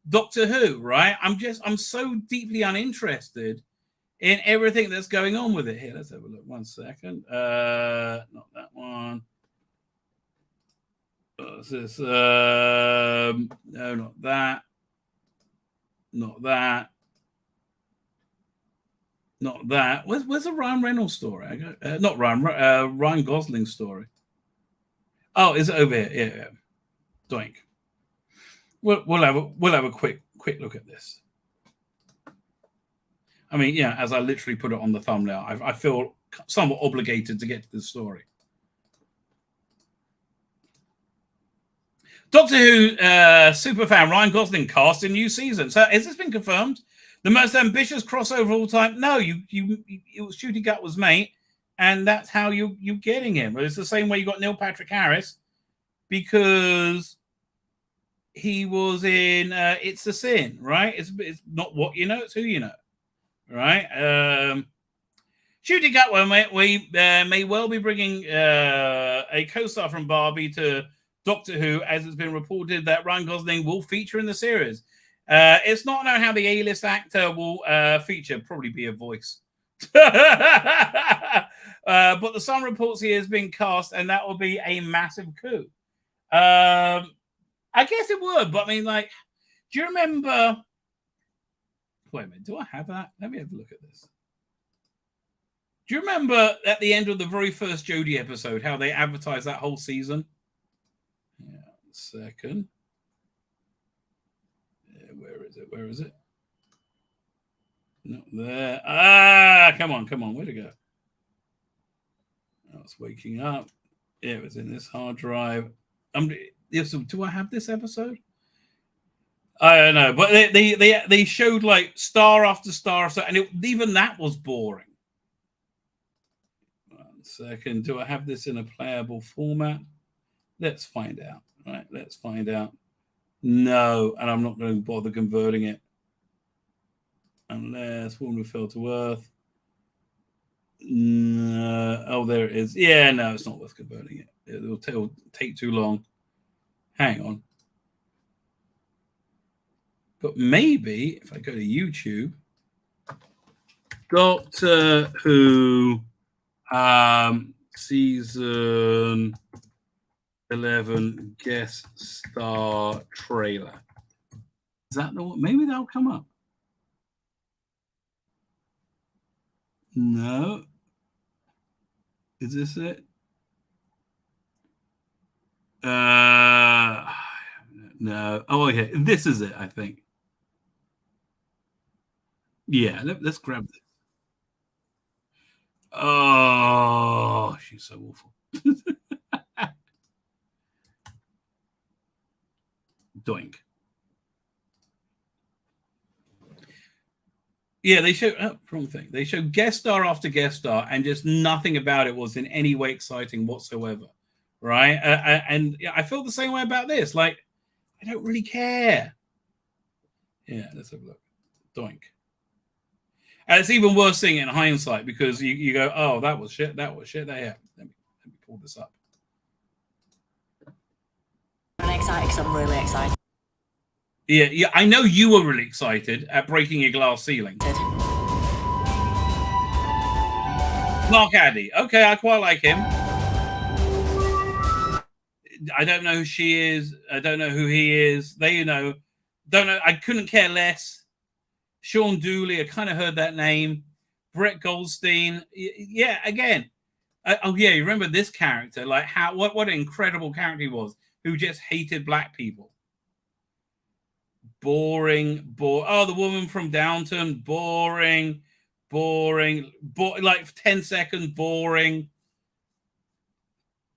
Doctor Who, right? I'm so deeply uninterested in everything that's going on with it. Here, let's have a look. 1 second. Not that one. What's this? No, not that. Not that. Not that. Where's the Ryan Reynolds story? Not Ryan Gosling story. Oh, is it over here? Yeah. Doink. We'll have a quick look at this. I mean, yeah, as I literally put it on the thumbnail, I feel somewhat obligated to get to the story. Doctor Who superfan Ryan Gosling cast in new season. So has this been confirmed? The most ambitious crossover of all time? No, it was Shooty Gut was mate, and that's how you're getting him. It's the same way you got Neil Patrick Harris, because he was in It's a Sin, right? It's not what you know, it's who you know, right? Shooty Gut may well be bringing a co-star from Barbie to Doctor Who, as it's been reported that Ryan Gosling will feature in the series. It's not known how the A-list actor will feature, probably be a voice. But the Sun reports he has been cast, and that will be a massive coup. I guess it would, but I mean, like, do you remember? Wait a minute, do I have that? Let me have a look at this. Do you remember at the end of the very first Jodie episode how they advertised that whole season? Yeah, second. Yeah, where is it? Where is it? Not there. Ah, come on. Where'd it go? Oh, it's waking up. Yeah, it was in this hard drive. Do I have this episode? I don't know, but they showed like star after star after, and even that was boring. 1 second. Do I have this in a playable format? Let's find out. Right, let's find out. No, and I'm not going to bother converting it unless Woman Fell to Earth. No. Oh, there it is. Yeah, no, it's not worth converting it. It'll take too long. Hang on. But maybe if I go to YouTube, Doctor Who season 11 guest star trailer. Is that the one? Maybe that'll come up. No. Is this it? No. Oh, yeah. This is it, I think. Yeah, let's grab this. Oh, she's so awful. Doink. Yeah, they show wrong thing. They show guest star after guest star, and just nothing about it was in any way exciting whatsoever, right? And I feel the same way about this. Like, I don't really care. Yeah, let's have a look. Doink. And it's even worse seeing it in hindsight, because you go, oh, that was shit. That was shit. There, let me pull this up. I'm excited because I'm really excited. Yeah, I know you were really excited at breaking your glass ceiling. Mark Addy. Okay, I quite like him. I don't know who she is. I don't know who he is. Don't know. I couldn't care less. Sean Dooley, I kind of heard that name. Brett Goldstein. Yeah, again. Oh, yeah, you remember this character? Like, what an incredible character he was, who just hated black people. Boring. Oh, the woman from Downton. Boring. Like 10 seconds. Boring.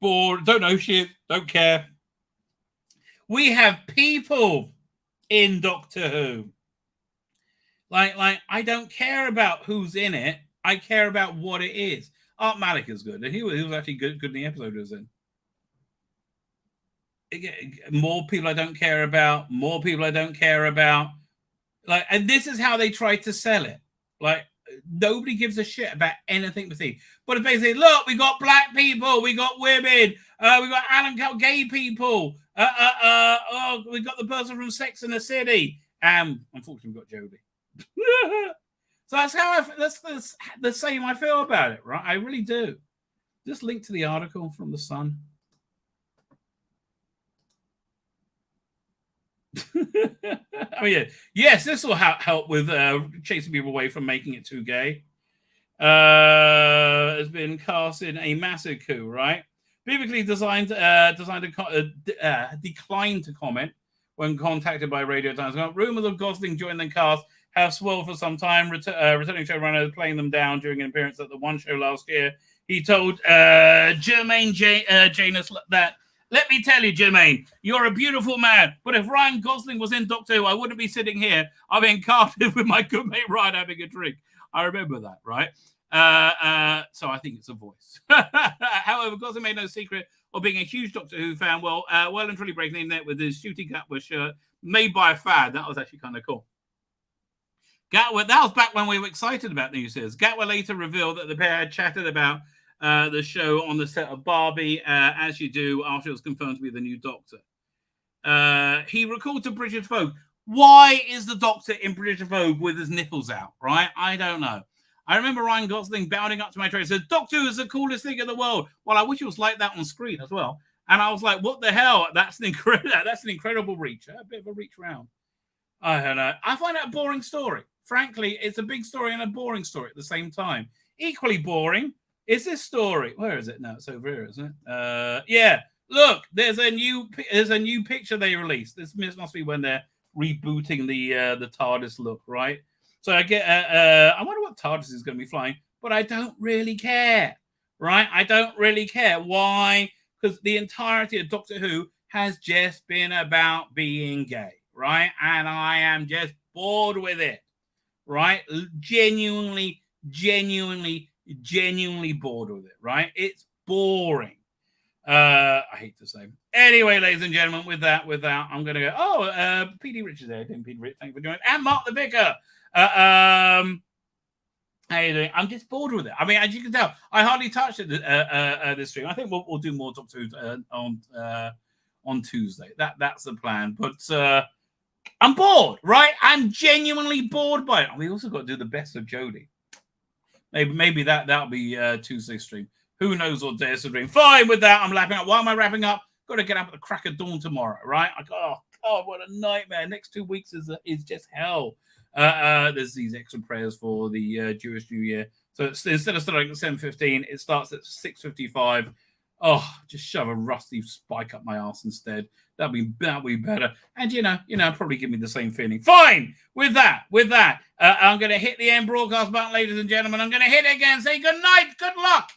Don't know shit. Don't care. We have people in Doctor Who. Like I don't care about who's in it. I care about what it is. Art Malik is good. He was actually good in the episode he was in. More people I don't care about. More people I don't care about. Like, and this is how they try to sell it. Like, nobody gives a shit about anything we see. But if they say, look, we got black people, we got women, we got gay people, oh, we got the person from Sex and the City. Unfortunately, we got Jodie. So that's how that's the same I feel about it, right? I really do. Just link to the article from the Sun. I mean, yes, this will help with chasing people away from making it too gay. Has been cast in a massive coup, right? Biblically declined to comment when contacted by Radio Times. Rumors of Gosling joining the cast have swirled for some time. Returning showrunner playing them down during an appearance at the One Show last year. He told Jermaine Janus that, "Let me tell you, Jermaine, you're a beautiful man, but if Ryan Gosling was in Doctor Who, I wouldn't be sitting here. I'm in Cardiff with my good mate Ryan having a drink." I remember that, right? So I think it's a voice. However, Gosling made no secret of being a huge Doctor Who fan. Well and truly breaking the internet with his Shooty Gatwa shirt made by a fan. That was actually kind of cool. Gatwa, that was back when we were excited about news. Gatwa later revealed that the pair had chatted about the show on the set of Barbie, as you do after it was confirmed to be the new Doctor. He recalled to British Vogue, why is the Doctor in British Vogue with his nipples out, right? I don't know. I remember Ryan Gosling bounding up to my train and said, "Doctor Who is the coolest thing in the world." Well, I wish it was like that on screen as well. And I was like, what the hell? That's an incredible reach. A bit of a reach round. I don't know. I find it a boring story. Frankly, it's a big story and a boring story at the same time. Equally boring is this story. Where is it? No, it's over here, isn't it? Yeah. Look, there's a new picture they released. This must be when they're rebooting the TARDIS look, right? So I get I wonder what TARDIS is going to be flying, but I don't really care, right? I don't really care. Why? Because the entirety of Doctor Who has just been about being gay, right? And I am just bored with it, right? Genuinely bored with it, right? It's boring. I hate to say. Anyway, ladies and gentlemen, with that, I'm going to go. PD Richards there. PD Rich, thank you for joining. And Mark the Vicar. How you doing? I'm just bored with it. I mean, as you can tell, I hardly touched it this stream. I think we'll do more Doctor Who on Tuesday. That's the plan. But I'm bored, right? I'm genuinely bored by it. And we also got to do the best of Jodie. Maybe that'll be Tuesday's stream. Who knows what day it's doing? Fine with that. I'm lapping up. Why am I wrapping up? Got to get up at the crack of dawn tomorrow, right? Oh God, what a nightmare! Next 2 weeks is just hell. There's these extra prayers for the Jewish New Year. So instead of starting at 7:15, it starts at 6:55. Oh, just shove a rusty spike up my arse instead. That'll be better. And you know, probably give me the same feeling. Fine with that. I'm going to hit the end broadcast button, ladies and gentlemen. I'm going to hit it again. Say good night, good luck.